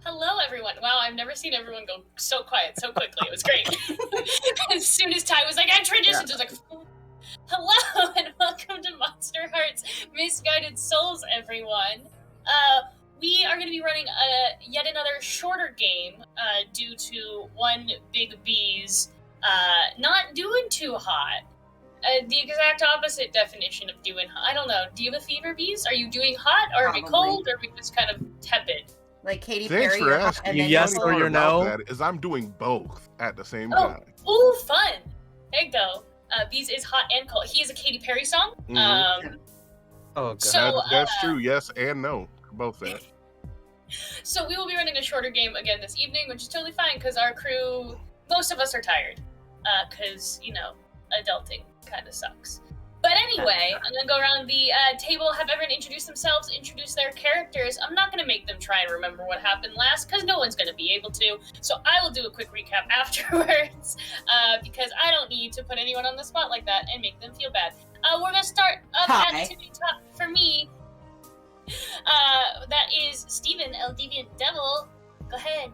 Hello, everyone. Wow, I've never seen everyone go so quiet so quickly. It was great. As soon as Ty was like, I transitioned, just like, hello, and welcome to Monster Heart's Misguided Souls, everyone. We are going to be running yet another shorter game due to one Big B's not doing too hot. The exact opposite definition of doing hot. I don't know. Do you have a fever, Bees? Are you doing hot, or are we cold, or are we just kind of tepid? Like Katy Thanks Perry. for asking. Yes or your no? That is I'm doing both at the same time. Ooh, fun. There you go. Bees is hot and cold. He is a Katy Perry song. Mhm. Oh, God. So, That's true. Yes and no. Both that. So we will be running a shorter game again this evening, which is totally fine because our crew, most of us are tired. Because, adulting kind of sucks. But anyway, I'm going to go around the table, have everyone introduce themselves, introduce their characters. I'm not going to make them try and remember what happened last, because no one's going to be able to. So I will do a quick recap afterwards, because I don't need to put anyone on the spot like that and make them feel bad. We're going to start up at the tippy top for me. That is Steven, El Deviant Devil. Go ahead.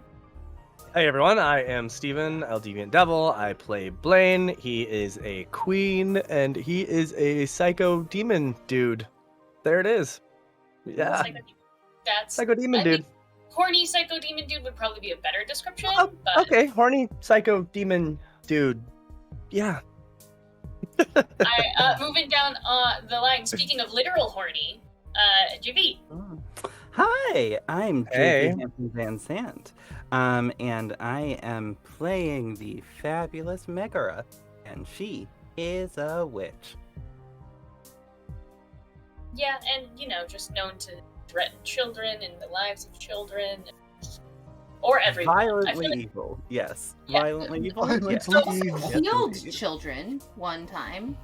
Hey everyone, I am Steven, El Deviant Devil. I play Blaine. He is a queen, and he is a psycho demon dude. There it is. Yeah. Psycho demon dude. Horny psycho demon dude would probably be a better description. Oh, but... Okay, horny psycho demon dude. Yeah. Moving down the line, speaking of literal horny, JV. Hi, I'm JV Hampton Van Sant. And I am playing the fabulous Megara, and she is a witch. Yeah, and, just known to threaten children and the lives of children. Or everyone. Violently evil, yes. Yeah. Violently evil. Killed children one time.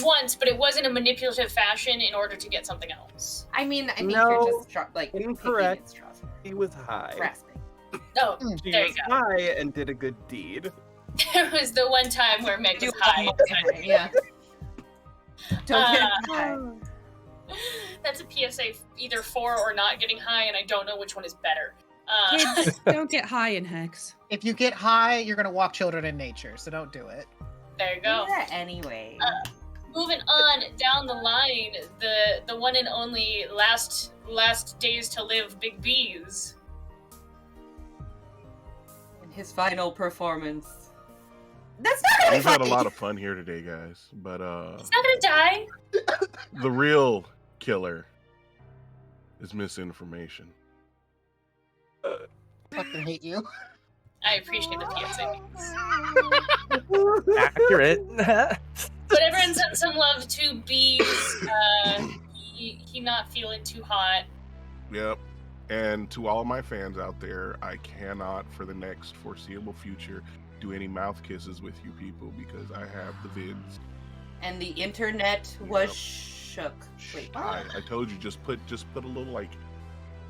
Once, but it wasn't a manipulative fashion in order to get something else. I mean, no, you're just incorrect. He was high. Grasping. Oh, she there was you go. high and did a good deed. There was the one time where Meg was high. Yeah. Don't get high. That's a PSA either for or not getting high, and I don't know which one is better. Kids, don't get high in Hex. If you get high, you're going to walk children in nature, so don't do it. There you go. Yeah, anyway. Moving on down the line, the one and only last days to live Big B's. And his final performance. That's not gonna be We've had a lot of fun here today, guys. But he's not gonna die. The real killer is misinformation. Fucking hate you. I appreciate the PSA. Accurate. But everyone sent some love to Bees. He not feeling too hot. Yep. And to all my fans out there, I cannot, for the next foreseeable future, do any mouth kisses with you people because I have the vids. And the internet was shook. Wait, I told you, just put a little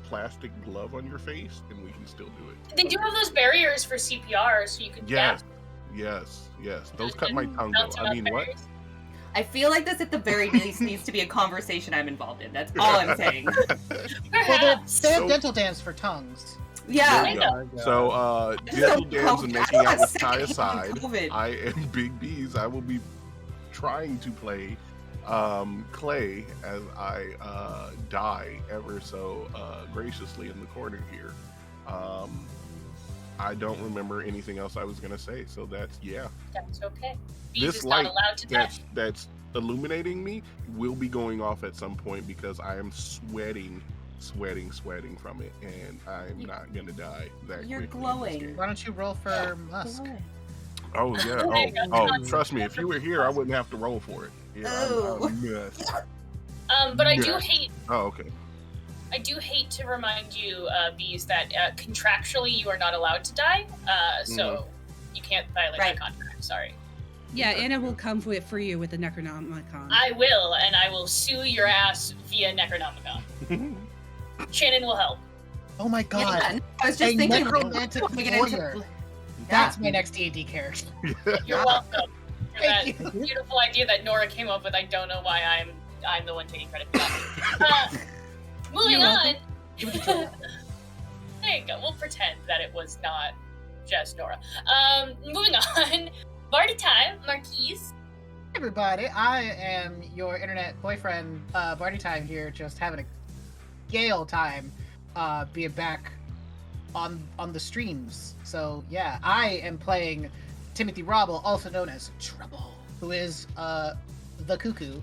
plastic glove on your face, and we can still do it. They do have those barriers for CPR, so you can. Yes. Those cut my tongue though. I mean, what? I feel like this at the very least needs to be a conversation I'm involved in. That's all I'm saying. Well, they have dental dams for tongues. Yeah. So, dental dams and making out with Ty aside, COVID. I am Big B's. I will be trying to play Clay as I die ever so graciously in the corner here. I don't remember anything else I was going to say, so that's okay. This is light not allowed to touch. that's illuminating me will be going off at some point because I am sweating from it, and I'm not going to die that You're quickly. glowing. Why don't you roll for Musk? Oh, yeah. Trust me, if you were here, I wouldn't have to roll for it. Yeah, But I do hate... Oh, okay. I do hate to remind you, Bees, that contractually you are not allowed to die, so you can't violate that contract. Sorry. Yeah, Anna will come for you with the Necronomicon. I will, and I will sue your ass via Necronomicon. Shannon will help. Oh my god. Yeah, I was just thinking, necromantic warrior. That's my next D&D character. You're welcome for that Thank you. beautiful idea that Nora came up with. I don't know why I'm the one taking credit for that. Moving on. There you go. We'll just Nora. Moving on. Barty time, Marquise. Everybody, I am your internet boyfriend, Barty Time here, just having a gale time, being back on the streams. So yeah, I am playing Timothy Robble, also known as Trouble, who is the Cuckoo.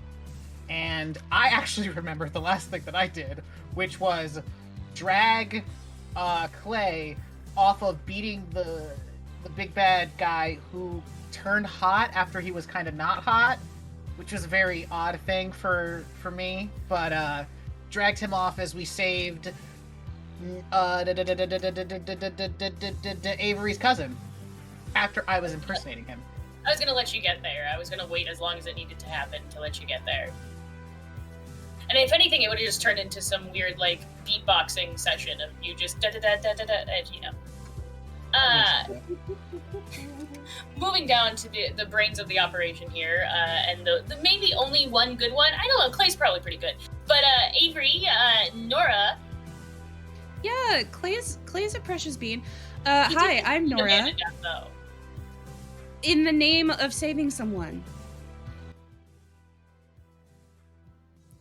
And I actually remember the last thing that I did, which was drag Clay off of beating the big bad guy who turned hot after he was kind of not hot, which was a very odd thing for me, but dragged him off as we saved Avery's cousin after I was impersonating him. I was gonna let you get there. I was gonna wait as long as it needed to happen to let you get there. And if anything, it would have just turned into some weird, like, beatboxing session of you just da-da-da-da-da-da, you know. Moving down to the brains of the operation here, and the maybe only one good one. I don't know, Clay's probably pretty good. But Avery, Nora. Yeah, Clay's a precious bean. Hi, I'm Nora. In the name of saving someone.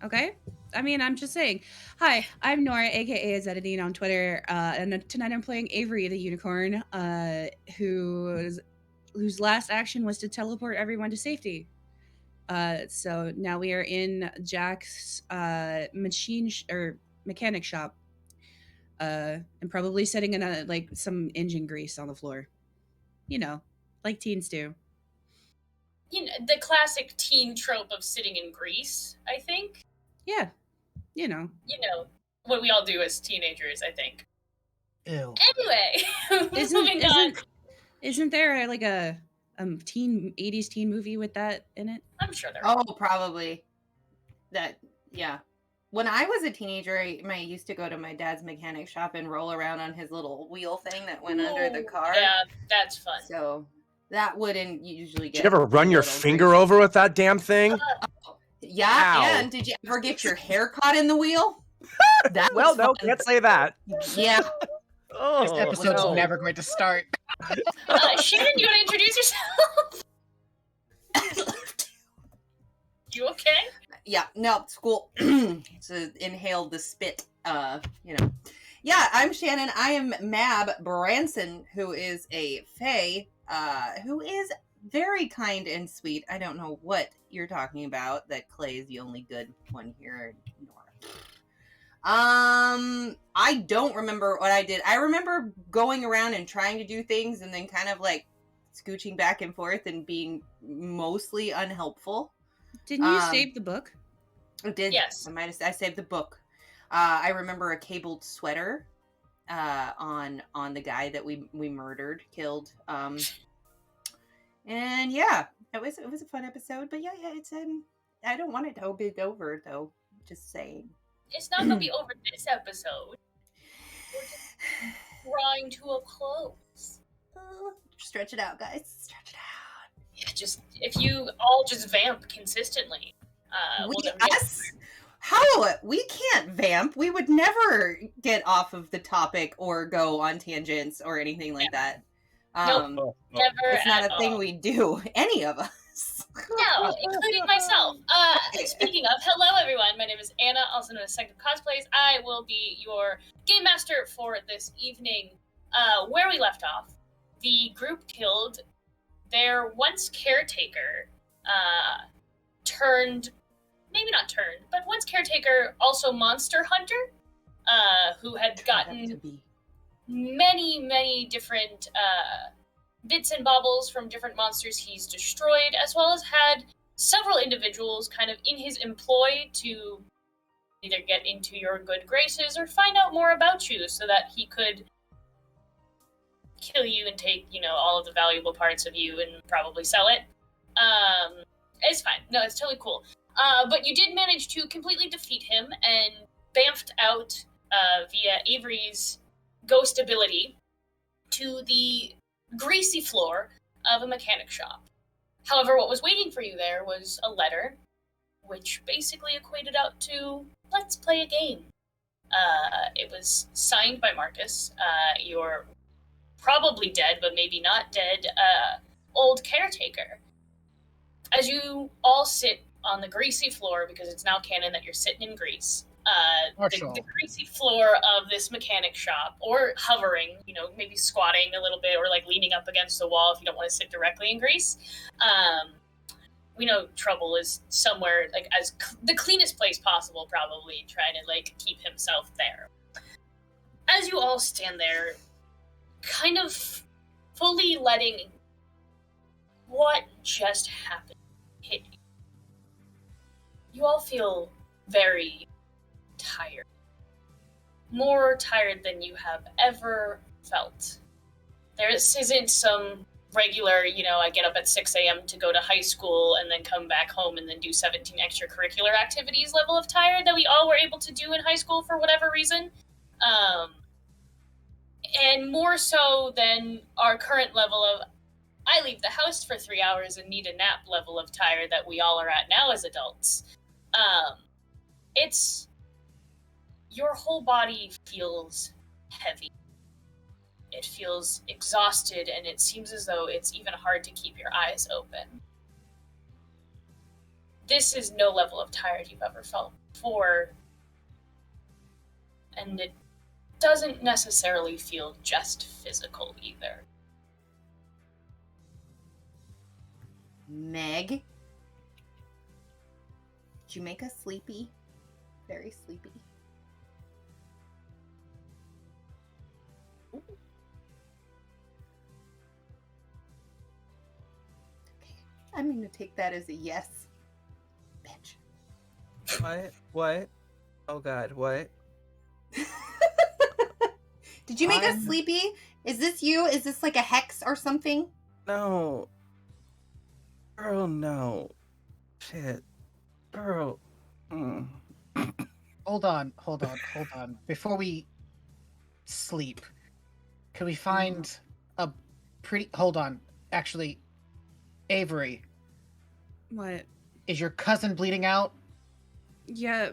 Okay? I mean, I'm just saying. Hi, I'm Nora, aka Zedadine on Twitter, and tonight I'm playing Avery the Unicorn, whose last action was to teleport everyone to safety. So now we are in Jack's mechanic shop, and probably setting in like some engine grease on the floor. You know, like teens do. You know, the classic teen trope of sitting in grease, I think. Yeah, you know. You know, what we all do as teenagers, I think. Ew. Anyway, moving on. Isn't there like a 80s teen movie with that in it? I'm sure there Oh, probably. That, yeah. When I was a teenager, I used to go to my dad's mechanic shop and roll around on his little wheel thing that went under the car. Yeah, that's fun. So that wouldn't usually get... Did you ever run your finger over with that damn thing? Yeah, Ow. and did you ever get your hair caught in the wheel? That Well, was no, fun. can't say that. Yeah. Oh, This episode's no. never going to start. Sharon, you want to introduce yourself? You okay? Yeah, no, it's cool. To inhale the spit, you know. Yeah, I'm Shannon. I am Mab Branson, who is a fae, who is very kind and sweet. I don't know what you're talking about, that Clay is the only good one here. I don't remember what I did. I remember going around and trying to do things and then kind of like scooching back and forth and being mostly unhelpful. Didn't you save the book? I did. Yes. I saved the book. I remember a cabled sweater on the guy that we killed. And yeah, it was a fun episode. But yeah, it's I don't want it to be over though. Just saying. It's not gonna be over this episode. We're just drawing to a close. Stretch it out, guys. Stretch it out. Yeah, just if you all just vamp consistently. We can't vamp. We would never get off of the topic or go on tangents or anything like that. Nope, never. It's not a thing we do, any of us. No, including myself. Speaking of, hello everyone. My name is Anna, also known as Second Cosplays. I will be your game master for this evening. Where we left off, the group killed their once caretaker, once caretaker, also monster hunter, who had gotten many different bits and baubles from different monsters he's destroyed, as well as had several individuals kind of in his employ to either get into your good graces or find out more about you so that he could kill you and take, all of the valuable parts of you and probably sell it. It's fine. No, it's totally cool. But you did manage to completely defeat him and bamfed out via Avery's ghost ability to the greasy floor of a mechanic shop. However, what was waiting for you there was a letter, which basically equated out to, let's play a game. It was signed by Marcus, your probably dead, but maybe not dead, old caretaker. As you all sit on the greasy floor, because it's now canon that you're sitting in grease, the greasy floor of this mechanic shop, or hovering, maybe squatting a little bit, or like leaning up against the wall if you don't want to sit directly in grease. We know Trouble is somewhere like as the cleanest place possible, probably trying to like keep himself there. As you all stand there, kind of fully letting what just happened hit you. You all feel very tired. More tired than you have ever felt. This isn't some regular, I get up at 6 a.m. to go to high school and then come back home and then do 17 extracurricular activities level of tired that we all were able to do in high school for whatever reason. And more so than our current level of, I leave the house for 3 hours and need a nap level of tired that we all are at now as adults. It's, your whole body feels heavy. It feels exhausted, and it seems as though it's even hard to keep your eyes open. This is no level of tired you've ever felt before, and it doesn't necessarily feel just physical either. Meg? Did you make us sleepy? Very sleepy. I'm gonna take that as a yes. Bitch. What? Oh god, what? Did you make us sleepy? Is this you? Is this like a hex or something? No. Girl, no. Shit. Girl. Hold on. Before we sleep, can we find a pretty... Hold on. Actually, Avery. What? Is your cousin bleeding out? Yeah,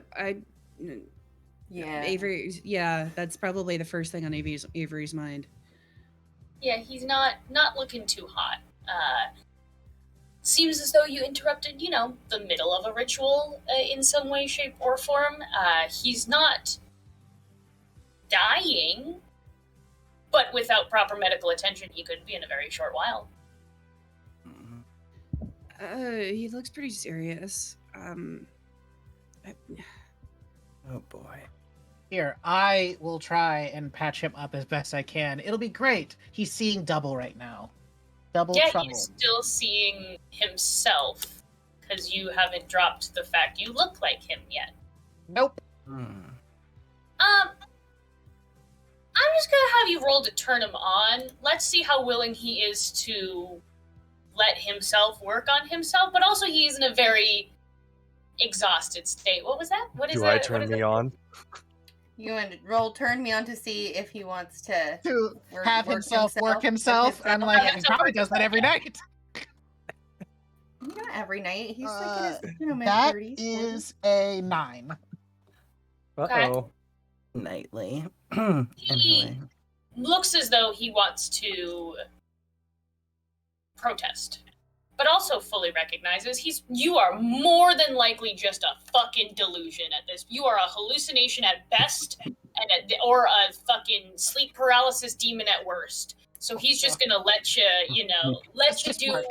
Yeah. Avery. Yeah, that's probably the first thing on Avery's mind. Yeah, he's not looking too hot. Seems as though you interrupted, the middle of a ritual in some way, shape, or form. He's not dying, but without proper medical attention, he could be in a very short while. He looks pretty serious. Oh boy. Here, I will try and patch him up as best I can. It'll be great. He's seeing double right now. Double trouble. He's still seeing himself, because you haven't dropped the fact you look like him yet. Nope. I'm just gonna have you roll to turn him on. Let's see how willing he is to let himself work on himself, but also he's in a very exhausted state. What was that? What is Do that? I turn me on? You and roll turn me on to see if he wants to have himself work himself, and like he probably does that every night. Not every night. He's like in his mid That 30s. is a 9. Uh-oh. Nightly. He Anyway. looks as though he wants to protest, but also fully recognizes you are more than likely just a fucking delusion at this. You are a hallucination at best, or a fucking sleep paralysis demon at worst. So he's just gonna let you, let you do. Smart.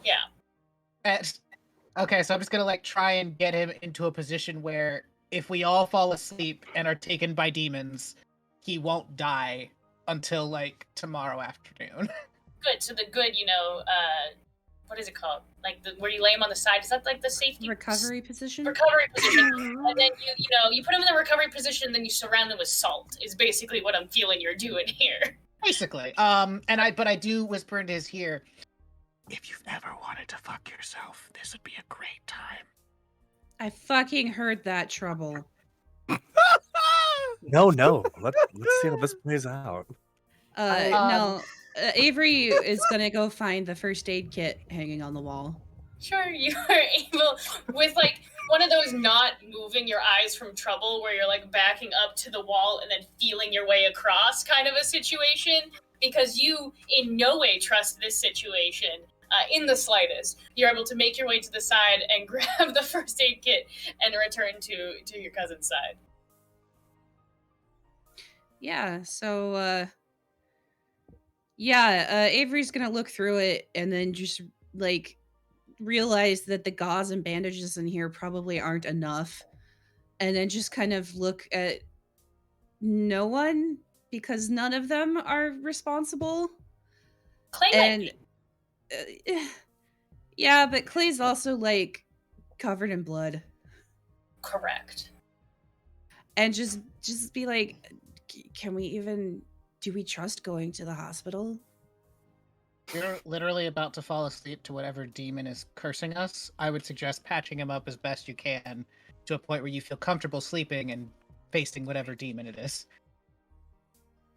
Yeah. Okay, so I'm just gonna try and get him into a position where if we all fall asleep and are taken by demons, he won't die until tomorrow afternoon. Good. So the good, what is it called? Where you lay him on the side. Is that the safety Recovery position? Recovery position. And then you put him in the recovery position, and then you surround him with salt. Is basically what I'm feeling you're doing here. Basically. But I do whisper into his ear, if you've ever wanted to fuck yourself, this would be a great time. I fucking heard that, Trouble. No. Let's see how this plays out. No. Avery is gonna go find the first aid kit hanging on the wall. Sure, you are able, with one of those not moving your eyes from Trouble, where you're backing up to the wall and then feeling your way across kind of a situation. because you in no way trust this situation in the slightest. You're able to make your way to the side and grab the first aid kit and return to your cousin's side. Yeah, so Avery's gonna look through it and then just like realize that the gauze and bandages in here probably aren't enough, and then just kind of look at no one because none of them are responsible. Clay And might be. yeah, but Clay's also like covered in blood. Correct. And just be like, can we even, do we trust going to the hospital? You're literally about to fall asleep to whatever demon is cursing us. I would suggest patching him up as best you can to a point where you feel comfortable sleeping and facing whatever demon it is.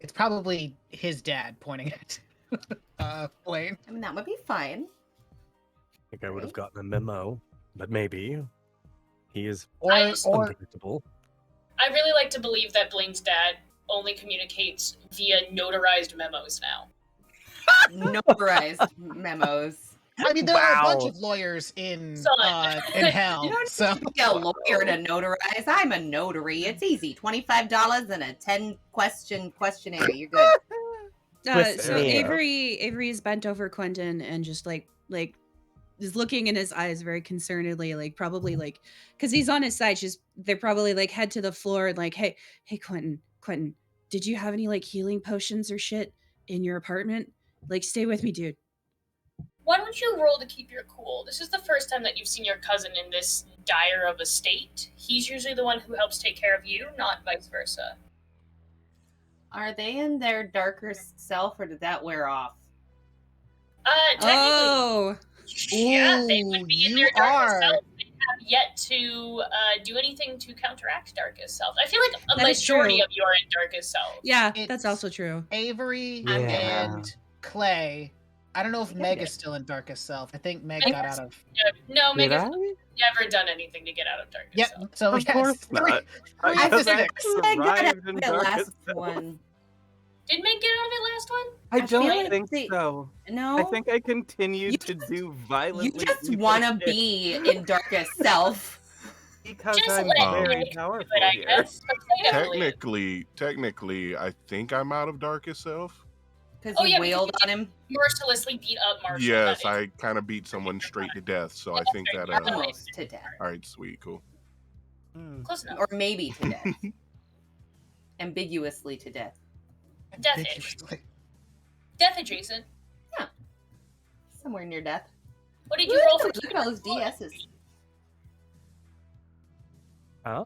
It's probably his dad pointing at Blaine. I mean, that would be fine. I think I would have gotten a memo, but maybe he is Or unpredictable. I really like to believe that Blaine's dad only communicates via notarized memos now. Notarized memos. I mean, there are a bunch Wow. of lawyers in Son. in hell. You don't So need a lawyer to notarize. I'm a notary. It's easy. $25 and a 10-question questionnaire. You're good. With So me. Avery is bent over Quentin and just like is looking in his eyes very concernedly, like probably like because he's on his side. They're probably like head to the floor and like, hey Quentin, did you have any like healing potions or shit in your apartment? Like, stay with me, dude. Why don't you roll to keep your cool? This is the first time that you've seen your cousin in this dire of a state. He's usually the one who helps take care of you, not vice versa. Are they in their darker self, or did that wear off? Technically, Oh, yeah, they would be in you their darkest are. self. They have yet to do anything to counteract darkest self. I feel like a That is majority true. of you are in darkest self. yeah, It's- that's also true. Avery Yeah. and Clay. I don't know if Yeah, Meg yeah. is still in darkest self. I think Meg Meg got is- out of. No, Did Megan's I? never done anything to get out of darkest Yep. self. So Of yes, course three- not. three I of the Because I six. Meg got out survived in of the last darkest self. one. Did Meg get out of it last one? I I feel don't like think they- so. No. I think I continued You to just- do violently. You just evil want to shit be in darkest self. because Just I'm let very Meg do powerful it, I here. guess. But Clay definitely- Technically, I think I'm out of darkest self. Because Oh, you yeah, because wailed you on him. mercilessly beat up Marshall. Yes, that is- I kind of beat someone straight to death, so I think that. Almost to death. All right, sweet, cool. Hmm. Close enough. Or maybe to death. Ambiguously to death. Death-ish. Death adjacent. Somewhere near death. What did you roll for Look keeping at your those cool? DSs. Huh?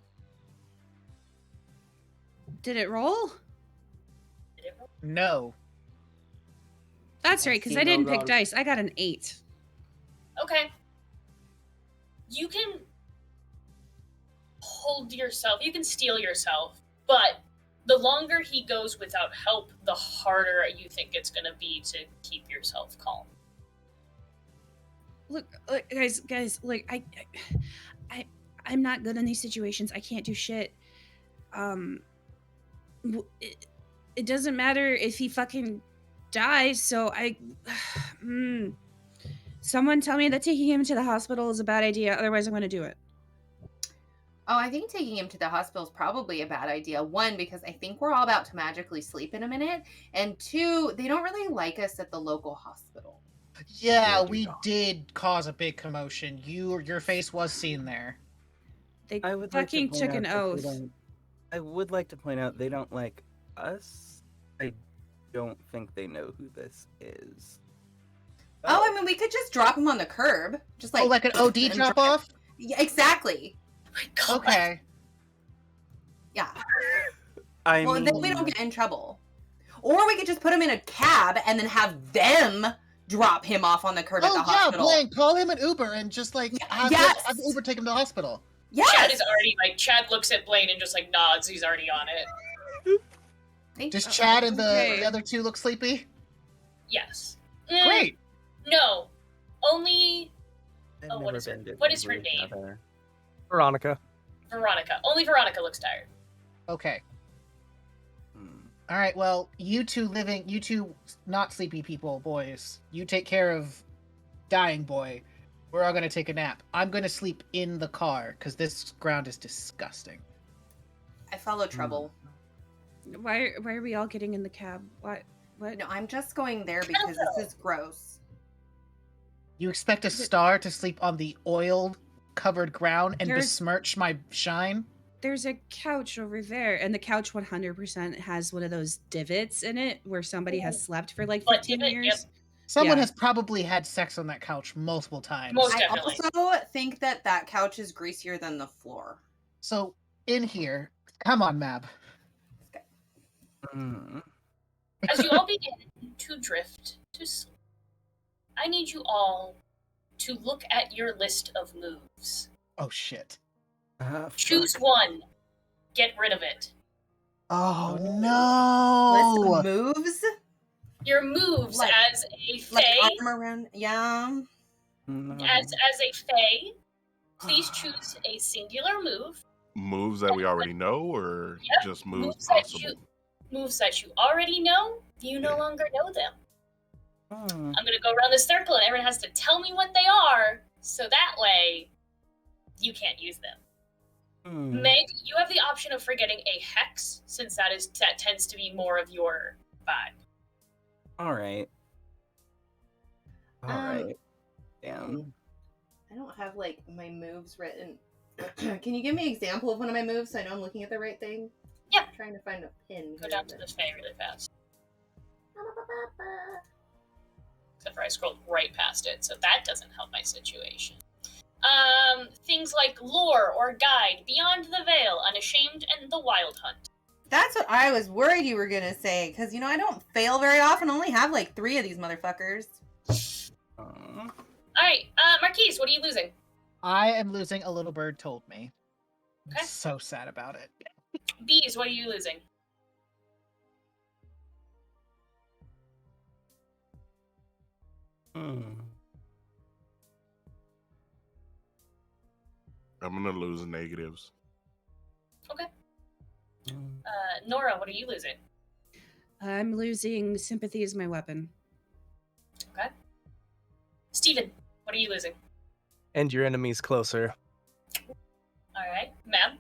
Did it roll? Did it roll? No. That's I right, because see I no didn't pick wrong. dice. I got an 8. Okay. You can hold yourself, you can steel yourself, but the longer he goes without help, the harder you think it's going to be to keep yourself calm. Look, guys, like I'm not good in these situations. I can't do shit. It doesn't matter if he fucking dies. So someone tell me that taking him to the hospital is a bad idea. Otherwise, I'm going to do it. Oh, I think taking him to the hospital is probably a bad idea. One, because I think we're all about to magically sleep in a minute. And two, they don't really like us at the local hospital. Yeah, Yeah, we dude. did cause a big commotion. Your face was seen there. They I would like to fucking point took out an that they oath. don't- I would like to point out they don't like us. I don't think they know who this is. Oh, I mean, we could just drop him on the curb. Just like, Oh, like an OD and drop drive. off? Yeah, exactly. Oh my God. Okay. Yeah. I Well, mean, then we don't get in trouble. Or we could just put him in a cab and then have them drop him off on the curb at Oh the yeah, hospital. Blaine, call him an Uber and just like have Yes. the Uber take him to the hospital. Yes. Chad is already Chad looks at Blaine and just nods. He's already on it. Does Chad and Okay. the other two look sleepy? Yes. Great. No. Only I've Oh, what never is her- been to what is her Uber name? together. Veronica. Veronica. Only Veronica looks tired. Okay. Hmm. All right, well, you two not sleepy people, boys. You take care of dying boy. We're all gonna take a nap. I'm gonna sleep in the car because this ground is disgusting. I follow trouble. Why are we all getting in the cab? What? No, I'm just going there because this is gross. You expect a star to sleep on the oil-covered ground and besmirch my shine? There's a couch over there, and the couch 100% has one of those divots in it where somebody has slept for like 15 years. Yep. Someone has probably had sex on that couch multiple times. Most I definitely. also think that couch is greasier than the floor. So, in here, come on, Mab. As you all begin to drift to sleep, I need you all to look at your list of moves. Oh, shit. Choose one. Get rid of it. Oh, no! List of moves? Your moves Like- as a Like fae. arm around. Yeah. As a fae, please choose a singular move. Moves that we already know, or Yep, just moves that possible? moves that you already know. You no longer know them. I'm gonna go around the circle, and everyone has to tell me what they are, so that way you can't use them. Meg, you have the option of forgetting a hex, since that tends to be more of your vibe. All right. All right. Damn. I don't have like my moves written. Can you give me an example of one of my moves so I know I'm looking at the right thing? Yeah. I'm trying to find a pin. Go down to the fae really fast. Except for I scrolled right past it, so that doesn't help my situation. Things like lore or guide, beyond the veil, unashamed, and the wild hunt. That's what I was worried you were gonna say, because I don't fail very often. I only have like 3 of these motherfuckers. Alright, Marquise, what are you losing? I am losing A Little Bird Told Me. Okay. I'm so sad about it. Bees, what are you losing? I'm gonna lose negatives. Okay. Nora, what are you losing? I'm losing sympathy as my weapon. Okay. Steven, what are you losing? And your enemy's closer. Alright. Ma'am,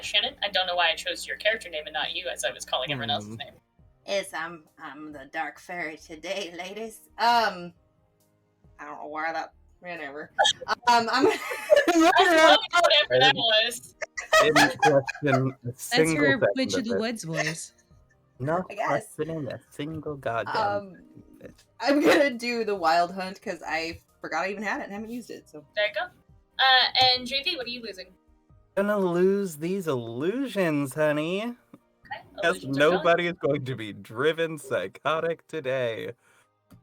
Shannon, I don't know why I chose your character name and not you as I was calling everyone else's name. Yes, I'm the dark fairy today, ladies. I don't know why that ran over. I'm I love whatever that was. Didn't question a That's single her second Witch of the it. Woods voice. No I guess. questioning a single goddamn thing. I'm gonna do the wild hunt because I forgot I even had it and haven't used it. So There you go. And JV, what are you losing? Gonna lose these illusions, honey. Okay. Yes, illusions are gone. nobody is going to be driven psychotic today.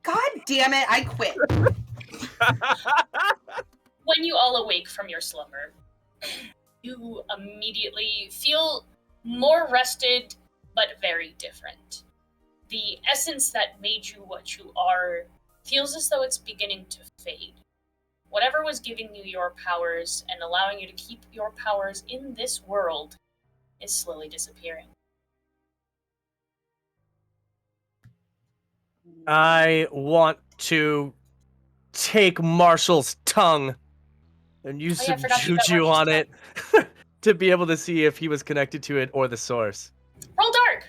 God damn it, I quit. When you all awake from your slumber, you immediately feel more rested, but very different. The essence that made you what you are feels as though it's beginning to fade. Whatever was giving you your powers and allowing you to keep your powers in this world is slowly disappearing. I want to take Marshall's tongue and use Oh, yeah, I some forgot you got juju Marshall's on it to be able to see if he was connected to it or the source. Roll dark!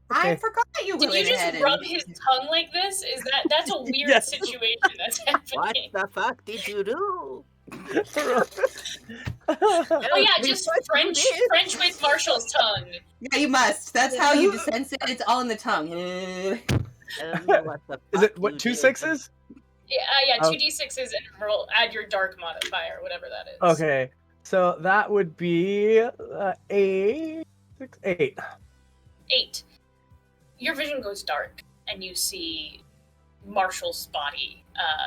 I Okay. forgot you Did went you just ahead rub and... his tongue like this? That's a weird Yes. situation that's happening. the fuck did you do? Oh yeah, just French with Marshall's tongue. Yeah, you must. That's how you sense it. It's all in the tongue. Is it what 2 6s? Yeah, Oh. 2d6s and roll. Add your dark modifier, whatever that is. Okay, so that would be 8, 6, 8. 8. Your vision goes dark, and you see Marshall's body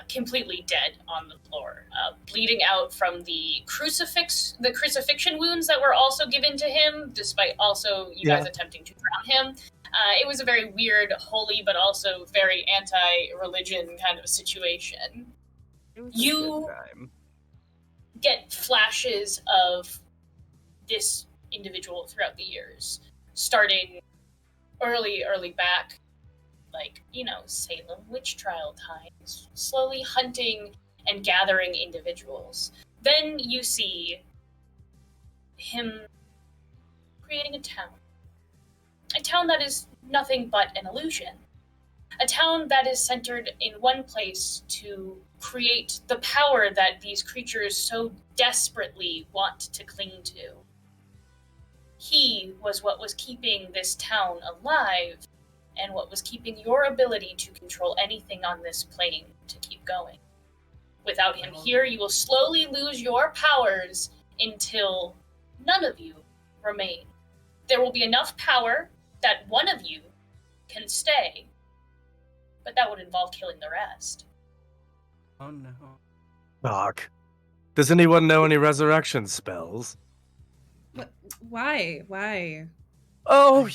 completely dead on the floor, bleeding out from the crucifixion wounds that were also given to him, despite also you guys attempting to drown him. It was a very weird, holy, but also very anti-religion kind of situation. You get flashes of this individual throughout the years, starting early back, like, Salem witch trial times, slowly hunting and gathering individuals. Then you see him creating a town that is nothing but an illusion. A town that is centered in one place to create the power that these creatures so desperately want to cling to. He was what was keeping this town alive, and what was keeping your ability to control anything on this plane to keep going. Without him here, you will slowly lose your powers until none of you remain. There will be enough power that one of you can stay, but that would involve killing the rest. Oh no. Fuck. Does anyone know any resurrection spells? Why? Oh,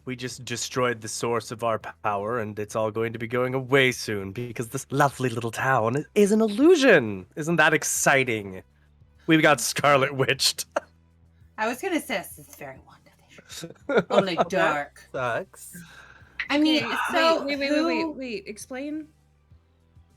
we just destroyed the source of our power, and it's all going to be going away soon because this lovely little town is an illusion. Isn't that exciting? We've got Scarlet Witched. I was gonna say this is very WandaVision. Only dark. Sucks. I mean, Okay, so wait. Explain.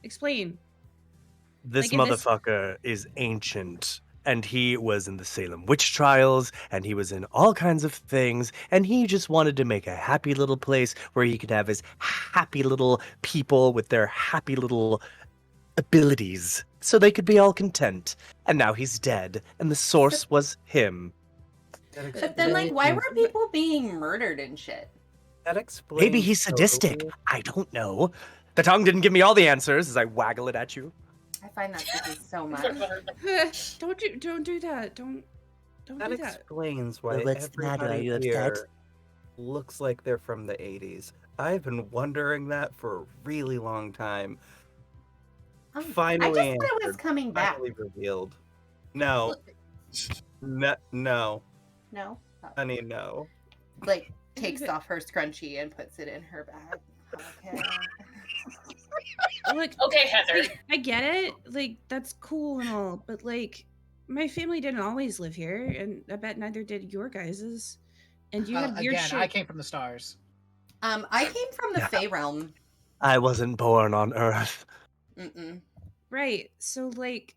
This Like, is this- motherfucker is ancient, and he was in the Salem witch trials, and he was in all kinds of things, and he just wanted to make a happy little place where he could have his happy little people with their happy little abilities, so they could be all content. And now he's dead, and the source was him. But then, like, why were people being murdered and shit? That explains? Maybe he's sadistic. totally- I don't know. The tongue didn't give me all the answers as I waggle it at you. I find that tricky so much. Don't do that. Don't That do that. explains why Well, what's the matter? Are everybody you upset? here looks like they're from the 80s. I've been wondering that for a really long time. I Finally just thought it was answered. coming back. Finally revealed. No. No, No, honey, no. like takes off her scrunchie and puts it in her bag. Okay. Like, Okay, Heather. I get it. Like, that's cool and all, but like, my family didn't always live here, and I bet neither did your guys's. And you had weird Again, shit. I came from the stars. I came from the Fey realm. I wasn't born on Earth. Mm-mm. Right. So, like,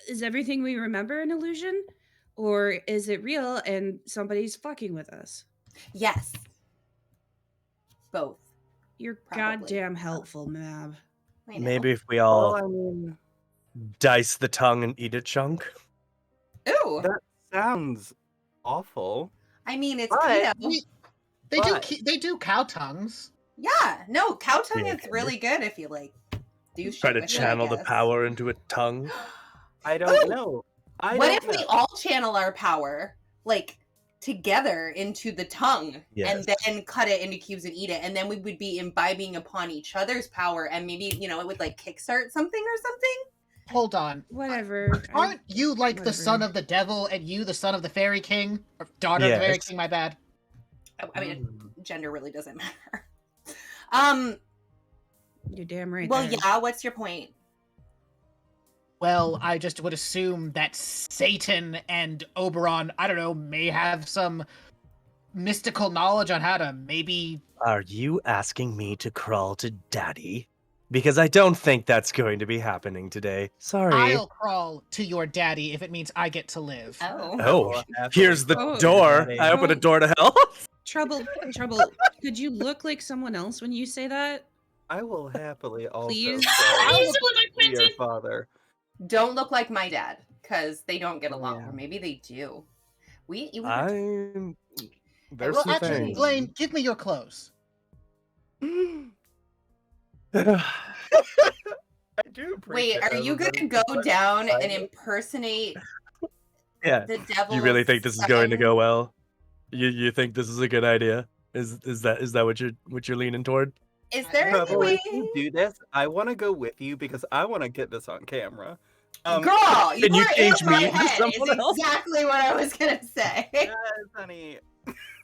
is everything we remember an illusion? Or is it real and somebody's fucking with us? Yes. Both. You're Probably. goddamn helpful, Mab. I know. Maybe if we all Well, I mean, dice the tongue and eat a chunk. Ooh. that sounds awful. I mean, it's But- keto. They do cow tongues. Yeah. No, cow tongue Yeah, is really good if you like do shit Try to with it, I channel the guess. power into a tongue. I don't Ooh. know. I What don't if we know. all channel our power, like, together into the tongue, Yes. and then cut it into cubes and eat it, and then we would be imbibing upon each other's power, and maybe, it would, like, kickstart something or something? Hold on. Whatever. Aren't you like the whatever. son of the devil and you the son of the fairy king? Or daughter of the fairy Yes. king, my bad. I mean, Mm. gender really doesn't matter. You're damn right. Well, there. yeah, what's your point? Well, I just would assume that Satan and Oberon, I don't know, may have some mystical knowledge on how to maybe... Are you asking me to crawl to daddy? Because I don't think that's going to be happening today. Sorry. I'll crawl to your daddy if it means I get to live. Oh. Oh, Happily here's the Oh. door. Daddy. I open a door to hell. Trouble. Could you look like someone else when you say that? I will happily also Please? I go used to look like to your Quentin. father. Don't look like my dad, because they don't get along, Yeah. or maybe they do. You I'm. There's Well, some actually, things. Blaine, give me your clothes. I do Wait, appreciate are that. you gonna go down and impersonate yeah. the devil? You really think this is going to go well? You think this is a good idea? Is that what you're leaning toward? Is there any Trouble, way? if you do this, I want to go with you because I want to get this on camera. Girl, you Can you were change in my me into head. Is someone else? exactly what I was gonna say. Yes, honey.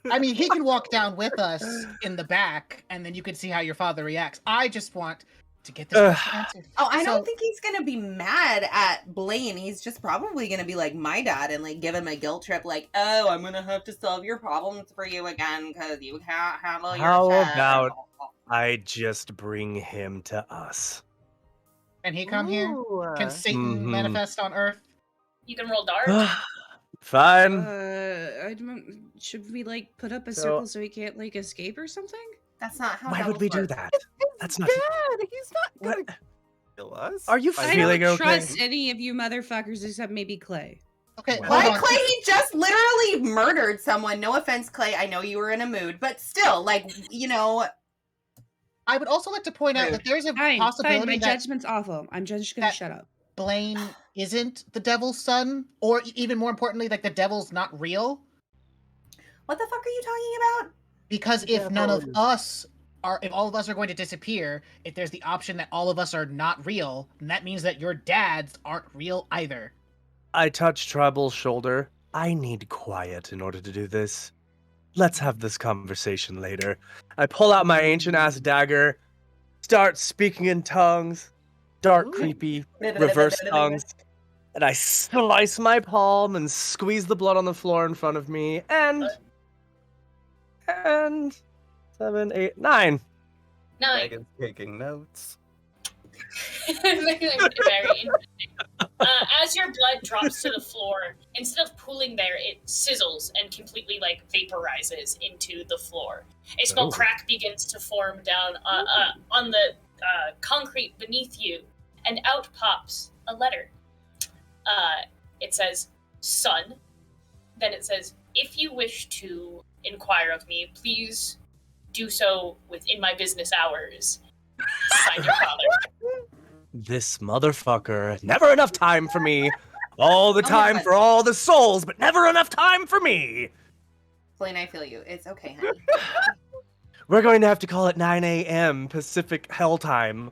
I mean, he can walk down with us in the back, and then you can see how your father reacts. I just want to get this question answered. Oh, I So- don't think he's gonna be mad at Blaine. He's just probably gonna be like my dad and like give him a guilt trip, like, oh, I'm gonna have to solve your problems for you again because you can't handle your How shit. about I just bring him to us? Can he come here? Can Satan Mhm. manifest on Earth? You can roll dark. Fine. I don't, should we like put up a So- circle so he can't like escape or something? That's not how. Why would devils we do work. that? That's not. Dad, he's not gonna What? kill us. Are you I feeling don't okay? trust any of you motherfuckers except maybe Clay. Okay, Well- hold Why, on. Clay? He just literally murdered someone. No offense, Clay. I know you were in a mood, but still, like, you know, I would also like to point out that there's a Fine, possibility fine. My that judgment's awful. I'm just gonna that- shut up. Blaine isn't the devil's son, or even more importantly, like the devil's not real. what the fuck are you talking about? Because if none of Devil. us are, if all of us are going to disappear, if there's the option that all of us are not real, then that means that your dads aren't real either. I touch Trouble's shoulder. I need quiet in order to do this. Let's have this conversation later. I pull out my ancient ass dagger, start speaking in tongues, dark, creepy, reverse tongues, and I slice my palm and squeeze the blood on the floor in front of me, and 7, 8, 9. 9. Megan's taking notes. Very interesting. As your blood drops to the floor, instead of pooling there, it sizzles and completely like vaporizes into the floor. A small Oh. crack begins to form down on the concrete beneath you, and out pops a letter. It says, "Son." Then it says, "If you wish to inquire of me, please do so within my business hours." Signed, your father. This motherfucker. Never enough time for me. All the Oh my time God. for all the souls, but never enough time for me. Blaine, I feel you. It's okay, honey. We're going to have to call it 9 a.m. Pacific Hell Time.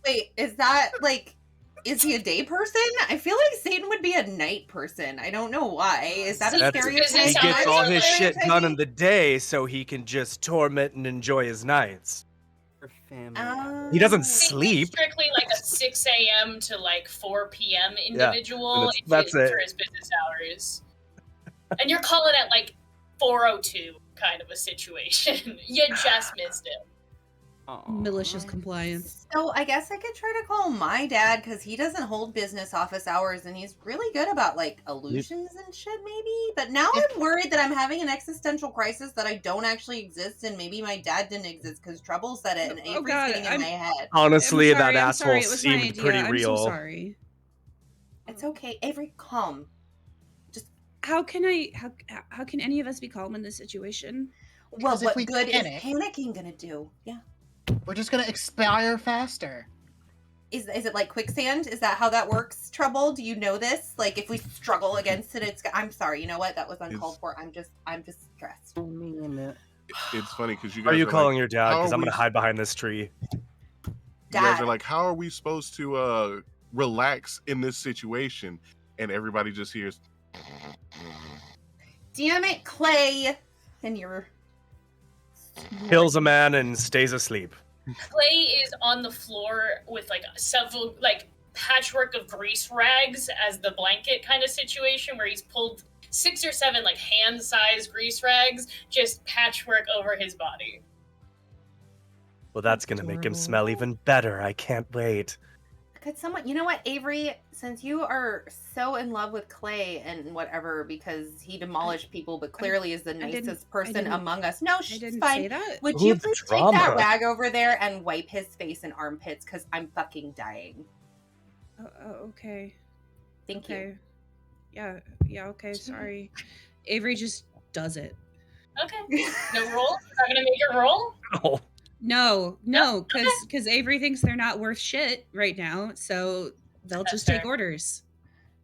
Wait, is that like, is he a day person? I feel like Satan would be a night person. I don't know why. Is that a That's- stereotype? He Sounds gets all his shit Stereotyping? done in the day so he can just torment and enjoy his nights. Your family. He doesn't Oh. sleep. Strictly like a 6 a.m. to like 4 p.m. individual and that's for it. his business hours. And you're calling it like 4:02 kind of a situation. You just missed it. Aw. Malicious compliance. So I guess I could try to call my dad because he doesn't hold business office hours and he's really good about like illusions and shit maybe. But now I'm worried that I'm having an existential crisis that I don't actually exist and maybe my dad didn't exist because Trouble said it and Oh, Avery's God, getting in my head. Honestly, I'm sorry, that I'm asshole sorry, it was my seemed idea. pretty I'm real. so sorry. It's okay. Avery, calm. How can how can any of us be calm in this situation? Well, Because if what we good panic- is panicking gonna do? Yeah. We're just gonna expire faster. Is it like quicksand? Is that how that works, Trouble? Do you know this? Like if we struggle against it, I'm sorry, you know what? That was uncalled for. I'm just stressed. I mean, It's funny because you guys Are you like, calling your dad? how Because are I'm going we- to hide behind this tree. You guys Dad. are like, how are we supposed to relax in this situation? And everybody just hears. Damn it, Clay. And you're Kills a man and stays asleep. Clay is on the floor with like several like patchwork of grease rags as the blanket kind of situation where he's pulled 6 or 7 like hand-sized grease rags, just patchwork over his body. Well, that's going to make him smell even better. I can't wait. Could someone, you know what, Avery, since you are so in love with Clay and whatever because he demolished people but clearly is the didn't- nicest person didn't- among us. No, I she's didn't fine. say that. Would Ooh, you the please take that drama. rag over there and wipe his face and armpits because I'm fucking dying. Oh, okay. Thank you. Okay. Yeah, okay, sorry. Avery just does it. Okay. No roll? Is that gonna make your roll? Oh, No, because Avery thinks they're not worth shit right now, so they'll That's just take fair. orders.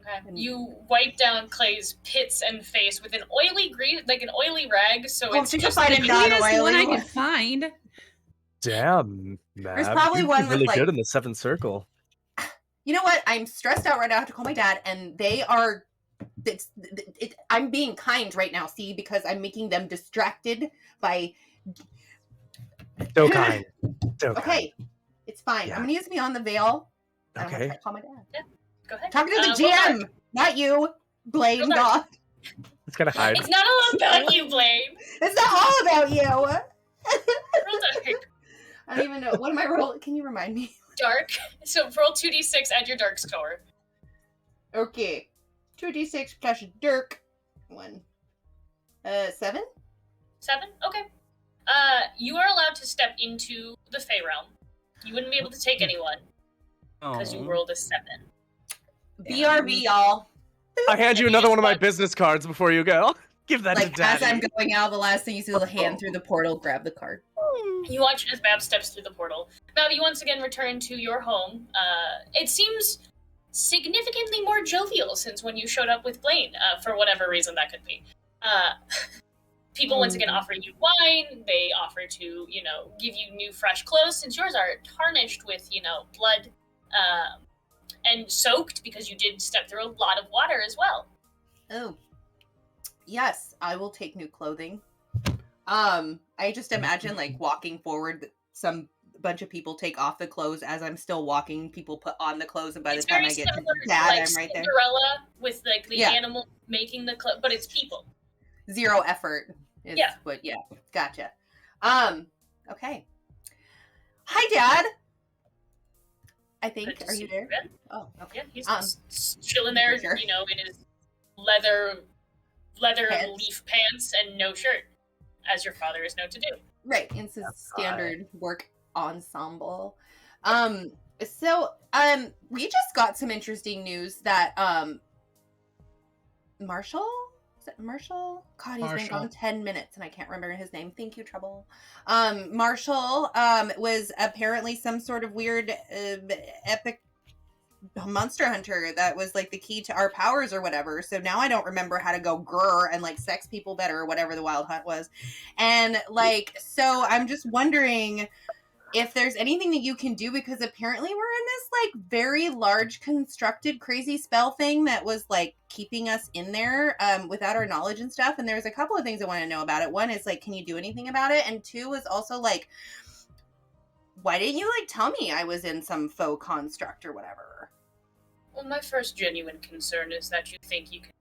Okay. You wipe down Clay's pits and face with an oily grease, like an oily rag, so Oh, it's so you just find like it The cleanest non-oily one I one. could find. damn, man. probably You'd one be with, really like- good in the seventh circle. You know what? I'm stressed out right now. I have to call my dad, and they are. I'm being kind right now, see, because I'm making them distracted by. So kind. So kind. Okay, It's fine. Yeah. I'm gonna use Beyond the Veil. And I'm gonna Okay. try to call my dad. Go ahead. Talking to the Roll GM, dark. not you, Blaine. Roll dark. God, It's gonna hide. It's not all about you, Blaine. it's not all about you. Roll dark. I don't even know. What am I rolling? Can you remind me? Dark. So roll 2d6, add your dark score. Okay. 2d6 plus Dirk. 1. 7? 7? Okay. You are allowed to step into the Fey realm. You wouldn't be able to take anyone because you rolled a 7. BRB, y'all. I hand you And you another just one of my want- business cards before you go. Give that Like, to Daddy. as I'm going out, the last thing you see is a hand through the portal, grab the card. You watch as Bab steps through the portal. Bab, you once again return to your home. It seems significantly more jovial since when you showed up with Blaine, for whatever reason that could be. People once again offer you wine. They offer to, give you new, fresh clothes since yours are tarnished with, blood and soaked because you did step through a lot of water as well. Oh. Yes, I will take new clothing. I just imagine, like, walking forward, some bunch of people take off the clothes as I'm still walking. People put on the clothes, and by the time I get to Dad, like I'm right there. Cinderella with, like, the animal making the clothes, but it's people. Zero effort is what, gotcha. Okay. Hi, Dad. I think. Good to Are see you there? Ben. Oh, okay. Yeah, he's just chilling there, sure. in his leather Pants. leaf pants and no shirt, as your father is known to do. Right, it's his standard work ensemble. We just got some interesting news that Marshall? Is it Marshall? God, he's been gone 10 minutes and I can't remember his name. Thank you, Trouble. Marshall was apparently some sort of weird epic monster hunter that was like the key to our powers or whatever. So now I don't remember how to go grr and like sex people better or whatever the wild hunt was. And like, so I'm just wondering if there's anything that you can do, because apparently we're in this like very large constructed crazy spell thing that was like keeping us in there without our knowledge and stuff. And there's a couple of things I want to know about it. One is like, can you do anything about it? And two is also like, why didn't you like tell me I was in some faux construct or whatever? Well, my first genuine concern is that you think you can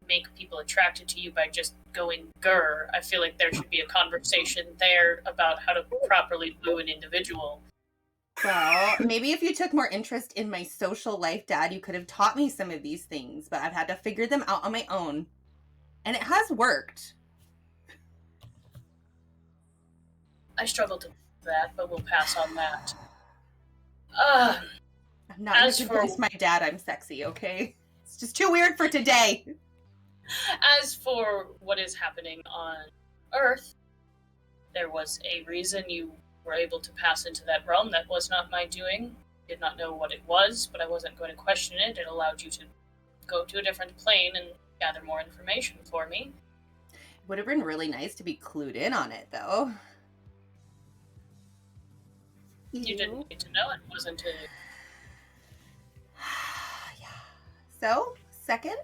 make people attracted to you by just going grr. I feel like there should be a conversation there about how to properly woo an individual. Well, maybe if you took more interest in my social life, Dad, you could have taught me some of these things, but I've had to figure them out on my own. And it has worked. I struggle to do that, but we'll pass on that. I'm not going to convince my dad I'm sexy, okay? It's just too weird for today. As for what is happening on Earth, there was a reason you were able to pass into that realm. That was not my doing. Did not know what it was, but I wasn't going to question it. It allowed you to go to a different plane and gather more information for me. It would have been really nice to be clued in on it, though. You didn't need to know it. Wasn't a... Yeah. So, second?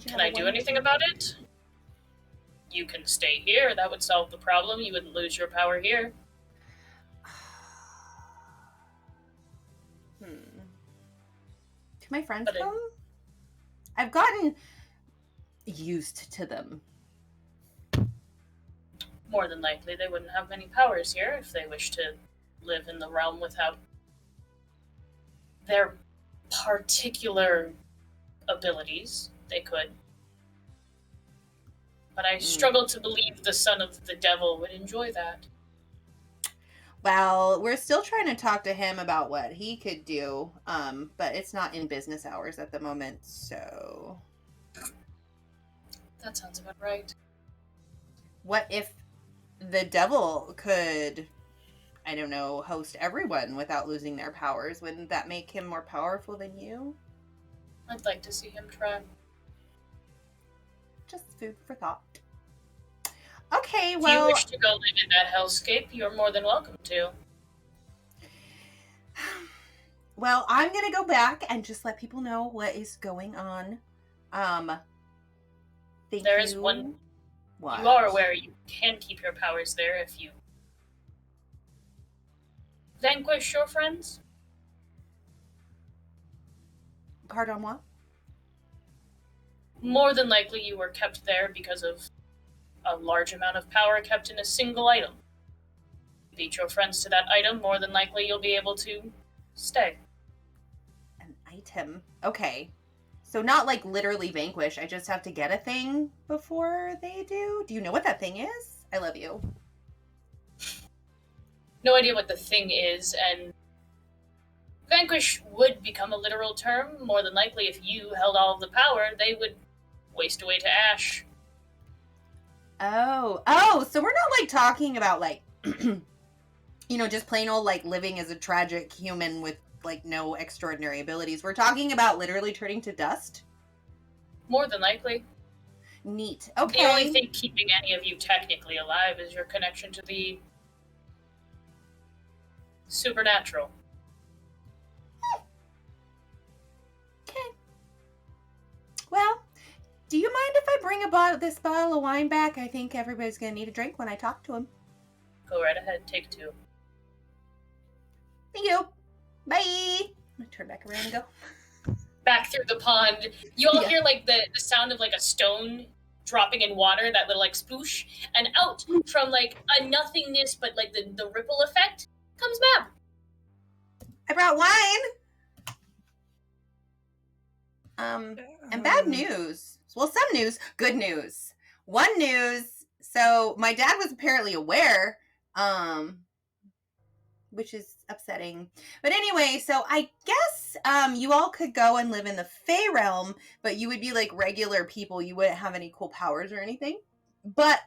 Can I do anything about it? You can stay here. That would solve the problem. You wouldn't lose your power here. Can my friends come? I've gotten used to them. More than likely, they wouldn't have many powers here if they wish to live in the realm without their particular abilities. They could. But I struggle to believe the son of the devil would enjoy that. Well, we're still trying to talk to him about what he could do, but it's not in business hours at the moment, so... That sounds about right. What if the devil could, I don't know, host everyone without losing their powers? Wouldn't that make him more powerful than you? I'd like to see him try. Just food for thought. Okay, well... If you wish to go live in that hellscape, you're more than welcome to. Well, I'm gonna go back and just let people know what is going on. There is one... What? You are aware you can keep your powers there if you vanquish your friends? Pardon moi? More than likely you were kept there because of a large amount of power kept in a single item. Beat your friends to that item, more than likely you'll be able to stay. An item. Okay. So not like literally vanquish. I just have to get a thing before they do? Do you know what that thing is? I love you. No idea what the thing is, and vanquish would become a literal term. More than likely, if you held all of the power, they would waste away to ash. Oh, so we're not like talking about like, just plain old like living as a tragic human with like no extraordinary abilities. We're talking about literally turning to dust? More than likely. Neat. Okay. The only thing keeping any of you technically alive is your connection to the supernatural. Okay. Well, do you mind if I bring this bottle of wine back? I think everybody's gonna need a drink when I talk to him. Go right ahead, take 2. Thank you. Bye. I'm gonna turn back around and go. Back through the pond, you all hear like the sound of like a stone dropping in water, that little like sploosh, and out from like a nothingness, but like the ripple effect, comes Mab. I brought wine. And bad news. Well, some news, good news. One news. So my dad was apparently aware, which is upsetting. But anyway, so I guess you all could go and live in the Fey realm, but you would be like regular people. You wouldn't have any cool powers or anything. But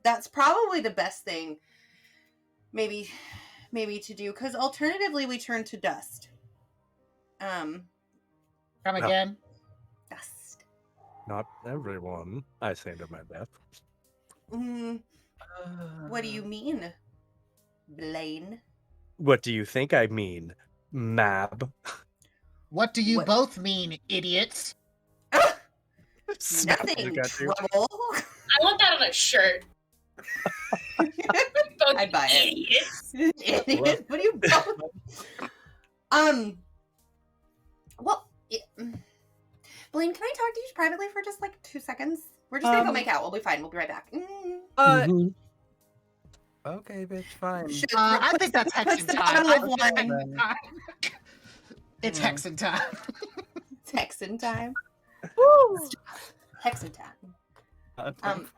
that's probably the best thing maybe to do, because alternatively we turn to dust. Come again? Dust. Not everyone. I say to my death. What do you mean, Blaine? What do you think I mean, Mab? What do you both mean, idiots? Nothing, trouble. I want that on a shirt. Both I'd buy it. idiots. Idiots? What do you both? Well, Blaine, can I talk to you privately for just like 2 seconds? We're just gonna go make out. We'll be fine. We'll be right back. Okay, bitch, fine. I think that's Hexen time. It's Yeah. Hexen time. It's Hexen time. Woo! Hexen time.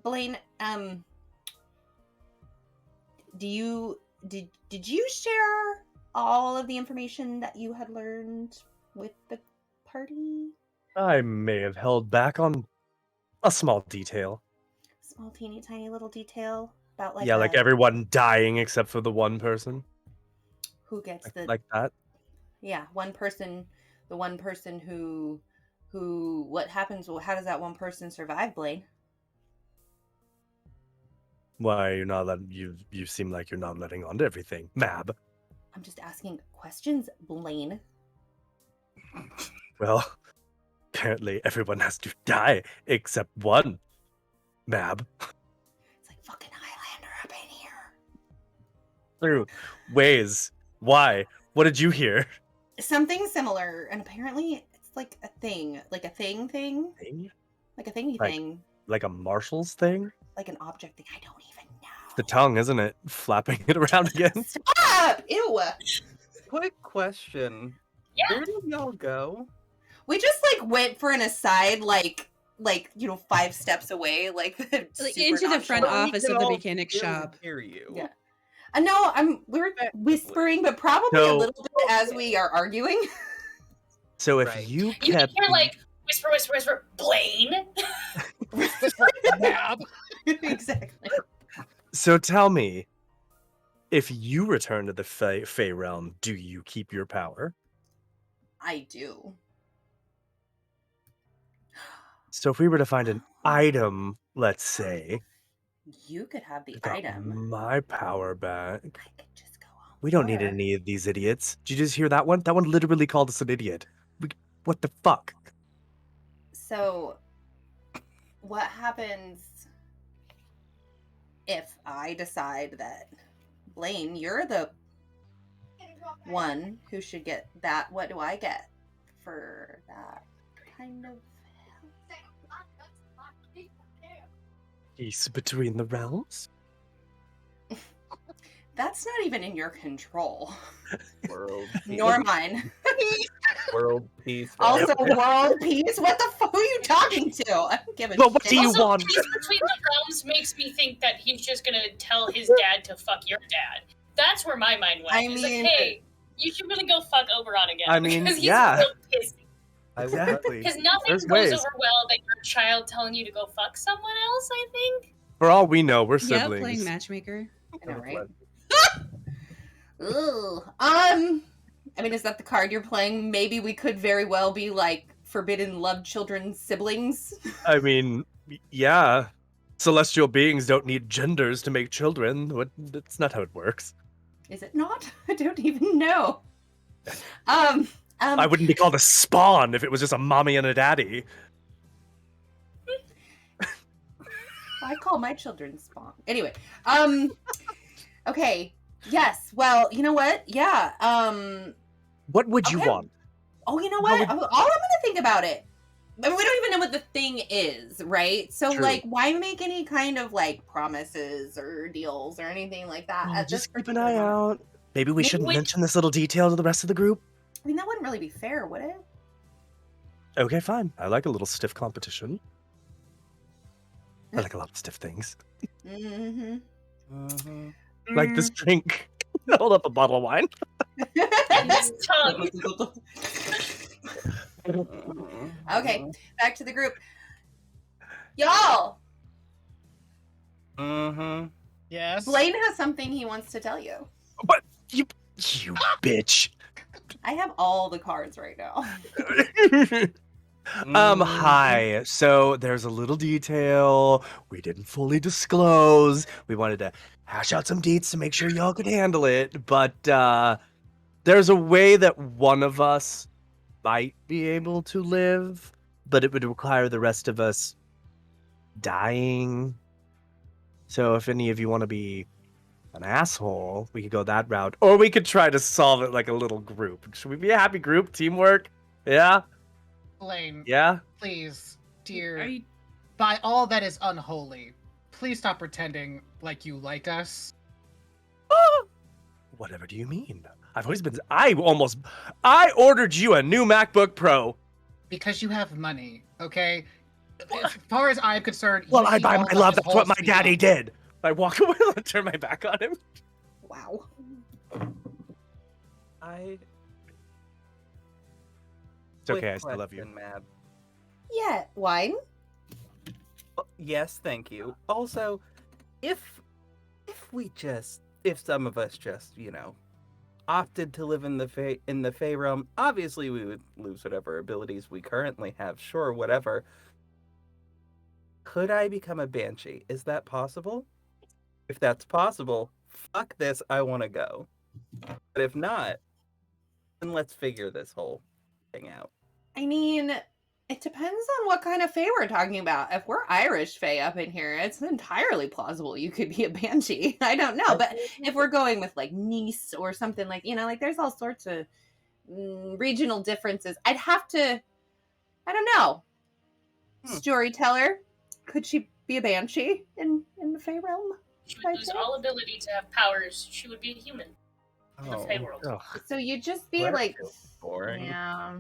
Blaine, did you share all of the information that you had learned with the party? I may have held back on a small detail. Small, teeny, tiny little detail about like Like everyone dying except for the one person. who gets Like that. Yeah, one person, the one person who what happens? Well, how does that one person survive, Blaine? Why are you not letting you seem like you're not letting on to everything, Mab? I'm just asking questions, Blaine. Well, apparently everyone has to die except one, Mab. It's like fucking Highlander up in here. Through ways. Why? What did you hear? Something similar, and apparently it's like a thing, like a thing, Thing? like a thingy Like- thing, Like a Marshall's thing? like an object thing. I don't even know. The tongue, isn't it? Flapping it around again. Stop! Ew! Quick question. Yeah. Where did y'all go? We just like went for an aside, like 5 steps away, like Like super into the front nonchalant. office of the mechanic shop. Hear you. Yeah. No, we're whispering, but probably a So- little bit as we are arguing. So if Right. you You can kept hear like whisper, whisper, whisper, Blaine. Exactly. So tell me, if you return to the Fey realm, do you keep your power? I do. So if we were to find an item, let's say, You could have the I got item. my power back. I could just go on. We don't need tour. any of these idiots. Did you just hear that one? That one literally called us an idiot. What the fuck? So, what happens if I decide that Blaine, you're the one who should get that. What do I get for that kind of Peace between the realms. That's not even in your control. World peace. Nor mine. World peace. Also, world peace? What the fuck? Who are you talking to? I don't give a But what shit. do you Also, want? Peace Between the Realms makes me think that he's just gonna tell his dad to fuck your dad. That's where my mind went. I It's mean- like, hey, you should really go fuck Oberon again. I mean, because he's yeah. real pissy. Exactly. Because nothing There's goes ways. over well that your child telling you to go fuck someone else, I think. For all we know, we're Yeah, siblings. playing matchmaker. I know, right? Ooh. I mean, is that the card you're playing? Maybe we could very well be like forbidden love children siblings. I mean, yeah. Celestial beings don't need genders to make children. That's not how it works. Is it not? I don't even know. I wouldn't be called a spawn if it was just a mommy and a daddy. I call my children Spawn. Anyway, okay. Yes. Well, you know what? Yeah. What would you Okay. want? Oh, you know How what? would- All I'm gonna think about it. I mean, we don't even know what the thing is, right? So, True. like, why make any kind of like promises or deals or anything like that? Oh, at this just keep an particular eye moment? out. Maybe we shouldn't Wait. mention this little detail to the rest of the group. I mean, that wouldn't really be fair, would it? Okay, fine. I like a little stiff competition. I like a lot of stiff things. Mm-hmm. Mhm. Like this drink. Hold up a bottle of wine. His tongue. Okay, back to the group. Y'all, Mm-hmm. Yes. Blaine has something he wants to tell you. What? You bitch. I have all the cards right now. Hi. So there's a little detail we didn't fully disclose. We wanted to hash out some deets to make sure y'all could handle it, but there's a way that one of us might be able to live, but it would require the rest of us dying. So if any of you want to be an asshole, we could go that route, or we could try to solve it like a little group. Should we be a happy group? Teamwork? Yeah? Blaine, Yeah? please, dear, Are you? by all that is unholy, please stop pretending like you like us. Whatever do you mean? I've always been. I ordered you a new MacBook Pro. Because you have money, okay? As far as I'm concerned, Well, you I see buy all my that love. as That's what my wholesome daddy love. did. I walk away and turn my back on him. Wow. It's okay. I Quick still love you. question, Mab. Yeah, wine? Yes, thank you. Also, if some of us just, opted to live in the Fey realm, obviously we would lose whatever abilities we currently have. Sure, whatever. Could I become a banshee? Is that possible? If that's possible, fuck this, I want to go. But if not, then let's figure this whole thing out. I mean, it depends on what kind of fae we're talking about. If we're Irish fae up in here, it's entirely plausible you could be a banshee. I don't know, but if we're going with like Nice or something like, like there's all sorts of regional differences. I'd have to, I don't know. Storyteller, could she be a banshee in the fae realm? She would lose all ability to have powers. She would be a human in the Fey world. Ugh. So you'd just be That like, feels boring. yeah,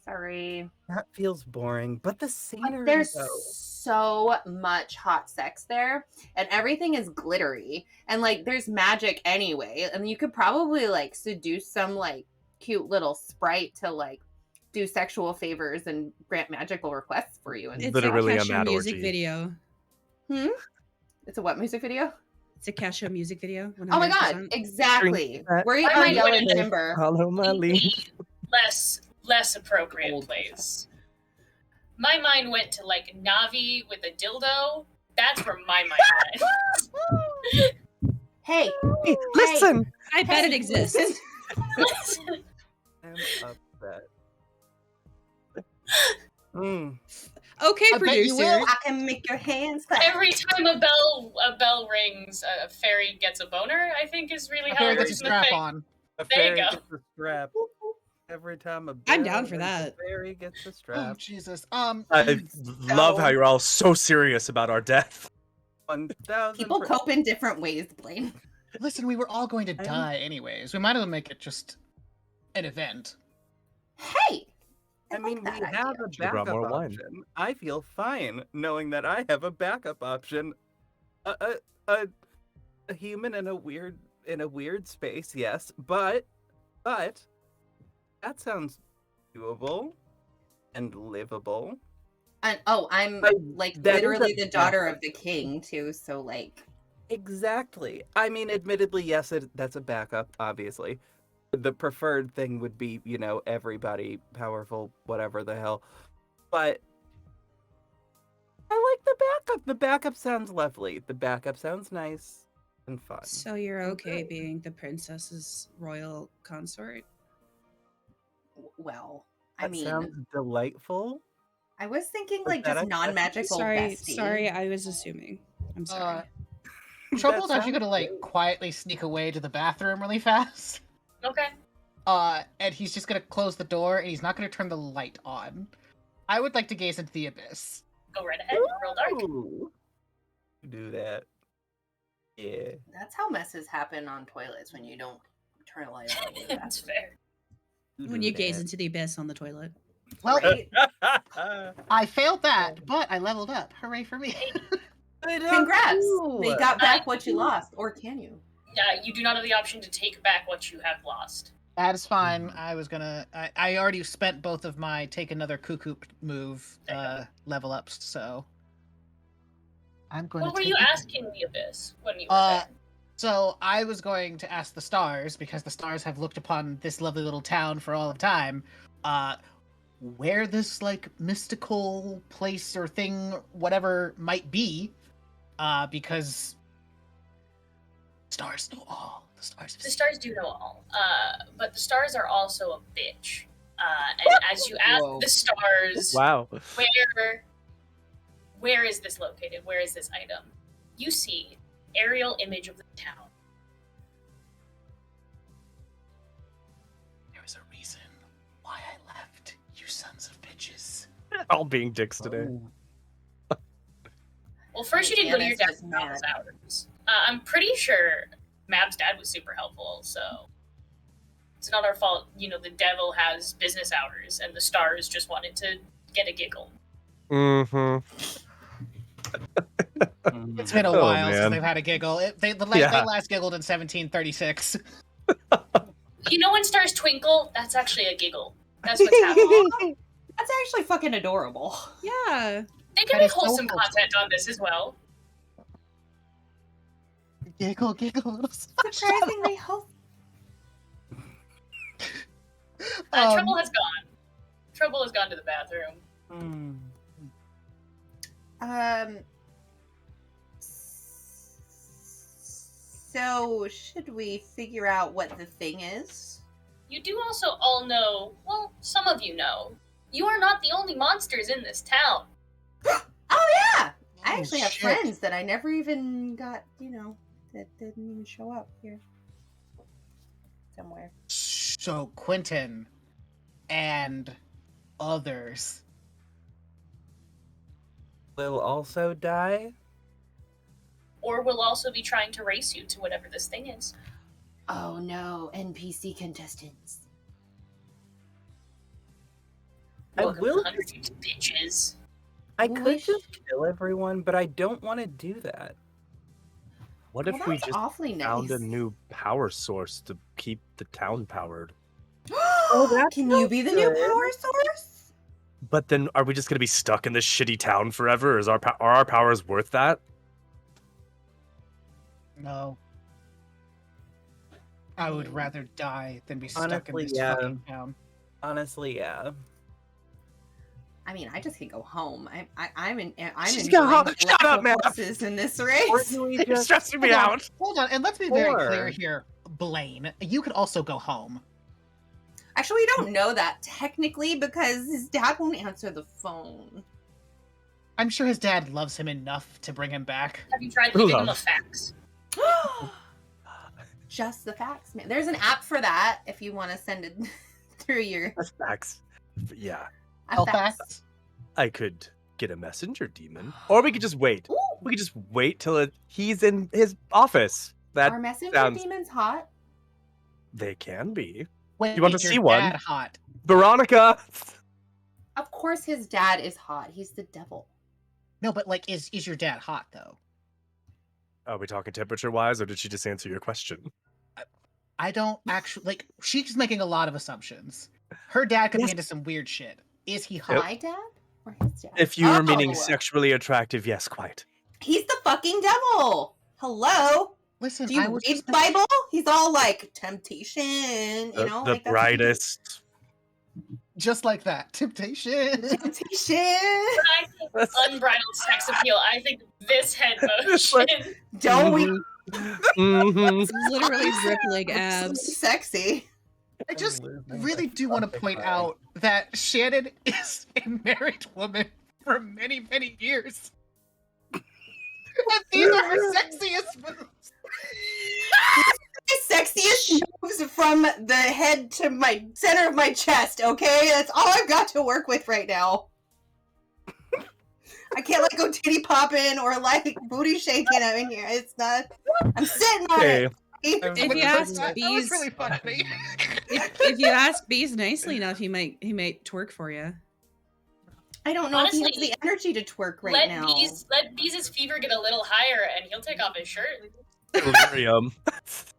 sorry. That feels boring, but the scenery, There's though. so much hot sex there, and everything is glittery, and like there's magic anyway, and you could probably like seduce some like cute little sprite to like do sexual favors and grant magical requests for you. And It's Literally a a Casio mad music orgy. video. it's a what music video? It's a Casio music video. 100%. Oh my god, exactly. that We're I on might Yellow win. Timber. Follow my lead. Less appropriate Old. place. My mind went to like Navi with a dildo. That's where my mind went. Hey, Hey, listen. I bet it exists. I'm upset. Okay, I bet you producer. will. I can make your hands clap. Every time a bell rings, a fairy gets a boner, I think is really A how fairy it gets a works in the strap thing. on. A There you fairy go. gets a strap. Every time a I'm bell down for rings, that. A fairy gets a Oh strap. Jesus. I love how you're all so serious about our death. 1,000. People cope in different ways, Blaine. Listen, we were all going to die anyways. We might as well make it just an event. Hey! I like mean, we that have idea. a Should've brought backup more wine. option. I feel fine knowing that I have a backup option. A human in a weird space, yes, but that sounds doable and livable. And I'm Like, like that is literally a the daughter backup. of the king too, so like Exactly. I mean, admittedly, yes, that's a backup, obviously. The preferred thing would be, everybody powerful, whatever the hell. But I like the backup. The backup sounds lovely. The backup sounds nice and fun. So you're okay Okay. being the princess's royal consort? well, I That mean, sounds delightful. I was thinking Was like that just a non-magical bestie. Sorry, I was assuming. I'm sorry. Trouble's That actually sounds gonna like great. quietly sneak away to the bathroom really fast. Okay. And he's just gonna close the door and he's not gonna turn the light on. I would like to gaze into the abyss. Go right ahead. Real dark. Ooh. Do that. Yeah. That's how messes happen on toilets when you don't turn a light on. in the That's bathroom. fair. When you gaze into the abyss on the toilet. Well, Right? I failed that, but I leveled up. Hooray for me. Congrats! You got back what you lost, or can you? Yeah, you do not have the option to take back what you have lost. That is fine. I was gonna. I already spent both of my take another cuckoo move level ups, so I'm going What to. were you take it. asking the abyss when you were there? So I was going to ask the stars because the stars have looked upon this lovely little town for all of time. Where this like mystical place or thing, whatever might be, because stars know all. The stars do know all, but the stars are also a bitch. And as you ask Whoa. the stars, Wow. where is this located? Where is this item? You see aerial image of the town. There was a reason why I left, you sons of bitches. All being dicks today. Well, first you didn't go to your Janice dad's was mad. office hours. I'm pretty sure Mab's dad was super helpful, so it's not our fault. You know, the devil has business hours, and the stars just wanted to get a giggle. Mm-hmm. It's been a Oh, while man. since they've had a giggle. They Yeah. last giggled in 1736. You know when stars twinkle? That's actually a giggle. That's what's happening. That's actually fucking adorable. Yeah. They can That make is so wholesome wholesome. content on this as well. Giggle, giggle. Surprisingly healthy. Trouble has gone. Trouble has gone to the bathroom. So should we figure out what the thing is? You do also all know, well, some of you know, you are not the only monsters in this town. Oh yeah! I Oh, actually have shit. friends that I never even got, that didn't even show up here. Somewhere. So Quentin and others. Will also die. Or will also be trying to race you to whatever this thing is. Oh no, NPC contestants. I Welcome will to Hunger Games, bitches. I Well, could we just kill everyone, but I don't want to do that. What Well, if we that's just awfully found nice. a new power source to keep the town powered? that Can you sounds be the new good. power source? But then, are we just gonna be stuck in this shitty town forever? Are our powers worth that? No. I would rather die than be stuck Honestly, in this yeah. fucking town. Honestly, yeah. I mean, I just can go home. I'm She's enjoying gone. the Shut up, man. horses in this Or race. do we It's just stressing me Hold on. out. Hold on, and let's be very clear Or- here, Blaine. You could also go home. Actually, we don't know that technically because his dad won't answer the phone. I'm sure his dad loves him enough to bring him back. Have you tried leaving him a fax? Just the fax, man. There's an app for that if you want to send it through your That's facts. Yeah, a fax. Halifax? I could get a messenger demon, or we could just wait. Ooh, We could just wait till he's in his office. That are messenger sounds- demons hot? they can be. Wait, You want to is your see one? dad hot? Veronica. Of course his dad is hot. He's the devil. No, but like, is your dad hot though? Are we talking temperature-wise, or did she just answer your question? I don't actually like. She's making a lot of assumptions. Her dad could Yes. be into some weird shit. Is he Yep. hot? My dad or his dad? If you were Oh, meaning sexually attractive, yes, quite. he's the fucking devil. Hello. Listen, Do you I was read just the Bible? He's all like temptation, you The, know, the like that's what he brightest. just like that. Temptation. does. Temptation. I think unbridled sex appeal. I think this head It's motion. like- Don't we? Mhm. Literally rippling abs. Sexy. I just really do want to point out that Shannon is a married woman for many, many years. And these are her sexiest moves. My sexiest moves from the head to my center of my chest. Okay, that's all I've got to work with right now. I can't like go titty popping or like booty shaking out in here. It's not. I'm sitting on Okay. it. If you ask That was Bees, really funny. if you ask Bees nicely enough, he might twerk for you. I don't know if he Honestly, has the energy to twerk right let now. Bees' fever get a little higher, and he'll take off his shirt. Delirium. It's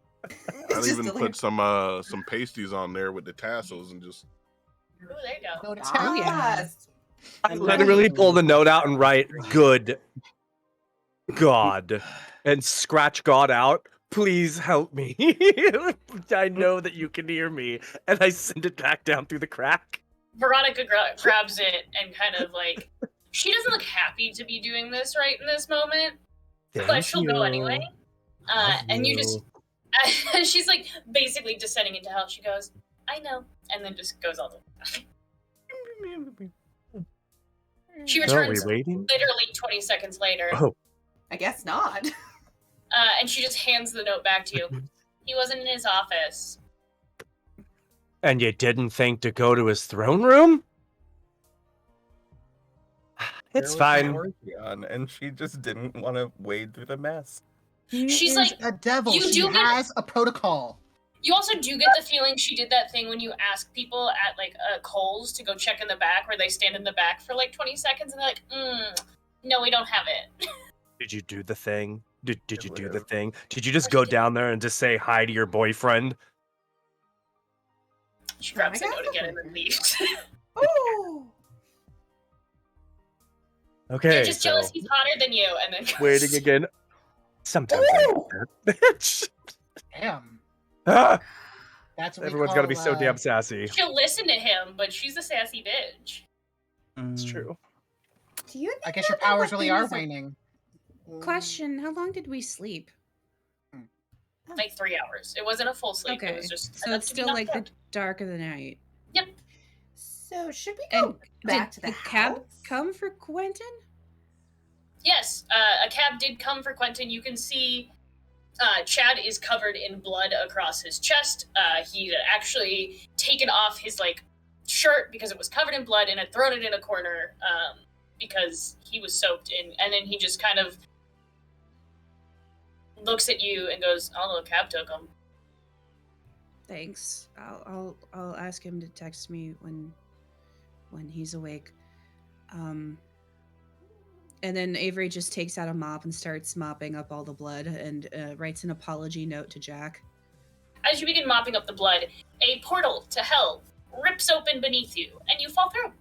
I'll just even delirious. put some pasties on there with the tassels and just Ooh, there you go. No, to tell. Yes. I literally pull the note out and write, "Good God," and scratch God out. Please help me. I know that you can hear me, and I send it back down through the crack. Veronica grabs it and kind of like, she doesn't look happy to be doing this right in this moment, but she'll go anyway. And you just, she's like basically descending into hell. She goes, I know, and then just goes all the way. She Are we returns waiting? literally 20 seconds later, Oh. I guess not. and she just hands the note back to you. He wasn't in his office. And you didn't think to go to his throne room? It's fine. And she just didn't want to wade through the mess. She's Is like, a devil. you She do get- has a protocol. you also do get the feeling she did that thing when you ask people at like Kohl's to go check in the back, where they stand in the back for like 20 seconds and they're like, no, we don't have it. Did you do the thing? Did you do the Whatever. thing? Did you just go down there and just say hi to your boyfriend? She grabs the I got note again and then leaves. Ooh. Okay, You're just so jealous he's hotter than you, and then waiting again. Sometimes I Ooh. get that. Damn. Ah, That's what everyone's we got to call, be so damn sassy. She'll listen to him, but she's a sassy bitch. It's true. Do you I think guess your that powers the really are things waning. Question: how long did we sleep? Like 3 hours. It wasn't a full sleep. It Okay, was just so enough it's to be still like knocked the out. dark of the night. So should we go And back did to the the cab house? come for Quentin? Yes, a cab did come for Quentin. You can see Chad is covered in blood across his chest. He had actually taken off his like shirt because it was covered in blood and had thrown it in a corner because he was soaked in. And then he just kind of looks at you and goes, "Oh, the cab took him." Thanks. I'll ask him to text me when he's awake. And then Avery just takes out a mop and starts mopping up all the blood and writes an apology note to Jack. As you begin mopping up the blood, a portal to hell rips open beneath you, and you fall through.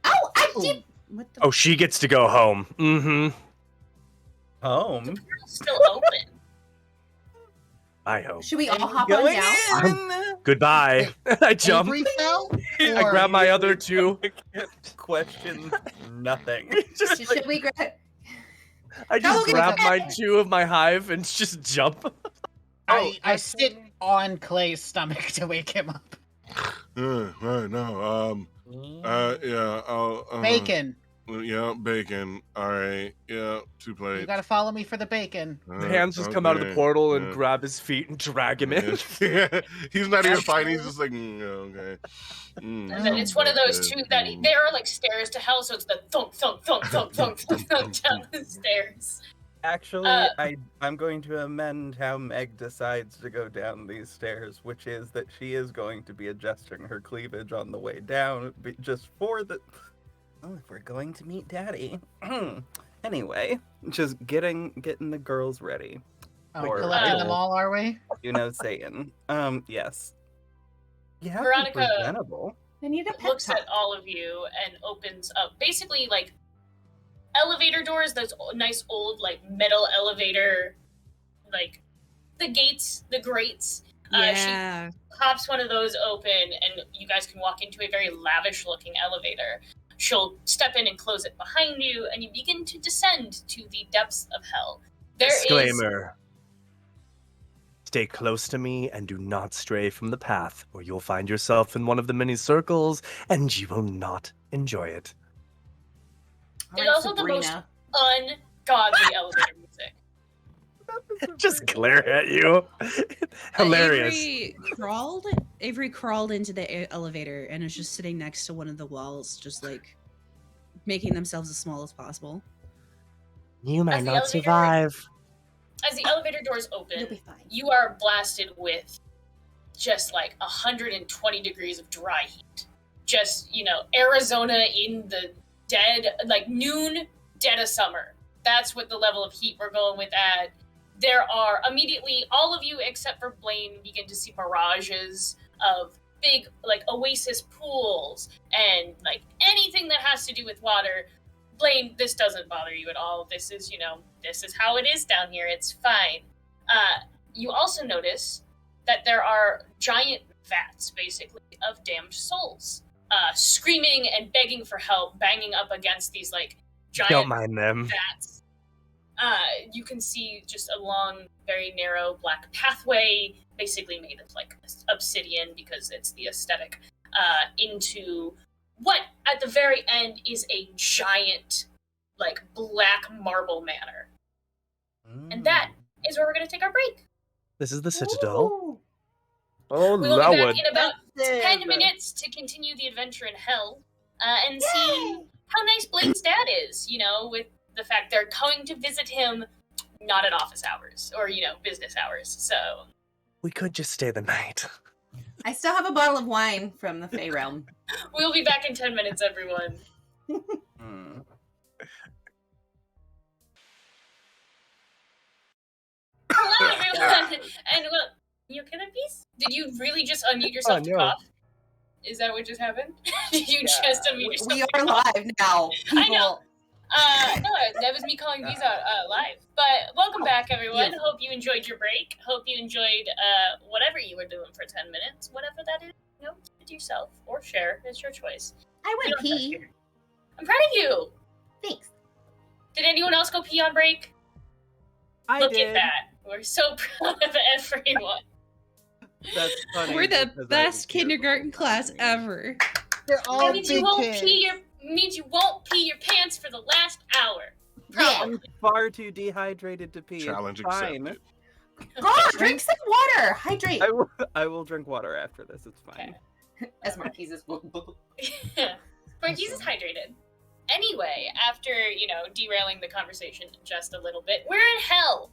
Oh, I did. What the? Oh, she gets to go home. Mm-hmm. Home. Portal's still open. I hope. Should we all hop on Going down? in. Goodbye. I jump. Avery fell? I Or- grab my other two. Question nothing. Just Should like, we grab? I just Okay. grab my two of my hive and just jump. I sit on Clay's stomach to wake him up. no. Yeah. Bacon. Yeah, bacon. All right. Yeah, 2 plates. You gotta follow me for the bacon. The hands just come out of the portal and yeah. grab his feet and drag him in. Yeah. He's not even fighting. He's just like, okay. And then it's one of those two that there are like stairs to hell, so it's the thunk, thunk, thunk, thunk, thunk, thunk, thunk down the stairs. Actually, I'm going to amend how Meg decides to go down these stairs, which is that she is going to be adjusting her cleavage on the way down, just for the... Oh, if we're going to meet Daddy. Anyway, just getting the girls ready. Are Or- we collecting them all, are we? You know, saying. Yes. Yeah, Veronica- presentable. I need a pep Looks talk. at all of you and opens up basically like elevator doors, those nice old like metal elevator, like the gates, the grates. Yeah. She pops one of those open and you guys can walk into a very lavish looking elevator. She'll step in and close it behind you and you begin to descend to the depths of hell. There is Disclaimer. Stay close to me and do not stray from the path, or you'll find yourself in one of the many circles and you will not enjoy it. All There's right, also the most Sabrina. ungodly elevator music. Just glare at you. Hilarious. Avery crawled into the elevator and is just sitting next to one of the walls, just like making themselves as small as possible. You might As the not elevator- survive. As the elevator doors You'll open, be fine. you are blasted with just like 120 degrees of dry heat. Just, Arizona in the dead, like noon, dead of summer. That's what the level of heat we're going with at. There are immediately, all of you except for Blaine begin to see mirages of big, like, oasis pools and, like, anything that has to do with water. Blaine, this doesn't bother you at all. This is, this is how it is down here. It's fine. You also notice that there are giant vats, basically, of damned souls, screaming and begging for help, banging up against these, like, giant Don't mind them. vats. You can see just a long, very narrow black pathway, basically made of, like, obsidian, because it's the aesthetic, into what, at the very end, is a giant, like, black marble manor. And that is where we're going to take our break. This is the Citadel. Ooh. Oh, We will be back Lord. in about That's 10 it. minutes to continue the adventure in hell, and see how nice Blaine's dad is, with the fact they're going to visit him not at office hours, or, business hours, so... We could just stay the night. I still have a bottle of wine from the Fey realm. We'll be back in 10 minutes, everyone. Hmm. Hello, everyone! And, well, you okay there, Peace? Did you really just unmute yourself to no. cough? Is that what just happened? Did you just unmute yourself We to are cough? live now. I People. know. No, that was me calling these out live. But welcome back, everyone. Yes. Hope you enjoyed your break. Hope you enjoyed whatever you were doing for 10 minutes. Whatever that is, keep it to yourself or share. It's your choice. I You went don't have pee. to. I'm proud of you. Thanks. Did anyone else go pee on break? I Look did. at that. We're so proud of everyone. That's funny. We're the because I best was here kindergarten for class me. ever. They're all That means you big won't kids. means you won't pee your pants for the last hour. Yeah. I'm far too dehydrated to pee. Challenge It's fine. accepted. God, drink some water. Hydrate. I will drink water after this. It's fine. As Marquise is. Marquise is hydrated. Anyway, after, derailing the conversation just a little bit, we're in hell.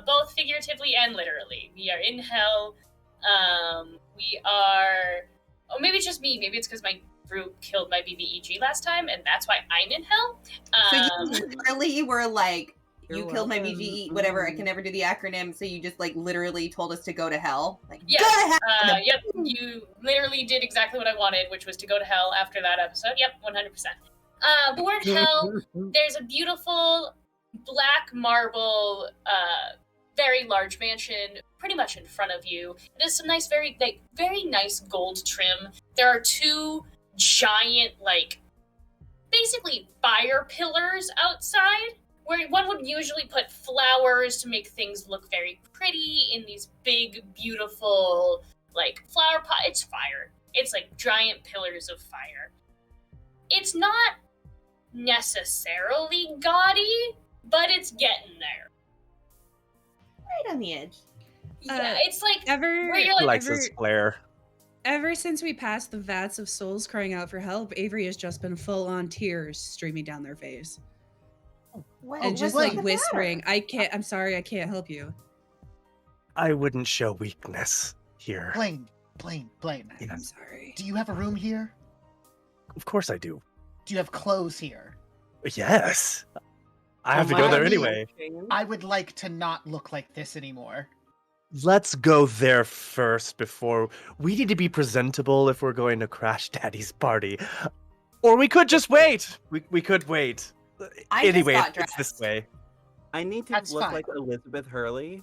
Both figuratively and literally. We are in hell. We are... Oh, maybe it's just me. Maybe it's because my group killed my BBEG last time, and that's why I'm in hell. So you literally were like, you You're killed my welcome. BGE, whatever. I can never do the acronym. So you just like literally told us to go to hell. Like, Yes. go to hell. Yep, you literally did exactly what I wanted, which was to go to hell after that episode. Yep, 100%. But we're in hell. There's a beautiful black marble, very large mansion pretty much in front of you. It has some nice, very nice gold trim. There are two giant, basically fire pillars outside, where one would usually put flowers to make things look very pretty in these big, beautiful, flower pot. It's fire. It's giant pillars of fire. It's not necessarily gaudy, but it's getting there. Right on the edge. Yeah, it's like where Ever you're like, Likes his flair. ever since we passed the vats of souls crying out for help, Avery has just been full on tears streaming down their face. What, And just what's like the whispering, matter? I'm sorry, I can't help you. I wouldn't show weakness here. Blaine. I'm Yes. sorry. Do you have a room here? Of course I do. Do you have clothes here? Yes. I have to go my there God. anyway. I would like to not look like this anymore. Let's go there first before we need to be presentable if we're going to crash Daddy's party. Or we could just wait. We could wait. I just Anyway, got it's this dressed. way. I need to That's look fine. like Elizabeth Hurley.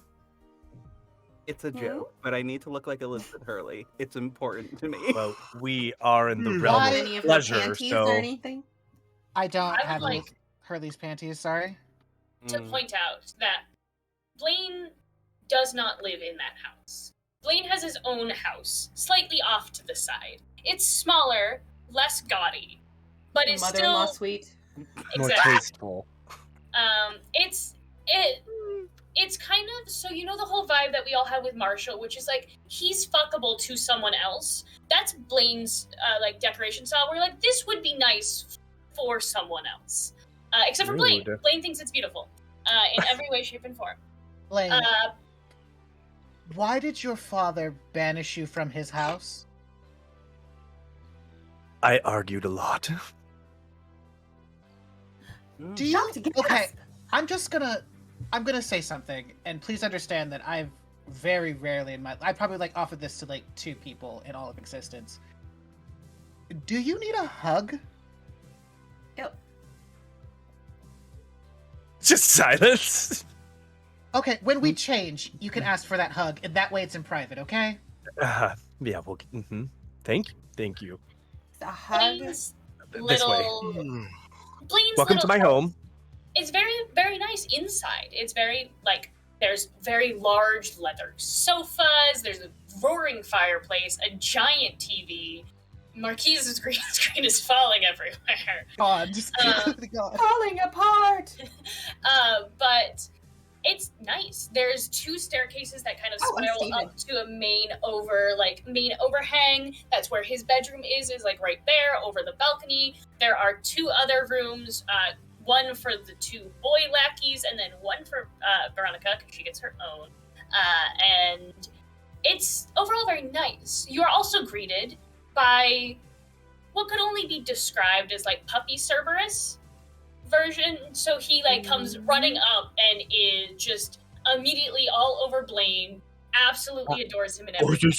It's a joke, but I need to look like Elizabeth Hurley. It's important to me. Well, we are in the Hmm. realm Why- of Any of her pleasure, panties so or anything? I don't I would have like- Hurley's panties, sorry. to Mm. point out that Blaine does not live in that house. Blaine has his own house, slightly off to the side. It's smaller, less gaudy, but it's Mother-in-law still suite. more exactly. tasteful. It's kind of, so you know the whole vibe that we all had with Marshall, which is like he's fuckable to someone else. That's Blaine's like decoration style. Where like this would be nice for someone else, except for Blaine. Rude. Blaine thinks it's beautiful in every way, shape, and form. Blaine, Uh, why did your father banish you from his house? I argued a lot. Mm. Do you Shocked gasp. Okay, I'm gonna say something, and please understand that I've very rarely I probably like offered this to like 2 people in all of existence. Do you need a hug? Just silence. Okay, when we change, you can ask for that hug, and that way it's in private, okay? Yeah, well, thank you. It's a hug. Blaine's This way. little Hmm. Blaine's Welcome to little my home. It's very, very nice inside. It's very, like, there's very large leather sofas, there's a roaring fireplace, a giant TV. Marquise's green screen is falling everywhere. God, just Uh, God. Falling apart. But it's nice. There's 2 staircases that kind of Oh, I'm spiral up to a main overhang. That's where his bedroom is like right there over the balcony. There are 2 other rooms, one for the 2 boy lackeys and then one for Veronica because she gets her own. And it's overall very nice. You are also greeted by what could only be described as like puppy Cerberus version. So he like comes running up and is just immediately all over Blaine, absolutely adores him and everything.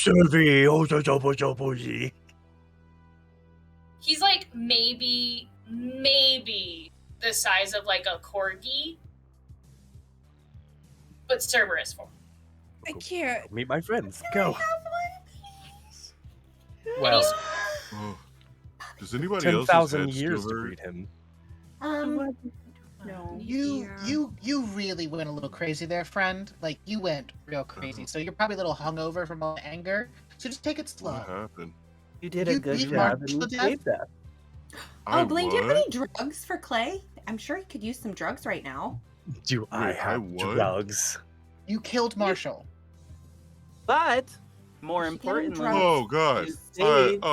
He's like maybe the size of like a corgi, but Cerberus form. I can't. Meet my friends. Go. And Well, he's Oh. Does anybody else 10,000 years to greet him. No. You really went a little crazy there, friend. Like you went real crazy. So you're probably a little hungover from all the anger. So just take it slow. What happened? You did a You good beat job Marshall and to you death? saved that. Oh, Blaine, do you have what? any drugs for Clay? I'm sure he could use some drugs right now. Do I Wait, I have what? drugs? You killed Marshall. But more Did you get him importantly, drugs? Oh God! You saved-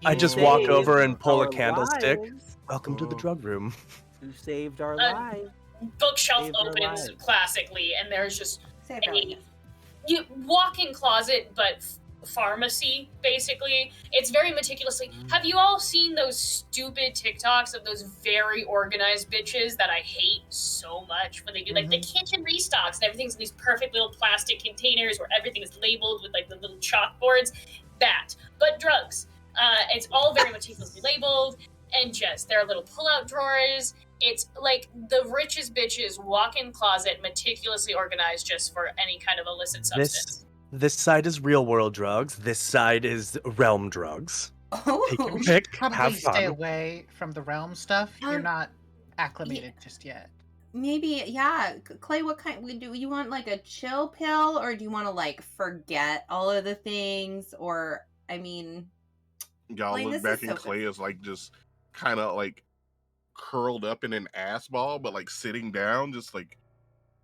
I you just walk saved over and pull a our candlestick. lives. Welcome to the Oh. drug room. You saved our Uh, lives. bookshelf Save our opens lives. classically, and there's just Saved our life. you walk-in closet, but pharmacy basically. It's very meticulously. Have you all seen those stupid TikToks of those very organized bitches that I hate so much? When they do like the kitchen restocks and everything's in these perfect little plastic containers where everything is labeled with like the little chalkboards. That, but drugs. It's all very meticulously labeled, and just there are little pull-out drawers. It's like the richest bitches walk-in closet, meticulously organized just for any kind of illicit substance. This side is real world drugs. This side is realm drugs. Take your Oh, pick. Probably Have stay fun. away from the realm stuff. You're Um, not acclimated just yet. maybe, yeah. Clay, what kind? Do you want like a chill pill, or do you want to like forget all of the things? Or, I mean, Y'all Blaine, look this back is and so Clay is like just kind of like curled up in an ass ball, but like sitting down, just like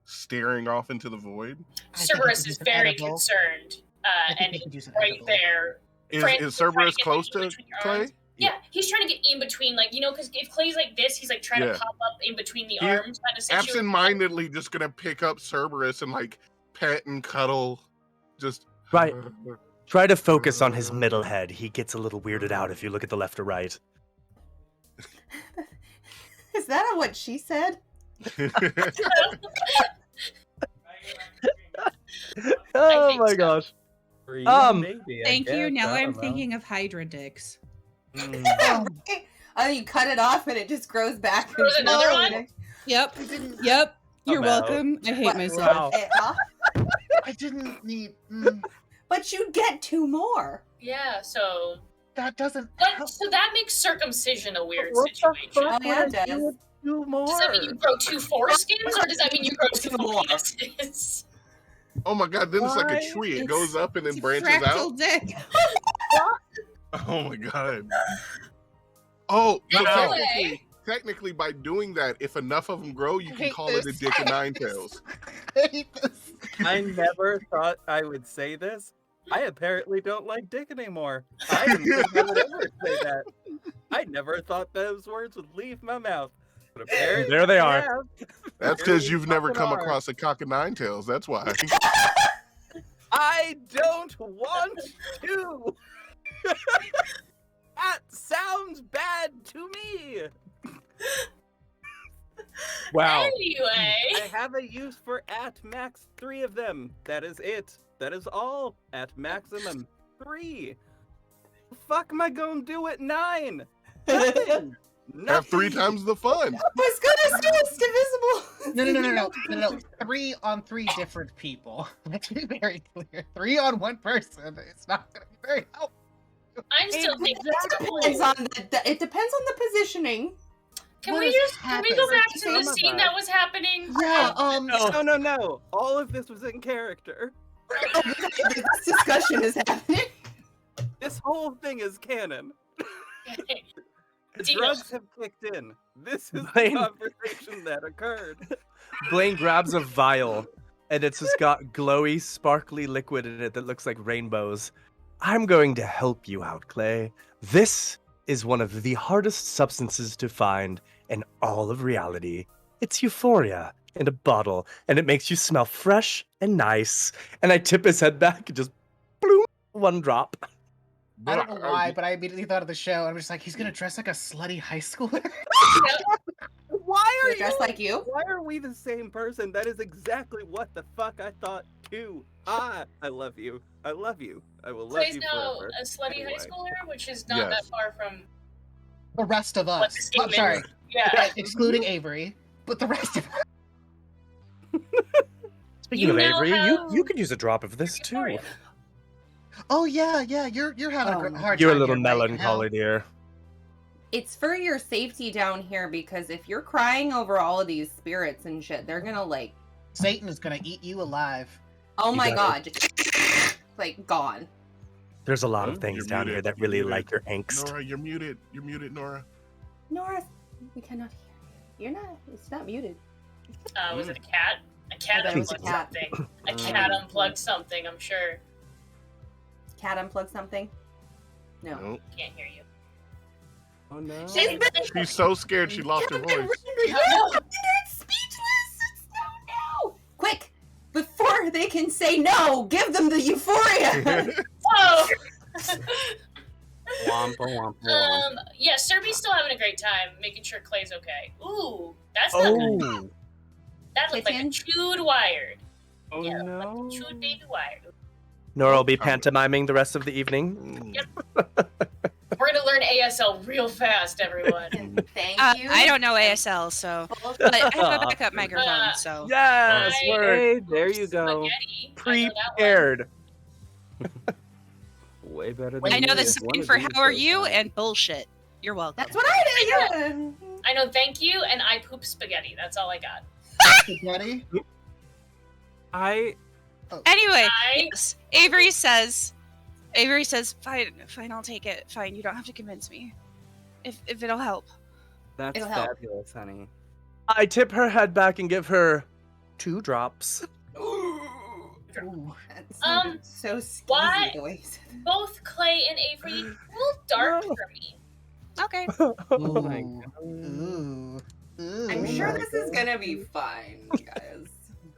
staring off into the void. I think Cerberus we is could use an very edible. concerned, I think and we he's could use an right edible. there. Is frantically Cerberus trying close to get, like, in to between your Clay? arms. Yeah, he's trying to get in between, like, because if Clay's like this, he's like trying Yeah. to pop up in between the He- arms kind of situation. Absent-mindedly, just gonna pick up Cerberus and like pet and cuddle. Just Right. Try to focus on his middle head. He gets a little weirded out if you look at the left or right. Is that what she said? Oh think my so. gosh. Maybe, I Thank you. guess, Now I I'm don't know. thinking of Hydra dicks. Oh, you cut it off and it just grows back. Grows into another the- one? Yep. I didn't. Yep. You're I'm out. welcome. I hate What? myself. Wow. Huh? I didn't need. But you'd get 2 more. Yeah, so That doesn't. so that makes circumcision a weird What the situation. fuck Oh, yeah, would it I does. do with 2 more? Does that mean you grow 2 foreskins, or does that mean you grow 2 More. penises? Oh my god, then it's like a Why? tree. It It's- goes up and then It's a branches fractal out. dick. Oh my god. Oh, so Anyway. technically, by doing that, if enough of them grow, you I can hate call it a this. dick of I nine hate this. tails. I hate this. I never thought I would say this. I apparently don't like dick anymore. I didn't think I would ever say that. I never thought those words would leave my mouth. But apparently There they they are. have. That's Here because we you've never fucking come are. across a cock of nine tails. That's why. I don't want to. That sounds bad to me. Wow. Anyway, I have a use for at max 3 of them. That is it. That is all. At maximum 3. The fuck am I gonna do at 9? Nothing. Have 3 Nothing. times the fun. I was gonna say it's divisible. No. 3 on 3 different people. Let's be very clear. 3 on 1 person. It's not going to be very helpful. I'm still thinking it's cool. It depends on it depends on the positioning. Can What we has just can we go happened? back to the Some of scene us. that was happening? Yeah. No. All of this was in character. This discussion is happening. This whole thing is canon. The Deal. drugs have kicked in. This is the Blaine. conversation that occurred. Blaine grabs a vial, and it's just got glowy, sparkly liquid in it that looks like rainbows. I'm going to help you out, Clay. This is one of the hardest substances to find in all of reality. It's euphoria in a bottle, and it makes you smell fresh and nice. And I tip his head back and just bloom, 1 drop. I don't know why, but I immediately thought of the show. And I'm just like, he's going to dress like a slutty high schooler. Why are Dressed you? like you. Why are we the same person? That is exactly what the fuck I thought too. I love you. I love you. I will love Clay's you now forever. a slutty Anyway. high schooler, which is not Yes. that far from The rest of what us. the I'm statement sorry. is. Yeah. Excluding Avery. But the rest of us. Speaking You of now Avery, have you could use a drop of this too. Euphoria. Oh, yeah. You're having a hard You're a time little here, right? melancholy, dear. It's for your safety down here because if you're crying over all of these spirits and shit, they're gonna like, Satan is going to eat you alive. oh You my got god, just, like gone. There's a lot of Hmm? things You're down muted. here that You're really muted. like your angst. Nora, you're muted. You're muted, Nora. Nora, we cannot hear you. You're not. It's not muted. Was it a cat? A cat I bet it was a unplugged cat. something. A cat unplugged something, I'm sure. Cat unplugged something. No. Nope. Can't hear you. Oh no. She's so scared she lost her voice. Rendered speechless. No. Quick, before they can say no, give them the euphoria. Whoa! Wompa wompa womp. Yeah, Serby's still having a great time, making sure Clay's okay. Ooh, that's not good. Oh, That looked like a Kitten? chewed wired. Oh Yeah, no. Chewed baby wired. Nora will be pantomiming the rest of the evening. We're gonna learn ASL real fast, everyone. Thank you. I don't know ASL, so but I have a backup microphone, so Yes, I- word. Hey, there you go. Spaghetti. I know that one. Prepared. Way better than Wait, I know me. the One sign of for these how are goes you on. and bullshit. You're welcome. That's what I did. Yeah. I know thank you and I poop spaghetti. That's all I got. Spaghetti? I Anyway, I yes, Avery says Avery says, "Fine, I'll take it. Fine, you don't have to convince me. If it'll help." That's It'll help. fabulous, honey. I tip her head back and give her 2 drops. Ooh, that sounded so skeezy why- the way you said it. Both Clay and Avery, a little dark No. for me. Okay. Oh my Ooh. god. Ooh. I'm Ooh. sure this is gonna be fine, guys.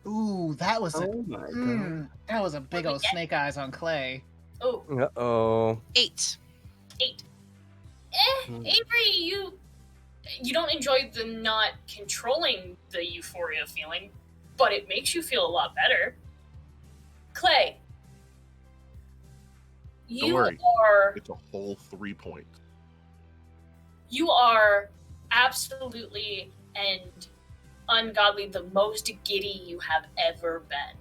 Ooh, that was a Oh my god. that was a big What'd we old get? snake eyes on Clay. Oh, Uh-oh. 8. 8. Hmm. Avery, you don't enjoy the not controlling the euphoria feeling, but it makes you feel a lot better. Clay, you worry. are It's a whole 3 points. you are absolutely and ungodly the most giddy you have ever been.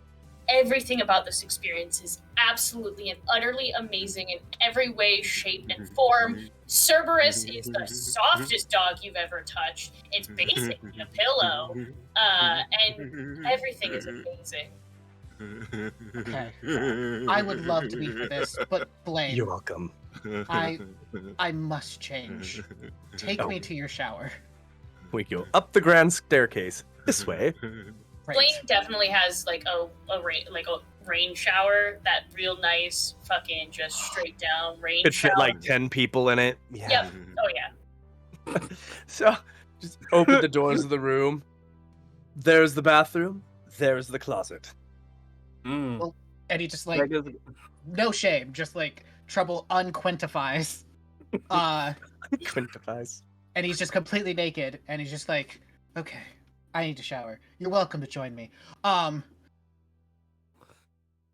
Everything about this experience is absolutely and utterly amazing in every way, shape, and form. Cerberus is the softest dog you've ever touched. It's basically a pillow, and everything is amazing. Okay. I would love to be for this, but Blaine, You're welcome. I must change. Take me to your shower. We go up the grand staircase. This way. Right. Blaine definitely has like a rain shower, that real nice fucking just straight down rain Could shower. fit like 10 people in it. Yeah. Yep. Oh yeah. So, just open the doors of the room. There's the bathroom. There's the closet. Mm. And he just That like, is- no shame, just like trouble unquintifies. Quintifies. And he's just completely naked, and he's just like, okay, I need to shower. You're welcome to join me.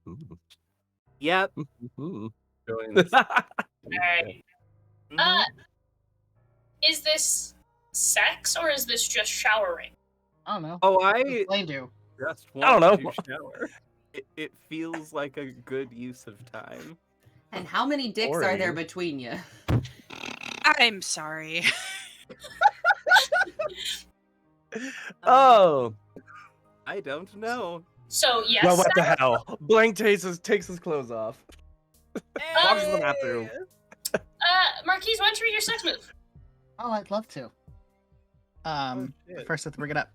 Ooh. Yep. Ooh. Joins. Alright. Mhm. Is this sex or is this just showering? I don't know. Oh, What I does Blaine do? just I don't want know. to shower. It feels like a good use of time. And how many dicks are there Boring. between you? I'm sorry. Oh. I don't know. So yes, Well, what the hell? Blank takes his clothes off. Walks to the bathroom. Marquise, why don't you read your sex move? Oh, I'd love to. shit. First I have to bring it up.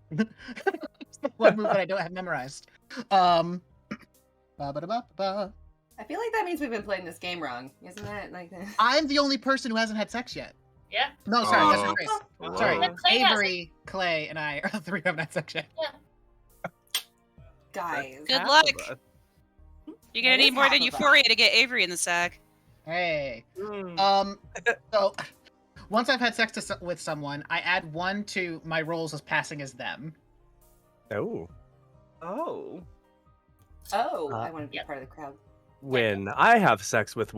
It's the one move that I don't have memorized. Ba-ba-da-ba-ba. I feel like that means we've been playing this game wrong. Isn't that like that? I'm the only person who hasn't had sex yet. Yeah. No, sorry, that's Oh. not Chris. Wow. Sorry, Then Clay has Avery, Clay, and I are the three who haven't had sex yet. Guys. Good Half luck. of us. You're gonna That is need more half than of us. euphoria to get Avery in the sack. Hey. Mm. So once I've had sex with someone, I add 1 to my rolls as passing as them. Oh. Oh. Oh, I want to be yeah. part of the crowd. When I have sex with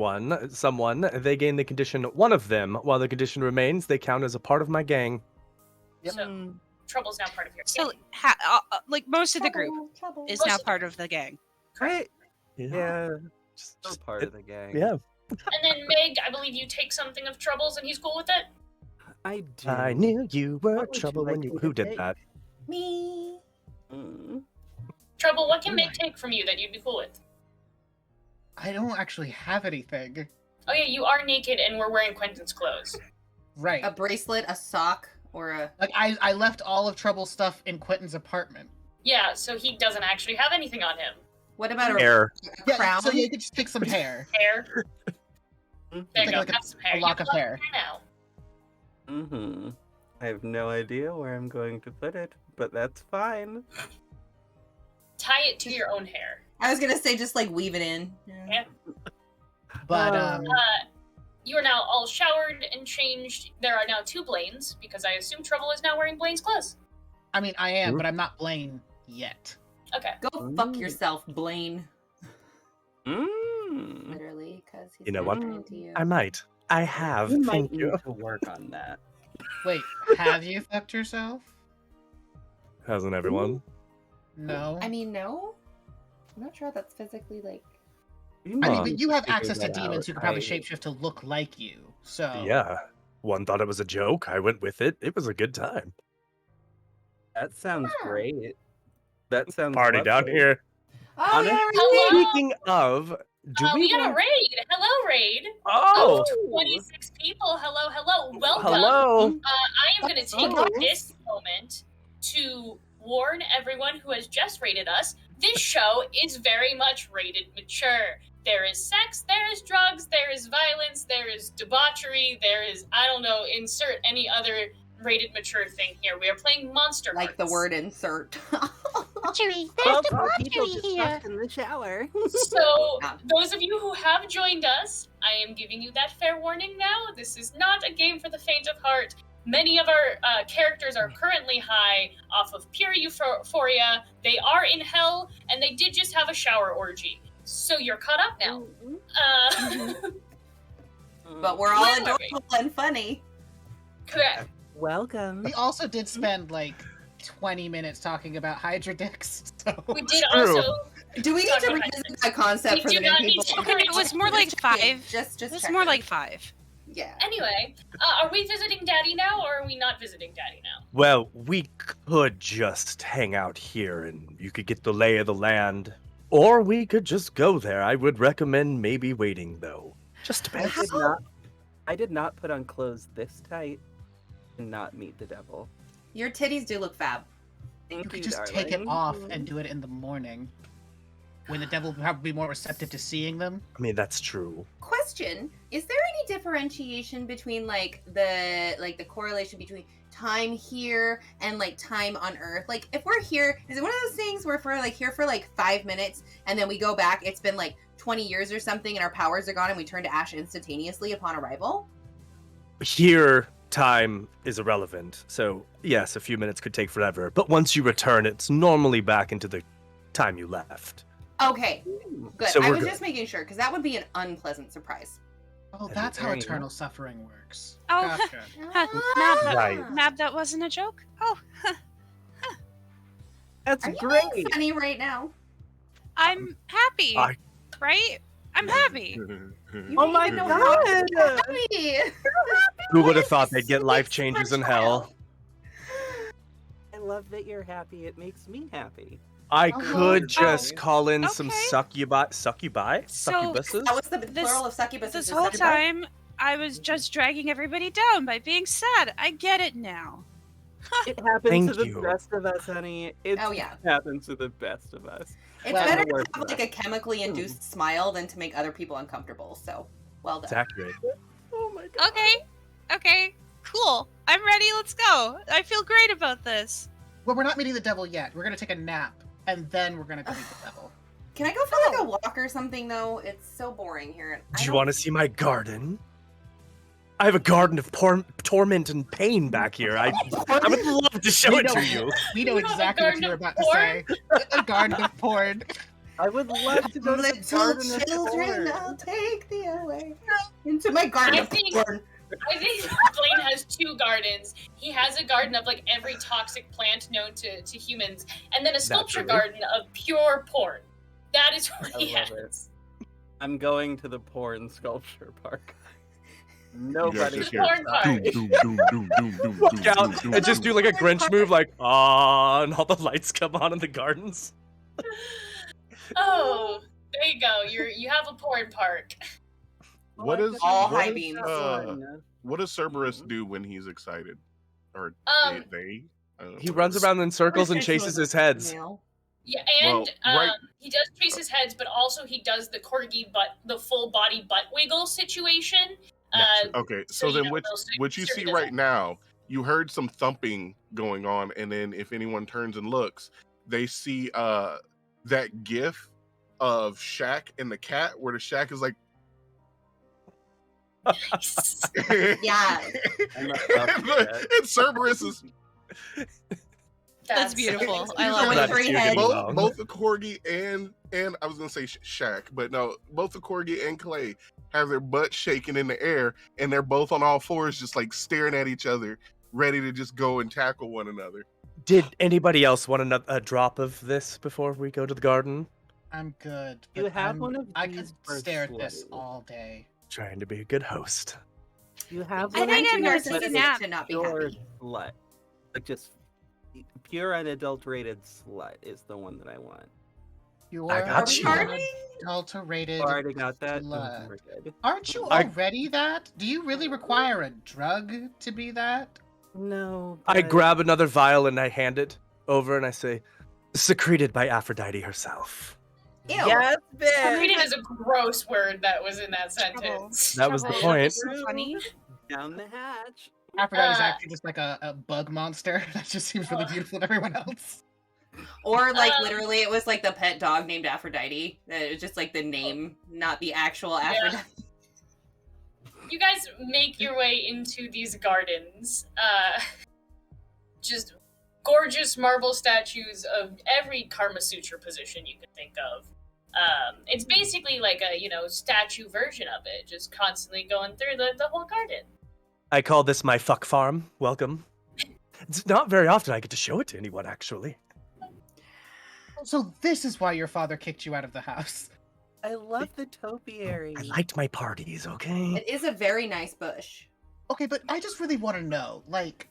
someone, they gain the condition one of them. While the condition remains, they count as a part of my gang. Yep. So Trouble's now part of your So, gang. like most of the group Trouble. is Most now of the part of the gang. Right. Yeah. Just, Still just- part of the gang. yeah. And then Meg, I believe you take something of Trouble's and he's cool with it? I do. I knew you were What would you trouble like when you. me Who to did take? that? Me. Mm. Trouble, what can Meg take from you that you'd be cool with? I don't actually have anything. Oh yeah, you are naked and we're wearing Quentin's clothes. Right. A bracelet, a sock, or a. Like I left all of Trouble's stuff in Quentin's apartment. Yeah, so he doesn't actually have anything on him. What about a Hair. Yeah, crown? so yeah, you could just take some hair. Hair. There you Like- go, like a- have some hair. a lock You of have hair. now. Mm-hmm. I have no idea where I'm going to put it, but that's fine. Tie it to your own hair. I was gonna say just like weave it in. Yeah. But You are now all showered and changed. There are now 2 Blaines, because I assume Trouble is now wearing Blaine's clothes. I mean I am, Hmm? but I'm not Blaine yet. Okay. Go fuck Mm. yourself, Blaine. Mm. Literally, because he's You know what? referring to you. I might. I have. You might Thank need you. to work on that. Wait, have you fucked yourself? Hasn't everyone? No. I mean, no. I'm not sure that's physically like. You I might mean, need but you have figure access to that demons out. who could probably I- shapeshift to look like you. So Yeah. One thought it was a joke. I went with it. It was a good time. That sounds Yeah. great. That sounds Party down lovely. here. Oh Honest- yeah, Hello? right. Speaking of, do we got a want- raid. hello, Raid. Oh, 26 people. Hello. Welcome. hello. I am going to take Oh. this moment to warn everyone who has just rated us. This show is very much rated mature. There is sex, there is drugs, there is violence, there is debauchery, there is, I don't know, insert any other rated mature thing here. We are playing Monster Like the Hearts. word insert. Debauchery. Oh, There's people debauchery just here. fucked in the shower. So, Yeah. those of you who have joined us, I am giving you that fair warning now. This is not a game for the faint of heart. Many of our characters are currently high off of pure euphoria. They are in hell, and they did just have a shower orgy. So you're caught up now. But we're all Where were we? adorable and funny. Correct. Welcome. We also did spend like 20 minutes talking about Hydra dicks. So We did True. also. Do we need Talk to about revisit that concept We for do the new not need people? to. Okay, it was more like 5. Just It was checking. more like 5. Yeah. Anyway, are we visiting Daddy now, or are we not visiting Daddy now? Well, we could just hang out here and you could get the lay of the land. Or we could just go there. I would recommend maybe waiting, though. Just depends. I did not put on clothes this tight and not meet the devil. Your titties do look fab. Thank you could you, just darling. take it off and do it in the morning. When the devil will probably be more receptive to seeing them. I mean, that's true. Question: is there any differentiation between like the correlation between time here and like time on Earth? Like, if we're here, is it one of those things where if we're like here for like 5 minutes and then we go back, it's been like 20 years or something, and our powers are gone, and we turn to ash instantaneously upon arrival? Here, time is irrelevant. So, yes, a few minutes could take forever. But once you return, it's normally back into the time you left. Okay, good. So I we're was good. just making sure because that would be an unpleasant surprise. Oh, That'd that's be how very eternal suffering works. Oh, Gotcha. Mab, Right. Mab, that wasn't a joke? Oh, That's Are you great. being funny right now? I'm happy, I- right? I'm happy. You Oh don't my even know how god! happy. Who would have thought they'd get life changes in hell? I love that you're happy. It makes me happy. I Uh-huh. could just call in some Okay. succubuses? So, Succubuses? That was the This- plural of succubus. This is whole succubus. time, I was just dragging everybody down by being sad. I get it now. It happens Thank to the you. best of us, honey. It Oh, yeah. happens to the best of us. It's Well, better the to worst have of like us. a chemically induced smile than to make other people uncomfortable. So, well It's done. accurate. Oh my god. Okay, cool. I'm ready. Let's go. I feel great about this. Well, we're not meeting the devil yet. We're gonna take a nap, and then we're gonna go meet the devil. Can I go for like a walk or something though? It's so boring here. Do you want to see my garden? I have a garden of torment and pain back here. I would love to show We it know- to you. We know You have a exactly what garden you're of about to porn? say. A garden of porn. I would love to go to the Little garden of children, porn. I'll take thee away into my garden I of think- porn. I think Blaine has 2 gardens. He has a garden of like every toxic plant known to humans, and then a sculpture Naturally. garden of pure porn. That is what I he love has. I'm going to the porn sculpture park. You guys Nobody just Porn hear park. doom, doom, doom, doom, doom, doom, Walk doom, out doom, doom, and just doom. do like a Grinch move, like, ah, and all the lights come on in the gardens. Oh, there you go. You have a porn park. What is All what high is, beams. what does Cerberus do when he's excited? Or Um, they? He runs around in circles and chases his heads. Male. Yeah, and Well, right- he does trace his heads, but also he does the corgi butt, the full body butt wiggle situation. Okay, So so you then know what those things what you are see good. right now, you heard some thumping going on, and then if anyone turns and looks, they see that gif of Shaq and the cat where the Shaq is like Yeah. I'm up for that. and Cerberus is That's beautiful. I He's love with it. That's three cute. heads. Long. both the corgi and I was gonna say Shaq, but no, both the corgi and Clay have their butts shaking in the air, and they're both on all fours, just like staring at each other, ready to just go and tackle one another. Did anybody else want a drop of this before we go to the garden? I'm good. You but have I'm- one of I could these for stare at this Slay. all day. Trying to be a good host. You have I one think of I'm these, gonna but take a it's nap. To not be pure happy. slut. Like just pure unadulterated slut is the one that I want. You're I got you. adulterated Already got that. blood. We're good. Aren't you I- already that? Do you really require a drug to be that? No. I but- grab another vial and I hand it over and I say, secreted by Aphrodite herself. Ew. Yes, bitch. Secreted is a gross word that was in that Trouble. sentence. That was the Trouble. point. That's so funny. Down the hatch. Aphrodite's Uh, actually just like a bug monster that just seems really beautiful to everyone else. Or like literally, it was like the pet dog named Aphrodite. It was just like the name, not the actual Aphrodite. You guys make your way into these gardens. Just gorgeous marble statues of every Karma Sutra position you could think of. It's basically like a, statue version of it, just constantly going through the whole garden. I call this my fuck farm. Welcome. It's not very often I get to show it to anyone, actually. So this is why your father kicked you out of the house. I love the topiary. I liked my parties, okay? It is a very nice bush. Okay, but I just really want to know, like,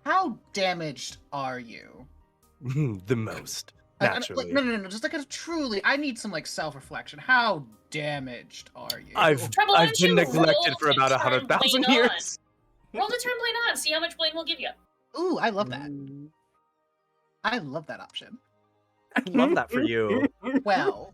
how damaged are you? The most, Like, naturally. no, just like a truly, I need some like self-reflection. How damaged are you? Trouble, why I've don't been you neglected roll for to about turn 100,000 Blaine years. Roll the turn Blaine on, see how much Blaine will give you. Ooh, I love that. I love that option. I love that for you. Well,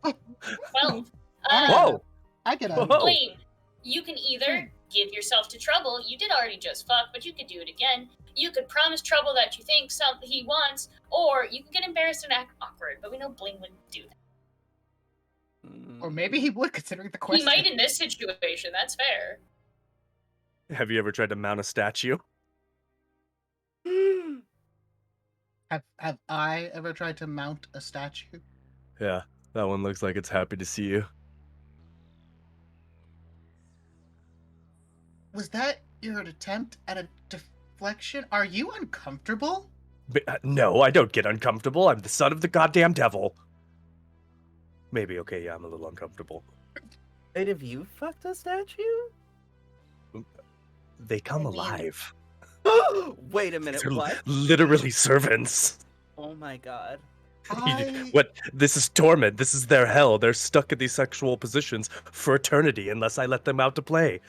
12. Whoa! I get a Whoa. Blaine, you can either give yourself to Trouble, you did already just fuck, but you could do it again. You could promise Trouble that you think something he wants, or you can get embarrassed and act awkward, but we know Blaine wouldn't do that. or maybe he would, considering the question. He might in this situation, that's fair. Have you ever tried to mount a statue? Have I ever tried to mount a statue? Yeah, that one looks like it's happy to see you. Was that your attempt at a deflection? Are you uncomfortable? No, I don't get uncomfortable. I'm the son of the goddamn devil. Maybe, okay, yeah, I'm a little uncomfortable. Wait, have you fucked a statue? They come I mean- alive. Wait a minute, They're what? literally servants. Oh my god. What? This is torment. This is their hell. They're stuck in these sexual positions for eternity unless I let them out to play.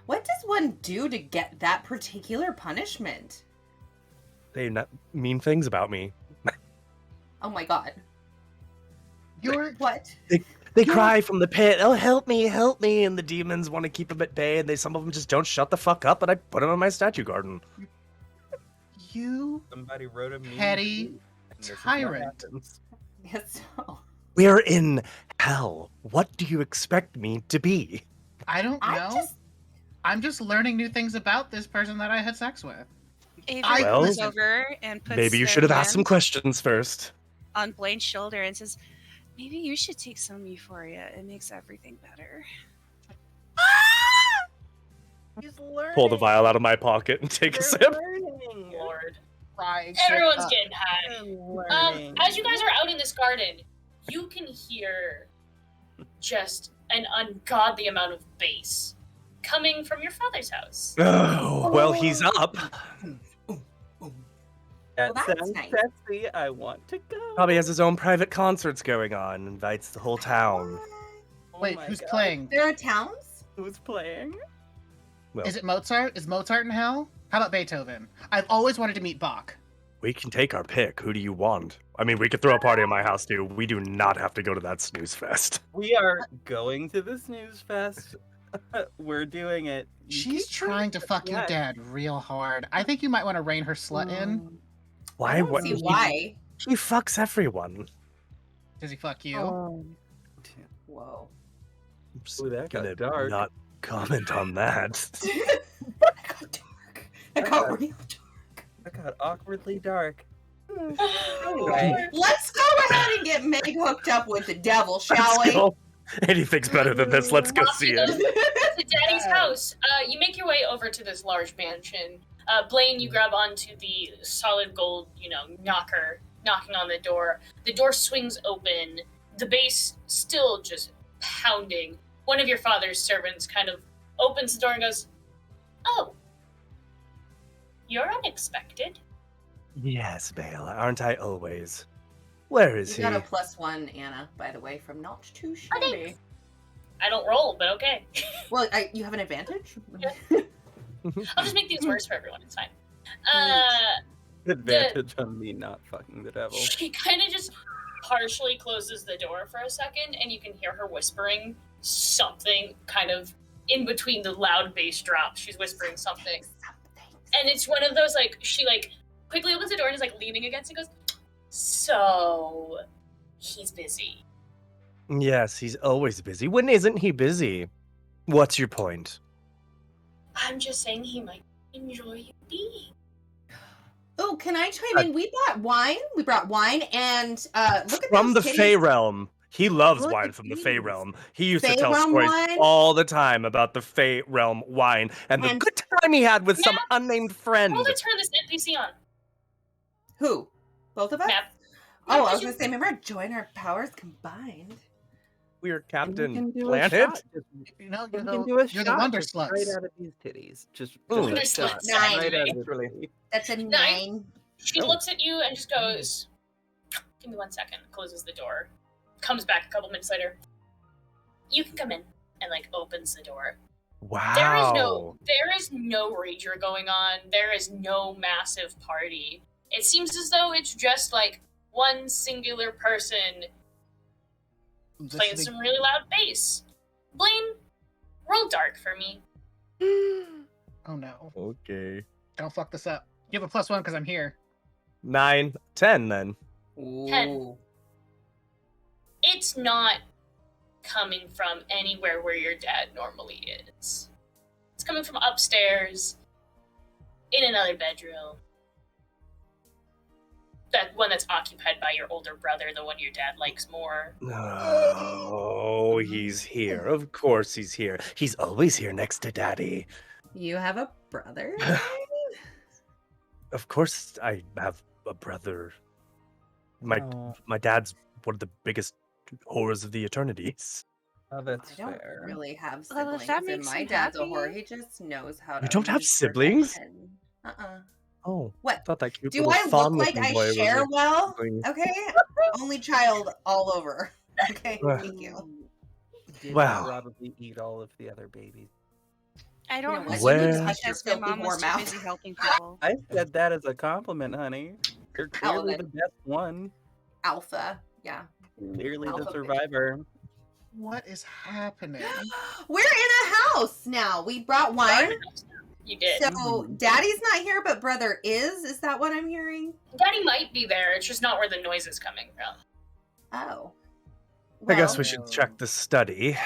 What does one do to get that particular punishment? They mean things about me. Oh my god. You're What? They cry from the pit, oh, help me, and the demons want to keep them at bay, and some of them just don't shut the fuck up, and I put them in my statue garden. you Somebody wrote a mean petty tweet, and this is what tyrant. happens. Yes. So. We're in hell. What do you expect me to be? I don't know. I I'm just learning new things about this person that I had sex with. Avery Well, comes over and puts Maybe you their should have asked some hand questions first. on Blaine's shoulder and says, "Maybe you should take some euphoria. It makes everything better." He's learning. Pull the vial out of my pocket and take a They're sip. learning. Lord. Right. Everyone's getting high. They're learning. As you guys are out in this garden, you can hear just an ungodly amount of bass coming from your father's house. Oh, well, he's up. That Well, that's sounds nice. sexy. I want to go. Probably has his own private concerts going on, invites the whole town. Oh Wait, my who's God. playing? There are towns? Who's playing? Well, Is it Mozart? Is Mozart in hell? How about Beethoven? I've always wanted to meet Bach. we can take our pick. Who do you want? I mean, we could throw a party at my house, too. We do not have to go to that snooze fest. We are going to the snooze fest. We're doing it. You She's keep trying to fuck your yes. dad real hard. I think you might want to rein her slut in. Why? I don't What? see why. He fucks everyone. Does he fuck you? Whoa. I'm just Ooh, that got gonna dark. not comment on that. That got dark. That got real dark. That got awkwardly dark. Anyway. Let's go ahead and get Meg hooked up with the devil, shall Let's we? go. Anything's better than this. Let's go see it. To Daddy's house. You make your way over to this large mansion. Blaine, you grab onto the solid gold, knocker, knocking on the door. The door swings open. The bass still just pounding. One of your father's servants kind of opens the door and goes, "Oh, you're unexpected." Yes, Bale. Aren't I always? Where is You got a he? +1, Anna, by the way, from not too Oh, shabby. thanks. I don't roll, but okay. Well, you have an advantage? I'll just make these worse for everyone. It's fine. Advantage on me not fucking the devil. She kind of just partially closes the door for a second, and you can hear her whispering something kind of in between the loud bass drops. She's whispering something. And it's one of those, like, she, like, quickly opens the door and is, like, leaning against it and goes, so, he's busy. Yes, he's always busy. When isn't he busy? What's your point? I'm just saying he might enjoy you being. Oh, can I chime in? We bought wine. We brought wine, and look at From the those Fey titties. realm. He loves Look wine at from the Fey these. realm. He used to Fey tell realm stories wine? all the time about the Fey realm wine and the And- good time he had with some Map. unnamed friend. Roll to turn this NPC on. Who? Both of us? Map. Oh, Yeah, I was you- gonna say, remember, join our powers combined. We're And we Captain can do a Planet. shot. Just- You know, we you're can the, do a you're shot the wonder just right sluts. out of these titties. Just Ooh. Wonder a shot sluts. right out of the Really? titty. That's a Nine. 9. She Oh. looks at you and just goes, give me 1 second, closes the door, comes back a couple minutes later. You can come in, and, like, opens the door. Wow. There is no rager going on. There is no massive party. It seems as though it's just like one singular person playing Listening- some really loud bass. Blaine, roll dark for me. Oh no! Okay. Don't fuck this up. You have a +1 because I'm here. 9, 10 then. Ooh. It's not coming from anywhere where your dad normally is. It's coming from upstairs, in another bedroom. That one that's occupied by your older brother, the one your dad likes more. Oh, he's here. Of course he's here. He's always here next to Daddy. You have a brother? Of course I have a brother. My Oh, my dad's one of the biggest horrors of the eternities. oh, that's I don't fair. really have Well, if siblings, that and makes my you dad's a happy- whore. He just knows how to. You don't have use siblings? protection. Uh-uh. Oh, I What? thought that cute Do little I look fawn like looking I boy was share a well? sibling. Okay, only child all over. Okay, Ugh. thank you. Did Wow. probably eat all of the other babies. I don't know what? Where- assume You it's touch your because my filthy mom was whore too mouth. busy helping people. I said that as a compliment, honey. You're clearly then. the best one. Alpha, yeah. Clearly the Alpha bitch. survivor. What is happening? We're in a house now. We brought wine. You did. So Mhm. Daddy's not here, but brother is. Is that what I'm hearing? Daddy might be there, it's just not where the noise is coming from. Oh. I guess Well, we should check the study.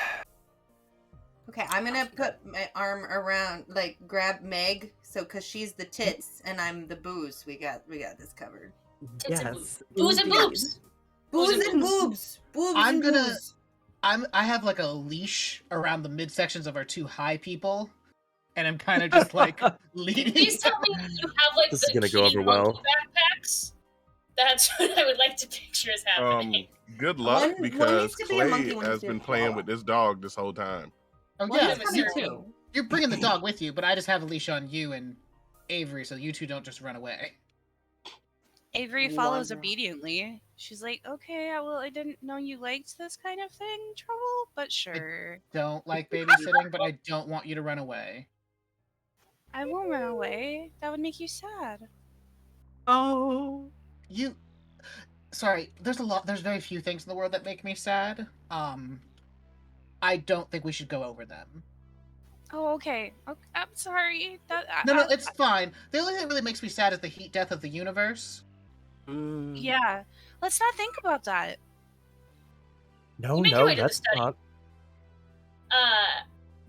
Okay, I'm gonna put my arm around, like, grab Meg, so because she's the tits and I'm the booze. We got this covered. Tits and Yes. Booze and indeed. boobs. Booze and and boobs. boobs. Boobs I'm and gonna- boobs. I have like a leash around the midsections of our two high people, and I'm kind of just like leading. Please tell me that you have like This is the gonna go kitty over well. monkey backpacks. That's what I would like to picture as happening. Good luck One because needs to be a monkey, Clay one has needs to be been a playing koala. with this dog this whole time. Oh One yeah, is coming too. you're bringing the dog with you, but I just have a leash on you and Avery, so you two don't just run away. Avery follows Wonderful. obediently. She's like, okay, well, I didn't know you liked this kind of thing, Trouble, but sure. Don't like babysitting, but I don't want you to run away. I won't run away. That would make you sad. Oh. You, sorry. There's very few things in the world that make me sad. I don't think we should go over them. Oh, okay. I'm sorry. No, it's fine. The only thing that really makes me sad is the heat death of the universe. Mm. Yeah. Let's not think about that. No, You make your no, way to the that's study. not.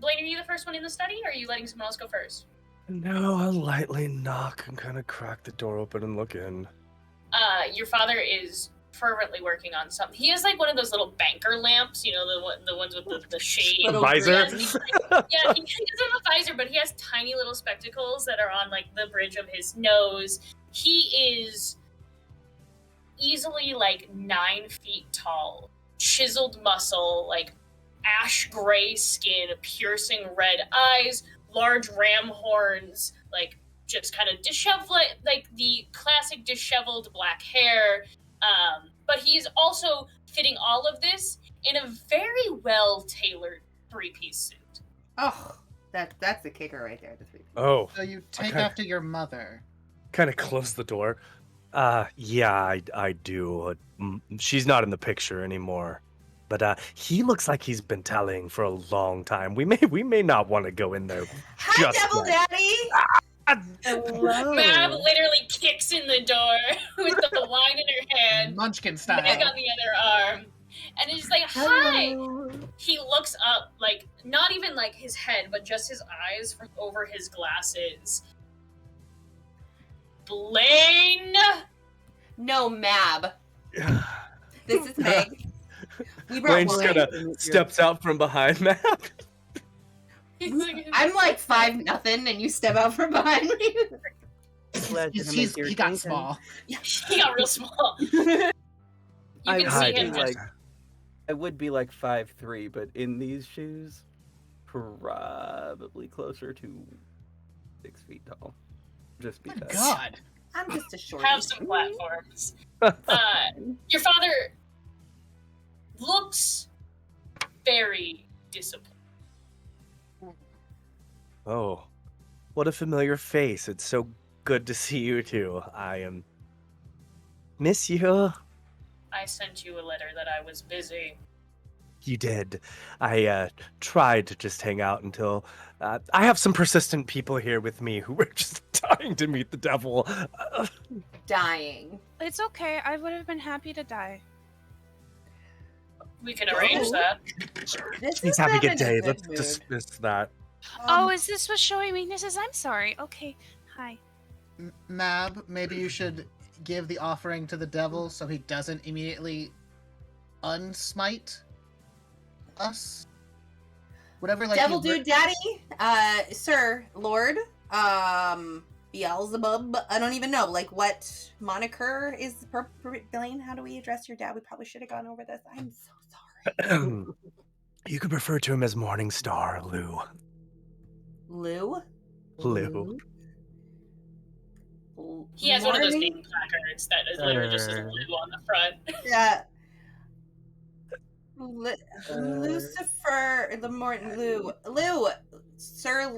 Blaine, are you the first one in the study, or are you letting someone else go first? No, I'll lightly knock and kind of crack the door open and look in. Your father is fervently working on something. He has like one of those little banker lamps, you know, the ones with the shade. Little Visor? green. Yeah, he doesn't have a visor, but he has tiny little spectacles that are on like the bridge of his nose. He is easily like 9 feet tall, chiseled muscle, like ash gray skin, piercing red eyes, large ram horns, like just kind of disheveled, like the classic disheveled black hair, but he is also fitting all of this in a very well-tailored three-piece suit. Oh, that's the kicker right there. The 3 piece. Oh, So you take kinda- after your mother. kind of close the door. Yeah, I do. She's not in the picture anymore. But he looks like he's been tallying for a long time. We may not want to go in there. Hi, just Devil yet. Daddy. Hello. Mab literally kicks in the door with the wine in her hand, Munchkin Meg style. on the other arm, and is like, "Hi." Hello. He looks up, like not even like his head, but just his eyes from over his glasses. Blaine. No, Mab. This is Meg. We brought Blaine just wine. kind of steps out from behind Matt. He's like, I'm like 5-0, and you step out from behind me. Pleasure to meet your He got acquaintance. small. he got real small. You I can would see be him just I would be like 5'3", but in these shoes, probably closer to 6 feet tall. Just My because. God. I'm just a short. have some platforms. Your father looks very disappointed. Oh, what a familiar face. It's so good to see you too. I miss you. I sent you a letter that I was busy. You did. I tried to just hang out until I have some persistent people here with me who were just dying to meet the devil. Dying. It's okay. I would have been happy to die. We can arrange that. This He's is having not a in day. good Let's mood. dismiss that. Oh, is this what's showing weaknesses? I'm sorry. Okay. Hi. Mab, maybe you should give the offering to the devil so he doesn't immediately unsmite us. Whatever, like Devil he Dude Daddy, Sir, Lord, Beelzebub. I don't even know, like, what moniker is appropriate. Blaine, how do we address your dad? We probably should have gone over this. I'm so sorry. You could refer to him as Morningstar, Lou. Lou? Lou. He has one of those Morning? name placards that is literally just says Lou on the front. Yeah. Lucifer, Lou, Sir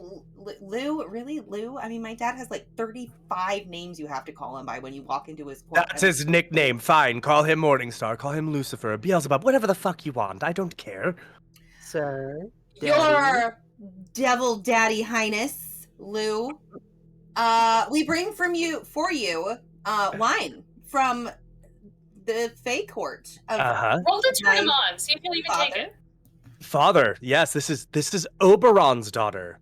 Lou, really, Lou? I mean, my dad has like 35 names you have to call him by when you walk into his court. That's his nickname. Fine. Call him Morningstar. Call him Lucifer. Beelzebub. Whatever the fuck you want. I don't care. Sir. Your Devil Daddy Highness, Lou. We bring for you wine from the Fae Court of Roll to turn him My on. See if he'll even take it. Father. Yes, this is Oberon's daughter.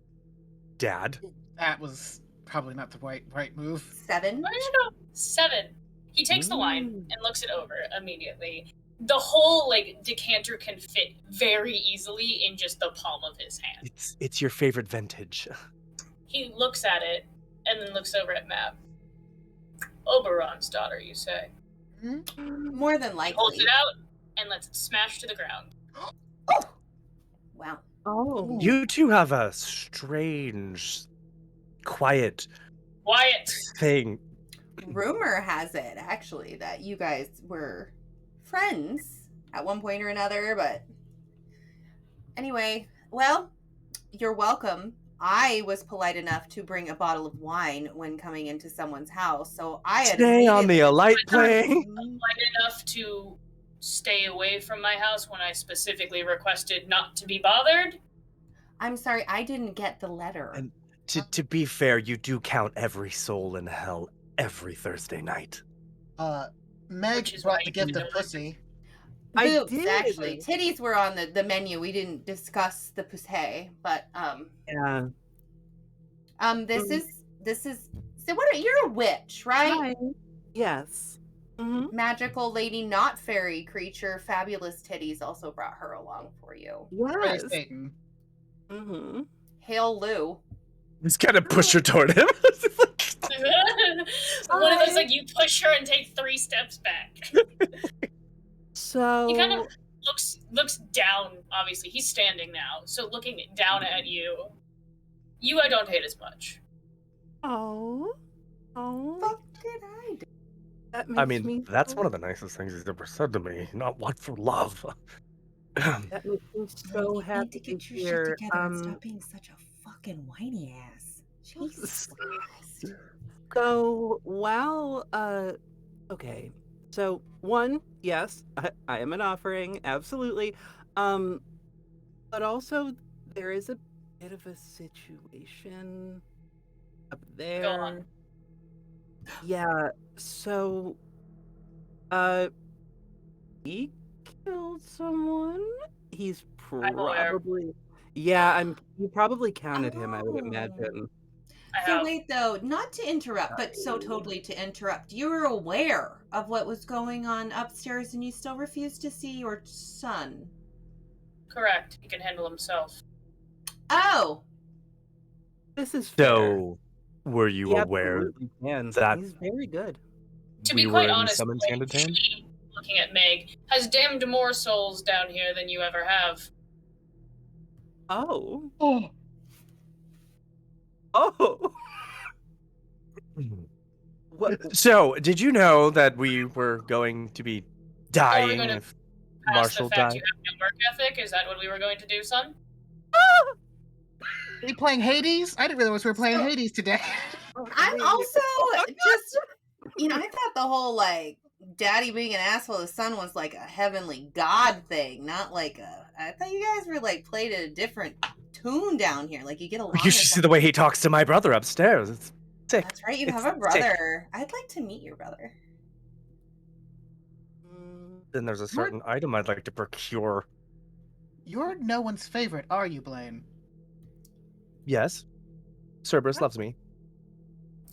Dad. That was probably not the right move. 7. Why did you know? 7. He takes the wine and looks it over immediately. The whole like decanter can fit very easily in just the palm of his hand. It's your favorite vintage. He looks at it and then looks over at Mab. Oberon's daughter, you say? More than He holds likely. it out and lets it smash to the ground. Wow. Oh. You two have a strange, quiet thing. Rumor has it, actually, that you guys were friends at one point or another, but anyway, well, you're welcome. I was polite enough to bring a bottle of wine when coming into someone's house, so I had Stay on the light plane. Light enough to stay away from my house when I specifically requested not to be bothered. I'm sorry, I didn't get the letter. And to be fair, you do count every soul in hell every Thursday night. Meg Which is brought why the you gift can of know pussy. I Boobs, did. actually. Titties were on the menu. We didn't discuss the pussy, but Yeah. this is so what are you're a witch, right? Hi. Yes. Mm-hmm. Magical lady, not fairy creature, fabulous titties also brought her along for you. Praise Yes. Satan. Mm-hmm. Hail Lou. Just kind of push her toward him. One of those like you push her and take 3 steps back. So. He kind of looks down. Obviously, he's standing now, so looking down at you. You, I don't hate as much. Oh. Oh. What did I That I makes mean, me that's so, one of the nicest things he's ever said to me. Not one for love. that makes me so You need happy to to get your shit hear. together and stop being such a fucking whiny ass. Jesus Christ. So while okay. So one, yes, I am an offering, absolutely. Um, but also there is a bit of a situation up Go on. there. Yeah, so uh he killed someone. He's I'm aware. probably yeah, you probably counted him, I would Oh. imagine. I So have. wait though, not to interrupt, but so totally to interrupt. You were aware of what was going on upstairs and you still refused to see your son. Correct. He can handle himself. Oh, This is fair. So, were you He aware absolutely can. that He's very good. To we be were quite in honest, some enchanted town? she, looking at Meg, has damned more souls down here than you ever have. Oh. Oh, Oh. What? So, did you know that we were going to be dying gonna if Past the Marshall fact died? you have no work ethic, is that what we were going to do, son? are you playing Hades? I didn't realize we were playing So- Hades today. I'm also just, I thought the whole like daddy being an asshole to son was like a heavenly god thing, not like I thought you guys were like played a different tune down here. Like you get along. You or should see something. the way he talks to my brother upstairs. It's sick. That's right. You It's have a sick. brother. I'd like to meet your brother. Then there's a certain item I'd like to procure. You're no one's favorite, are you, Blaine? Yes, Cerberus loves me.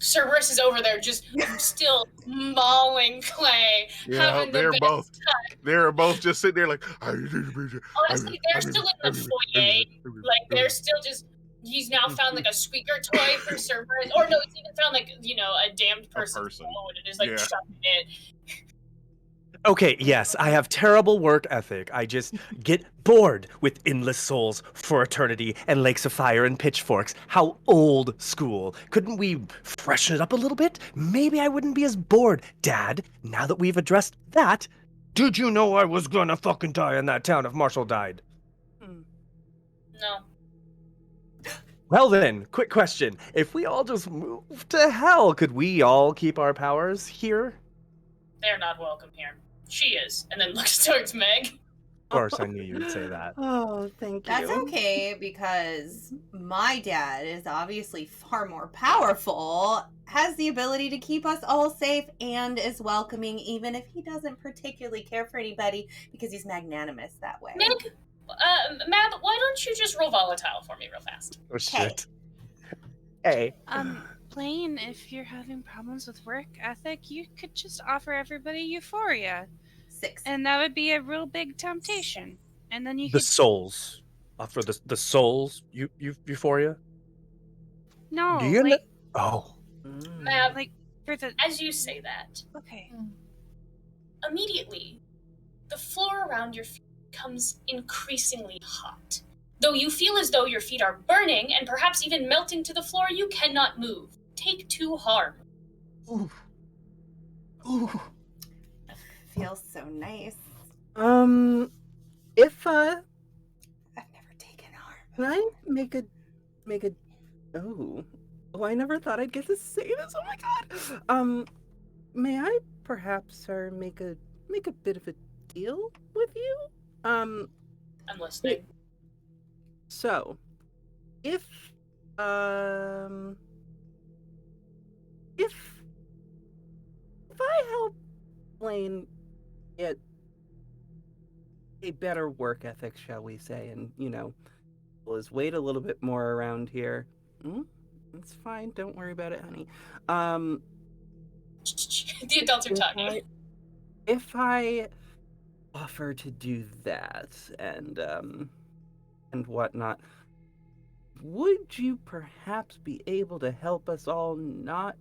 Cerberus is over there just still mauling Clay. Yeah, having the they're best both. time. They're both just sitting there like. Honestly, they're still in the foyer. Like, they're still just. He's now found like a squeaker toy for Cerberus. Or no, he's even found like, a damned person. person. And it is like Yeah. chucking it. Okay, yes, I have terrible work ethic. I just get bored with endless souls for eternity and lakes of fire and pitchforks. How old school. Couldn't we freshen it up a little bit? Maybe I wouldn't be as bored. Dad, now that we've addressed that, did you know I was gonna fucking die in that town if Marshall died? No. Well then, quick question. If we all just moved to hell, could we all keep our powers here? They're not welcome here. She is. And then looks towards Meg. Of course, I knew you would say that. Oh, thank you. That's okay because my dad is obviously far more powerful, has the ability to keep us all safe, and is welcoming even if he doesn't particularly care for anybody because he's magnanimous that way. Meg, Mab, why don't you just roll volatile for me real fast? Oh shit. Hey. Blaine, if you're having problems with work ethic, you could just offer everybody euphoria. 6. And that would be a real big temptation. And then you The could souls. For the souls euphoria? no, Do you like Oh. Mab, like for the as you say that, okay. immediately, the floor around your feet becomes increasingly hot. Though you feel as though your feet are burning and perhaps even melting to the floor, you cannot move. Take 2 harm. Ooh. Ooh. Feels so nice. If I've never taken harm. can I make a oh, I never thought I'd get to say this. Oh my god. May I perhaps, sir, make a bit of a deal with you? I'm listening. So, if I help Blaine get a better work ethic, shall we say, and pull his weight a little bit more around here. It's fine. Don't worry about it, honey. The adults are talking. If I offer to do that and whatnot, would you perhaps be able to help us all not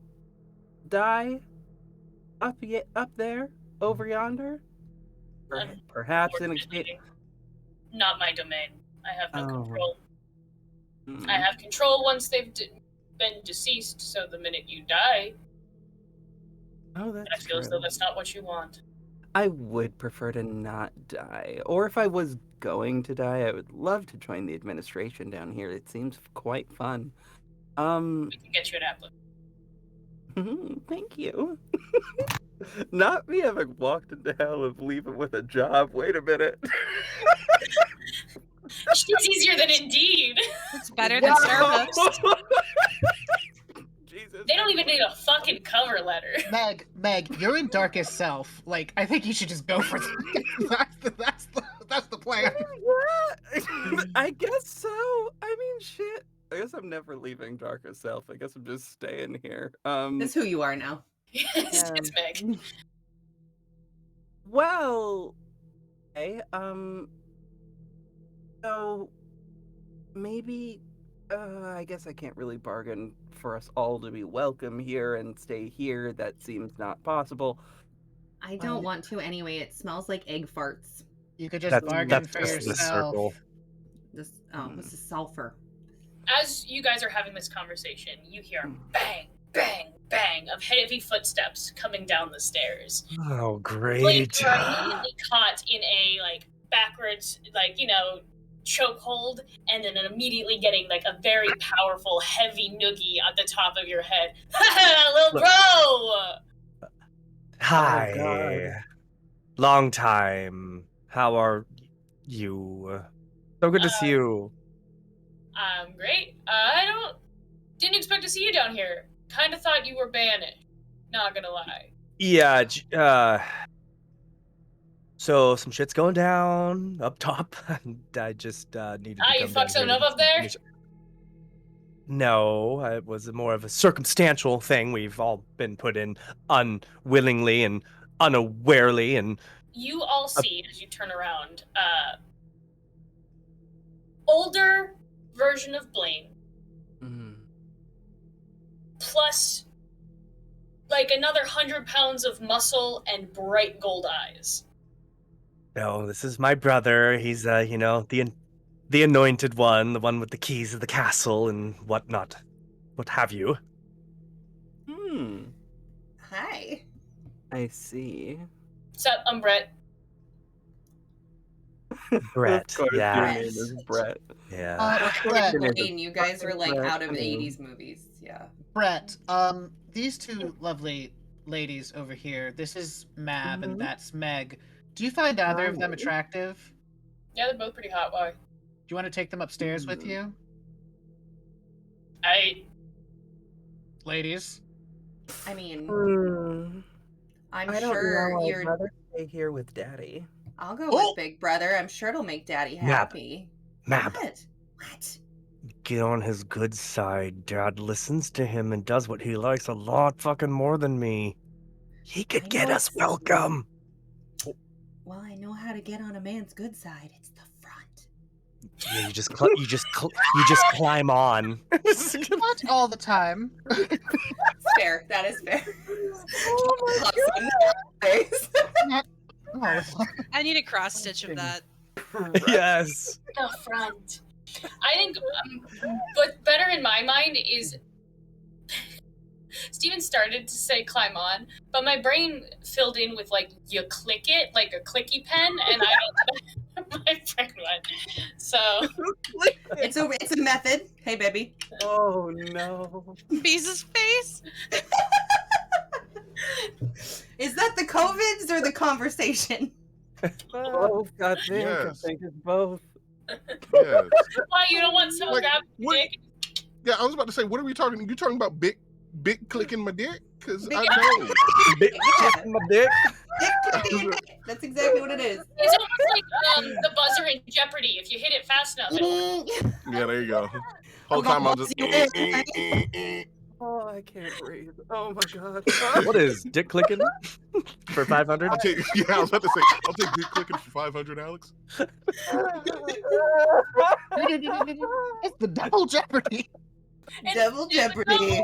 die up there over yonder? Perhaps in a case. Unfortunately, not my domain. I have no Oh. control. I have control once they've been deceased, so the minute you die, Oh, that's And I feel as though that's not what you want. I would prefer to not die. Or if I was going to die, I would love to join the administration down here. It seems quite fun. We can get you an applicant. Thank you. Not me having walked into hell and leaving with a job. Wait a minute. She's easier than Indeed. It's better than Starbucks. Jesus. They don't even need a fucking cover letter. Meg, you're in Darkest Self. Like, I think you should just go for that. That's the plan. Yeah, I guess so. I mean, shit. I guess I'm never leaving Darkest Self. I guess I'm just staying here. That's who you are now. Yes, it's Meg. Well, okay, so maybe, I guess I can't really bargain for us all to be welcome here and stay here. That seems not possible. I don't want to anyway. It smells like egg farts. You could just bargain for just the yourself. circle. This this is sulfur. As you guys are having this conversation, you hear bang, bang, bang of heavy footsteps coming down the stairs. Oh, great. Like, you're immediately caught in a backwards chokehold, and then immediately getting a very powerful heavy noogie at the top of your head. Little bro. Hi. God. Long time. How are you? So good to see you. I'm great. Didn't expect to see you down here. Kind of thought you were banished. Not gonna lie. Yeah, so some shit's going down up top, and I just needed to you come fucked down something here up there? No, it was more of a circumstantial thing. We've all been put in unwillingly and unawarely, and You all see, as you turn around, older version of Blaine, plus another 100 pounds of muscle and bright gold eyes. no, this is my brother. He's the anointed one, the one with the keys of the castle and whatnot, what have you. Hi. I see. Sup, I'm Brett. Brett, Of course, yeah. your name is Brett. Yeah. Brett, Blaine, you guys are Brett, out of I mean- 80s movies. Yeah. Brett, these two lovely ladies over here, this is Mab and that's Meg. Do you find either of them Hi. attractive? Yeah, they're both pretty hot. Why? Do you want to take them upstairs with you? Ladies? I mean, I'm I don't sure know. I'd you're. rather stay here with Daddy. I'll go Oh! with Big Brother. I'm sure it'll make Daddy Mab. happy. Mab, What? What? get on his good side. Dad listens to him and does what he likes a lot fucking more than me. He I could know get us it's- welcome. Well, I know how to get on a man's good side. It's the front. Yeah, you just climb on. Not all the time. It's fair. That is fair. Oh I need a cross stitch of that. Yes. The front. I think what's better in my mind is Steven started to say climb on, but my brain filled in with you click it like a clicky pen, and my brain went. So It's a method. Hey, baby. Oh no. Beeze's face? Is that the COVIDs or the conversation? Both, I think. I Yes. think it's both. Yes. why you don't want someone grabbing your what- dick? Yeah, I was about to say, what are we talking? You talking about big clicking my dick? Because Big- I know. Big Yeah. my dick. That's exactly what it is. It's almost like the buzzer in Jeopardy. If you hit it fast enough, it'll Yeah, there you go. Whole I'm time I gonna was just. buzz you in. Oh, I can't breathe. Oh my god. What is dick clicking for 500? I'll take. Yeah, I was about to say. I'll take big clicking for 500, Alex. It's the double jeopardy. Devil Jeopardy.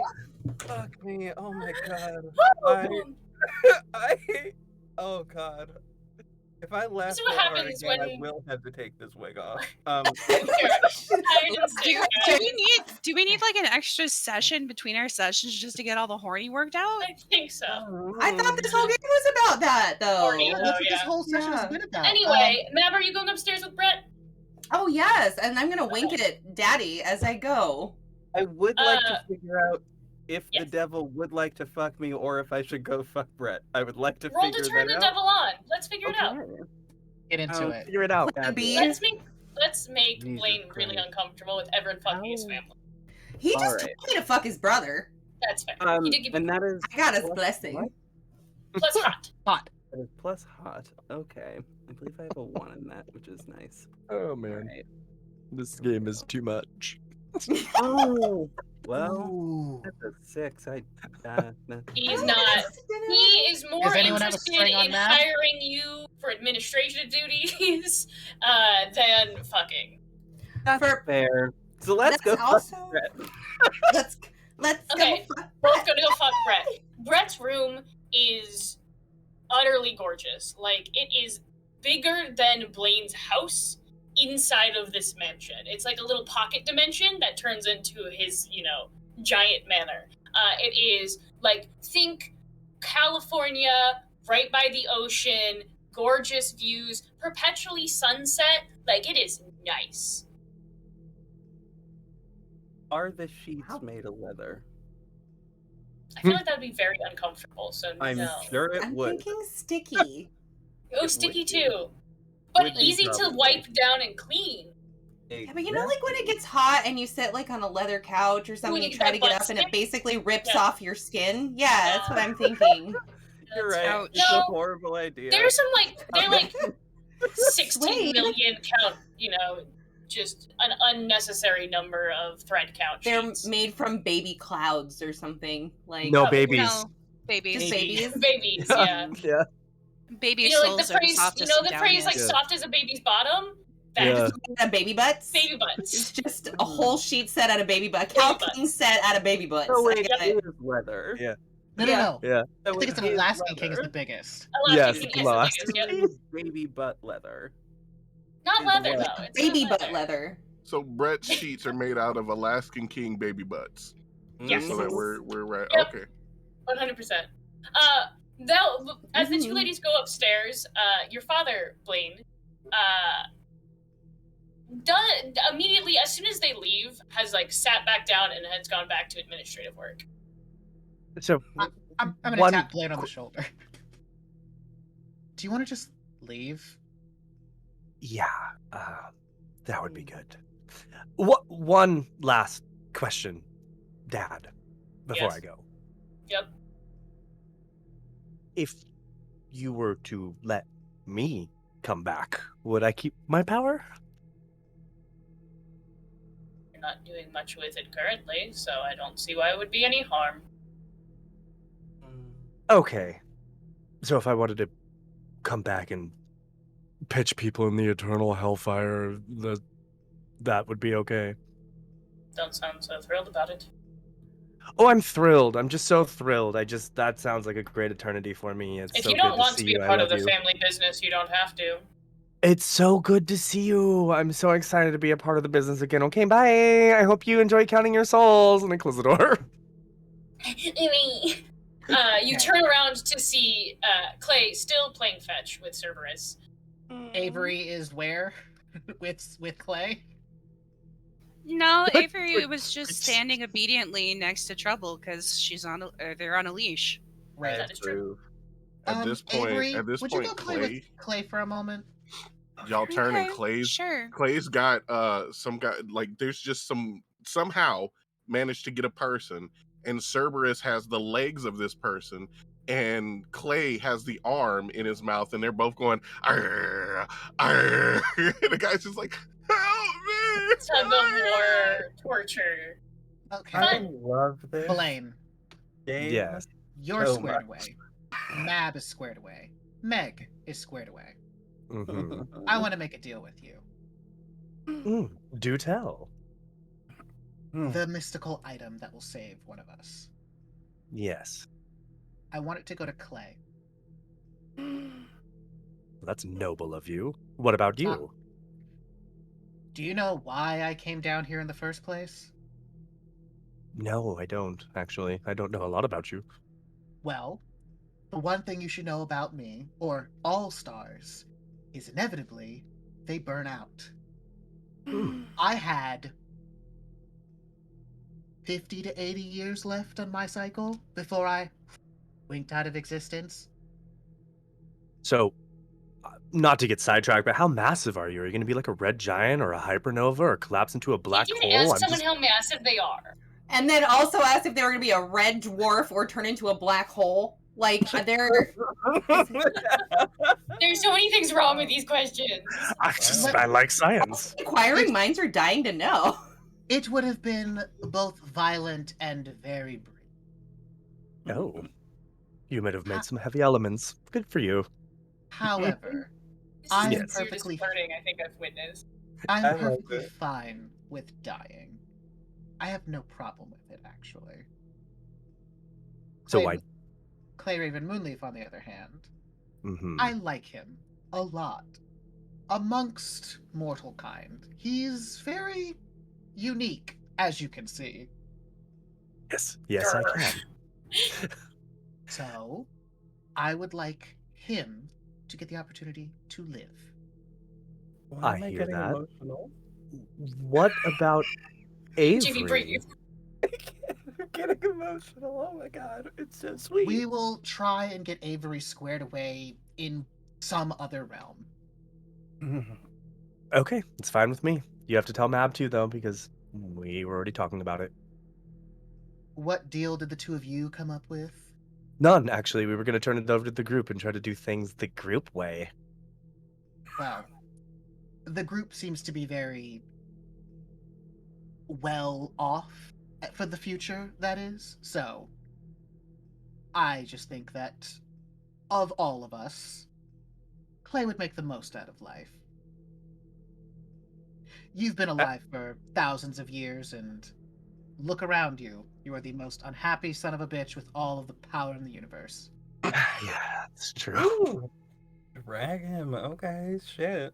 Fuck me. Oh my god. Woo! I oh god. If I laugh This is what so hard happens again, I when- will have to take this wig off. Hide and seek, guys. Do we need like an extra session between our sessions just to get all the horny worked out? I think so. I thought this whole game was about that, though. Horny. That's what this yeah. whole session has Yeah. been about. Anyway, Mab, are you going upstairs with Brett? Oh yes, and I'm gonna wink at Daddy as I go. I would like to figure out if the yes. devil would like to fuck me or if I should go fuck Brett. I would like to Roll to figure turn that the out. devil on. Let's figure it out. Get into I'll it. Figure it out. Plan B. Let's make Jesus Blaine really Christ. uncomfortable with everyone fucking his How? family. He just Alright. told me to fuck his brother. That's fair. He did give And that is I got his plus blessing. what? plus hot. Hot. That is plus hot. Okay. I believe I have a 1 in that, which is nice. Oh man, Alright. this game is too much. Oh! Well, Ooh. that's a 6. He's not. He is more Does anyone have a interested string on in Mab? hiring you for administrative duties than fucking. For, Fair. So let's go That's fuck also- Brett. let's Okay, go. Fuck We're Brett. gonna go fuck Brett. Brett's room is utterly gorgeous. Like, it is bigger than Blaine's house inside of this mansion. It's like a little pocket dimension that turns into his, giant manor. It is like, think California, right by the ocean, gorgeous views, perpetually sunset. Like, it is nice. Are the sheets How- made of leather? I feel like that would be very uncomfortable, so I'm no. sure it I'm would. thinking sticky. Oh, It sticky would be. too. But Would be easy to probably. wipe down and clean. Yeah, but you know, like when it gets hot and you sit like on a leather couch or something, When you you try get to get butt up and it stick? basically rips Yeah. off your skin. Yeah, that's what I'm thinking. You're That's right. Ouch. It's a No. horrible idea. There's some they're like 16 Suede. million count, just an unnecessary number of thread count They're sheets. made from baby clouds or something. Like No Probably. babies. No, babies. Just babies. Babies, yeah. Yeah. Baby You know, like souls the are the phrase, softest the and phrase like downiest. soft as a baby's bottom? That's Yeah. The baby butts. baby It's butts. just a whole sheet set out of baby butt. Cow Baby king set out of baby butts. Oh I wait, get it it. is leather. Yeah. No, Yeah. no, no. Yeah. I think it's an It is Alaskan king is leather. the biggest. Alaskan Yes, king it's is the lost. biggest, yep. It is baby butt leather. Not leather, Yeah. though. It's Baby not butt leather. So Brett's sheets are made out of Alaskan king baby butts. Yes. So that we're right. Yep. Okay. 100%. As the two Mhm. ladies go upstairs, your father, Blaine, immediately, as soon as they leave, has sat back down and has gone back to administrative work. So I'm gonna One tap Blaine on the shoulder. Do you want to just leave? yeah, that would be good. What? One last question, Dad, before Yes. I go. Yep. If you were to let me come back, would I keep my power? You're not doing much with it currently, so I don't see why it would be any harm. Okay. So if I wanted to come back and pitch people in the eternal hellfire, that would be okay. Don't sound so thrilled about it. Oh, I'm thrilled. I'm just so thrilled. that sounds like a great eternity for me. It's If so you good don't want to see be you. a I part of love the you. family business, you don't have to. It's so good to see you. I'm so excited to be a part of the business again. Okay, bye. I hope you enjoy counting your souls. And I close the door. You turn around to see Clay still playing fetch with Cerberus. Avery is where? with Clay? No, Avery was just standing obediently next to Trouble because they're on a leash. Right. That is true. At this point, Avery, at this would point, you go play Clay, with Clay for a moment? y'all turn and Okay, Clay's Sure. Clay's got some guy there's just somehow managed to get a person, and Cerberus has the legs of this person, and Clay has the arm in his mouth, and they're both going arr, arr. And the guy's just like, help me! Tug of war, torture. Okay. I Fun. love this Blaine, game. Yes. you're So squared much. away. Mab is squared away. Meg is squared away. Mhm. I want to make a deal with you. Do tell. The mystical item that will save one of us. Yes. I want it to go to Clay. That's noble of you. What about you? Do you know why I came down here in the first place? No, I don't, actually. I don't know a lot about you. Well, the one thing you should know about me, or all stars, is inevitably they burn out. I had 50 to 80 years left on my cycle before I winked out of existence. So, not to get sidetracked, but how massive are you? Are you going to be like a red giant or a hypernova or collapse into a black You didn't hole? ask someone how massive they are. And then also asked if they were going to be a red dwarf or turn into a black hole. Like, they're... There's so many things wrong with these questions. I like science. Inquiring minds are dying to know. It would have been both violent and very brief. Oh. You might have made some heavy elements. Good for you. However, This I'm is sincere perfectly flirting, I think I've witnessed. I'm I love perfectly it. fine with dying. I have no problem with it, actually. So why? Clay Raven Moonleaf, on the other hand, Mm-hmm. I like him a lot. Amongst mortal kind, he's very unique, as you can see. Yes, I can. So, I would like him to get the opportunity to live. Why I am I hear getting that. emotional? What about Jimmy, Avery? breathe. I'm getting emotional. Oh my god, it's so sweet. We will try and get Avery squared away in some other realm. Okay, it's fine with me. You have to tell Mab too, though, because we were already talking about it. What deal did the two of you come up with? None, actually. We were going to turn it over to the group and try to do things the group way. Well, the group seems to be very well off for the future, that is. So, I just think that of all of us, Clay would make the most out of life. You've been alive for thousands of years, and look around you. You are the most unhappy son of a bitch with all of the power in the universe. Yeah, that's true. Ooh, drag him. Okay, shit.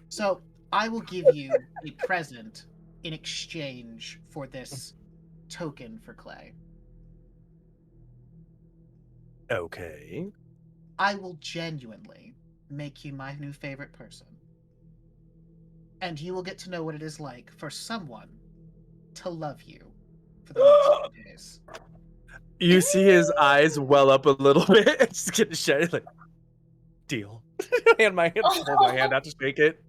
So, I will give you a present in exchange for this token for Clay. Okay. I will genuinely make you my new favorite person. And you will get to know what it is like for someone to love you for the next few days. You see his eyes well up a little bit. Just getting shy, like, deal. Hold my hand out to shake it.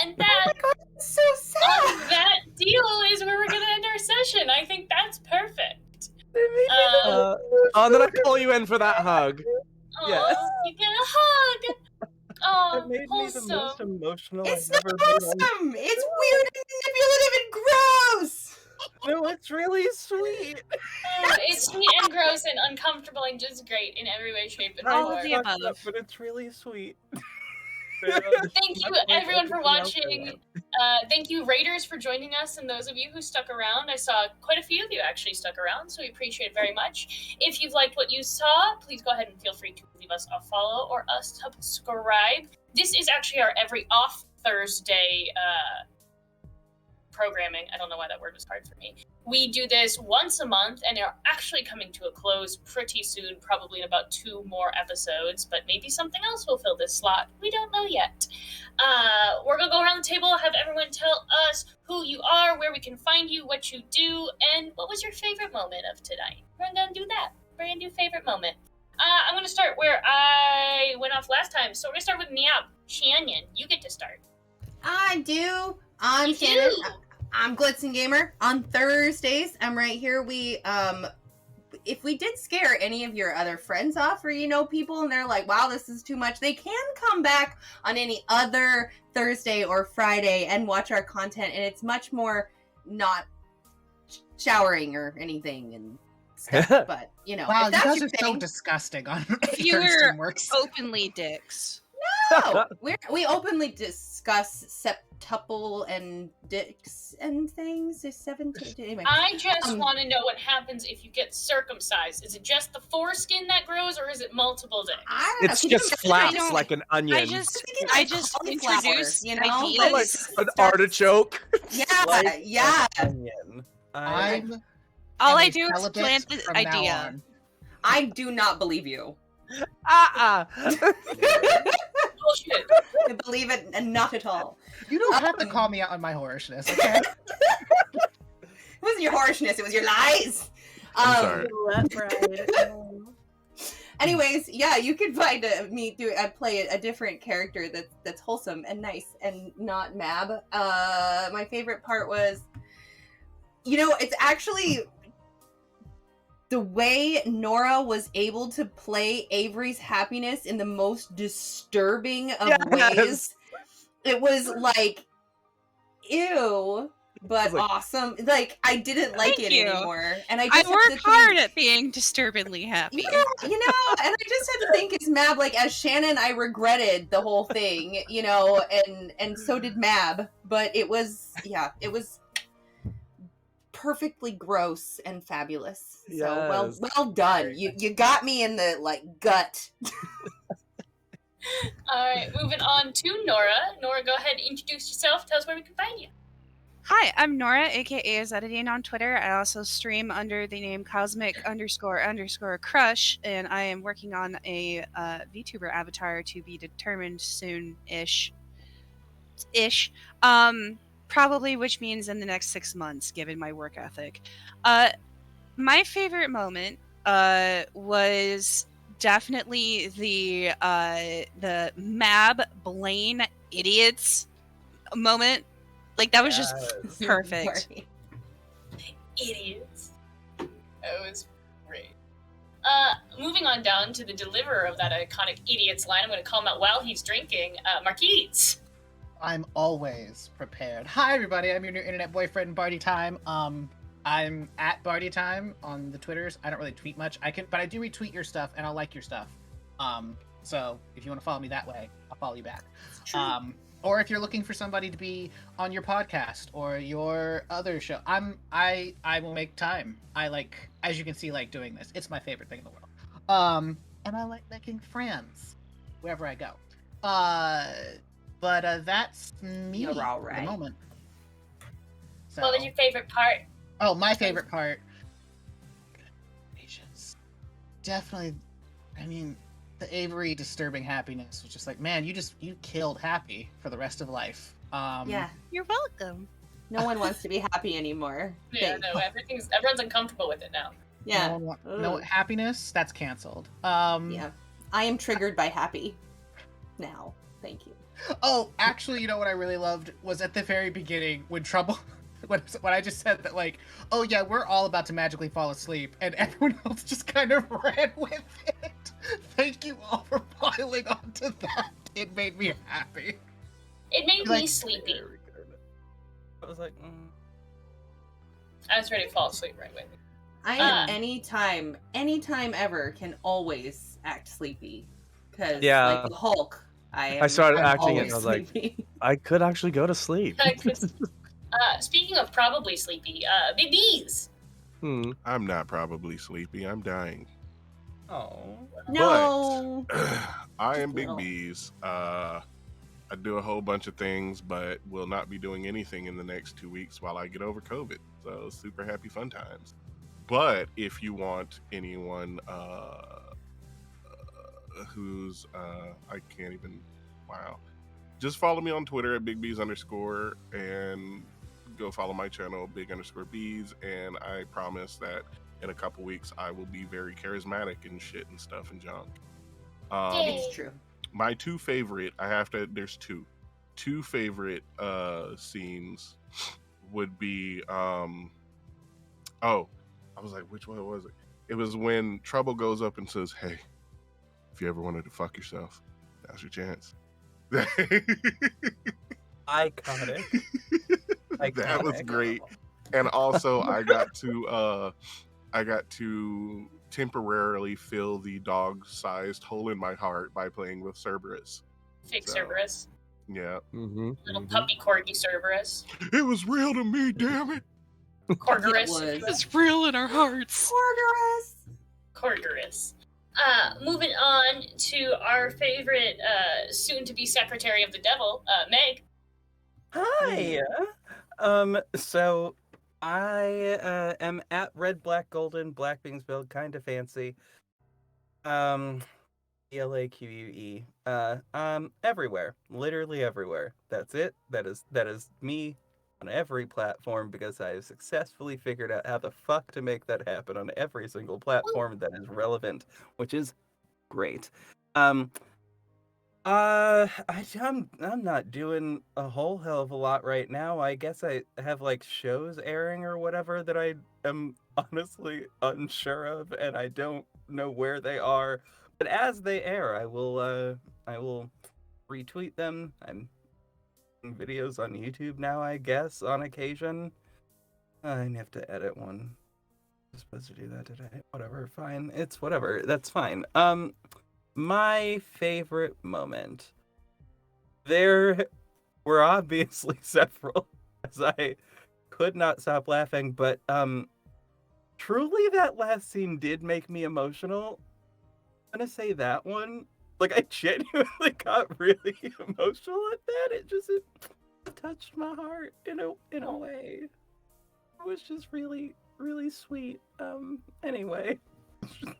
And that, So on sad. that deal is where we're gonna end our session. I think that's perfect. And then I pull you in for that hug. Aw, Yes. you get a hug. Oh, That made me the most wholesome. emotional It's I've not ever been. awesome. It's weird and manipulative and gross. No, it's really sweet. It's sweet and gross and uncomfortable and just great in every way, shape, and All form. of the Fucked above. up, but it's really sweet. Thank you, everyone, for watching. Thank you, Raiders, for joining us, and those of you who stuck around. I saw quite a few of you actually stuck around, so we appreciate it very much. If you've liked what you saw, please go ahead and feel free to leave us a follow or a subscribe. This is actually our every off Thursday programming. I don't know why that word was hard for me. We do this once a month, and they're actually coming to a close pretty soon, probably in about 2 more episodes, but maybe something else will fill this slot. We don't know yet. We're going to go around the table, have everyone tell us who you are, where we can find you, what you do, and what was your favorite moment of tonight. We're going to do that. We're going to do favorite moment. I'm going to start where I went off last time, so we're going to start with Niab. Shannon, you get to start. I do. I'm You Shannon. do. I'm Blitzen Gamer. On Thursdays, I'm right here. If we did scare any of your other friends off, or people, and they're like, "Wow, this is too much," they can come back on any other Thursday or Friday and watch our content, and it's much more not showering or anything and stuff. But Wow, if you that's guys your are so thing, disgusting on Fewer Thursday works. openly dicks. No, we openly discuss septuple and dicks and things. There's 17. Anyway, I just want to know what happens if you get circumcised. Is it just the foreskin that grows, or is it multiple dicks? I don't know. It's Can you just imagine? flaps don't- like an onion. I just Cauliflower, introduced you know, ideas. Oh, like an artichoke. Yeah, Like yeah. an onion. I'm All am I a do is celibate plant the from now idea. on. I do not believe you. Bullshit. I believe it, and not at all. You don't have to call me out on my whorishness, okay? It wasn't your harshness; it was your lies. I'm sorry. Anyways, yeah, you can find me do. I play a different character that's wholesome and nice and not Mab. My favorite part was, it's actually the way Nora was able to play Avery's happiness in the most disturbing of ways. It was like, ew, but like, awesome. Like, I didn't like Thank it you. anymore. And I I just work had to hard think, at being disturbingly happy. yeah, and I just had to think as Mab, like, as Shannon, I regretted the whole thing, and so did Mab. But it was perfectly gross and fabulous. So well done. You got me in the gut. All right, moving on to Nora. Nora, go ahead and introduce yourself. Tell us where we can find you. Hi, I'm Nora, aka Zedadine on Twitter. I also stream under the name Cosmic__Crush, and I am working on a VTuber avatar to be determined soon-ish. Probably, which means in the next 6 months, given my work ethic. My favorite moment was definitely the Mab Blaine idiots moment. Like, that was just perfect. Sorry. Idiots. That was great. Moving on down to the deliverer of that iconic idiots line. I'm going to call him out while he's drinking. Marquise. I'm always prepared. Hi, everybody. I'm your new internet boyfriend, Barty Time. I'm at Barty Time on the Twitters. I don't really tweet much. But I do retweet your stuff, and I'll like your stuff. So if you want to follow me that way, I'll follow you back. Or if you're looking for somebody to be on your podcast or your other show, I will make time. I like, as you can see, like doing this. It's my favorite thing in the world. And I like making friends wherever I go. But that's me You're all at right. the moment. So, What was your favorite part? oh, my favorite part. Patience. Definitely. I mean, the Avery disturbing happiness was just like, man, you killed Happy for the rest of life. Yeah, You're welcome. no one wants to be happy anymore. Yeah, no, everyone's uncomfortable with it now. Yeah. No happiness. That's canceled. Yeah. I am triggered by happy now. Thank you. Oh, actually, you know what I really loved was at the very beginning when Trouble, when I just said that, like, oh yeah, we're all about to magically fall asleep, and everyone else just kind of ran with it. Thank you all for piling onto that. It made me happy. It made me sleepy. I was like, I was ready to fall asleep right away. I am anytime ever can always act sleepy. Because like the Hulk, I started acting it and I was like, I could actually go to sleep. Speaking of probably sleepy, Big B's. I'm not probably sleepy. I'm dying. oh. No. I am Big B's. I do a whole bunch of things, but will not be doing anything in the next 2 weeks while I get over COVID. So super happy fun times. But if you want anyone who's I can't even just follow me on Twitter at BigBees_ and go follow my channel Big_Bees, and I promise that in a couple weeks I will be very charismatic and shit and stuff and junk. It's true. My two favorite, there's two favorite scenes would be I was like, which one was it? It was when Trouble goes up and says, hey, if you ever wanted to fuck yourself, now's your chance. Iconic. That was great. And also I got to temporarily fill the dog-sized hole in my heart by playing with Cerberus. Fake So- Cerberus. Yeah. Little puppy corgi Cerberus. It was real to me, damn it. Corgerus. It was. It's real in our hearts. Corgerus. Corgerus. Moving on to our favorite soon-to-be Secretary of the Devil, Meg. Hi. So I am at Red Black Golden Black Beans Build, kind of fancy. ELAQUE. Everywhere, literally everywhere. That's it. That is me on every platform because I have successfully figured out how the fuck to make that happen on every single platform that is relevant, which is great. I'm not doing a whole hell of a lot right now. I guess I have like shows airing or whatever that I am honestly unsure of, and I don't know where they are. But as they air, I will retweet them. I'm doing videos on YouTube now, I guess, on occasion. I have to edit one. I was supposed to do that today. Whatever, fine. It's whatever. That's fine. My favorite moment. There were obviously several, as I could not stop laughing, but truly that last scene did make me emotional. I'm gonna say that one. Like, I genuinely got really emotional at that. It touched my heart in a way. It was just really, really sweet. Anyway.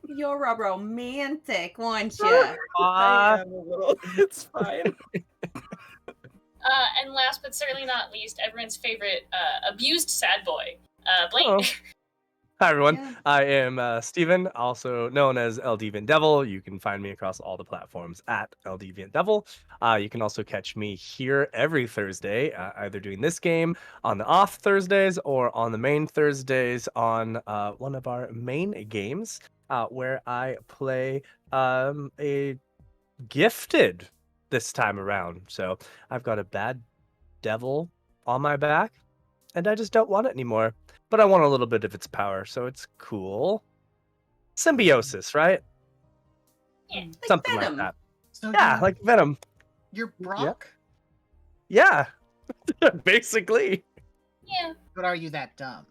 You're a romantic, weren't you? I am a little. It's fine. And last but certainly not least, everyone's favorite abused sad boy, Blaine. Hello. Hi, everyone. Yeah. I am Steven, also known as LDeviant Devil. You can find me across all the platforms at LDeviant Devil. You can also catch me here every Thursday, either doing this game on the off Thursdays or on the main Thursdays on one of our main games, where I play a gifted this time around. So I've got a bad devil on my back, and I just don't want it anymore. But I want a little bit of its power, so it's cool. Symbiosis, right? Yeah. Like Something Venom. like that. So Yeah, like Venom. you're Brock, Yeah. Basically. Yeah. but are you that dumb?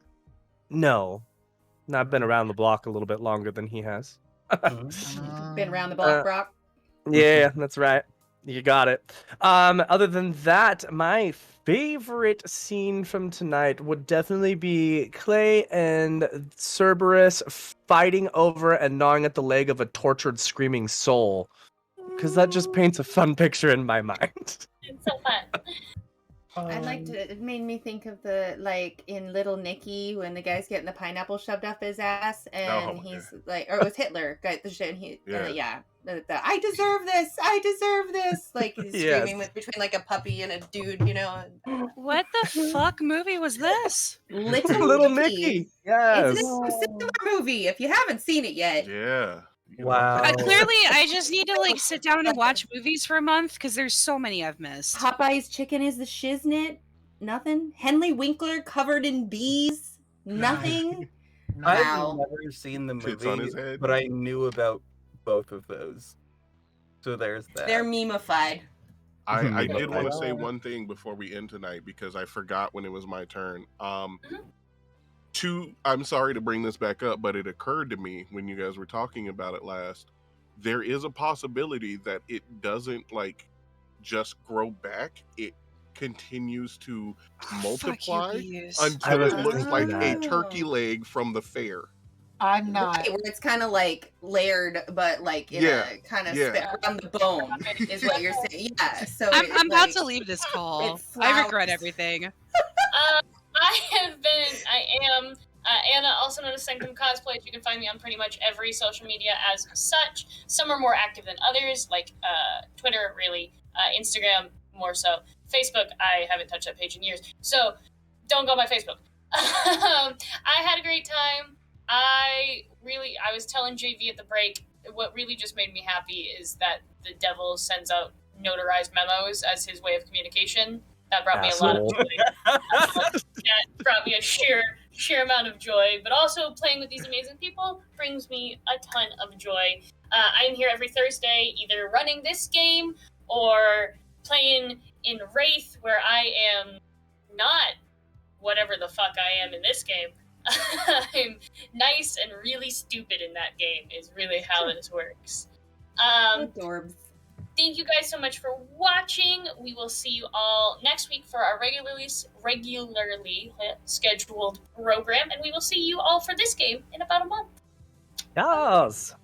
No. I've been around the block a little bit longer than he has. Been around the block, Brock. Yeah, that's right. You got it. Other than that, my favorite scene from tonight would definitely be Clay and Cerberus fighting over and gnawing at the leg of a tortured, screaming soul. Because that just paints a fun picture in my mind. It's so fun. I'd like to. It made me think of the like in Little Nicky when the guy's getting the pineapple shoved up his ass, and he's like, or it was Hitler got the shit, and he, the I deserve this. I deserve this. Like he's screaming between like a puppy and a dude, you know. What the fuck movie was this? Little Nicky. Nicky. Yes. It's a similar movie. If you haven't seen it yet, Yeah. Wow. Clearly, I just need to like sit down and watch movies for a month because there's so many I've missed. Popeye's chicken is the shiznit. Nothing. Henley Winkler covered in bees. Nothing. I've Wow. never seen the Tits on his movie, head. but I knew about both of those. So there's that. They're memeified. I did want to Wow. say one thing before we end tonight because I forgot when it was my turn. I'm sorry to bring this back up, but it occurred to me when you guys were talking about it last. There is a possibility that it doesn't like just grow back. It continues to multiply until it looks like a turkey leg from the fair. I'm not. Right, where it's kind of like layered, but like in a kind of around the bone is what you're saying. Yeah. So I'm about to leave this call. I regret everything. I am Anna, also known as Sanctum Cosplays. You can find me on pretty much every social media as such. Some are more active than others, like Twitter, really, Instagram more so. Facebook, I haven't touched that page in years, so don't go on my Facebook. I had a great time. I was telling JV at the break, what really just made me happy is that the devil sends out notarized memos as his way of communication. That brought me a lot of joy. That brought me a sheer amount of joy. But also playing with these amazing people brings me a ton of joy. I am here every Thursday, either running this game or playing in Wraith, where I am not whatever the fuck I am in this game. I'm nice and really stupid in that game, is really how this works. Adorbs. Thank you guys so much for watching. We will see you all next week for our regularly scheduled program, and we will see you all for this game in about a month. Yes.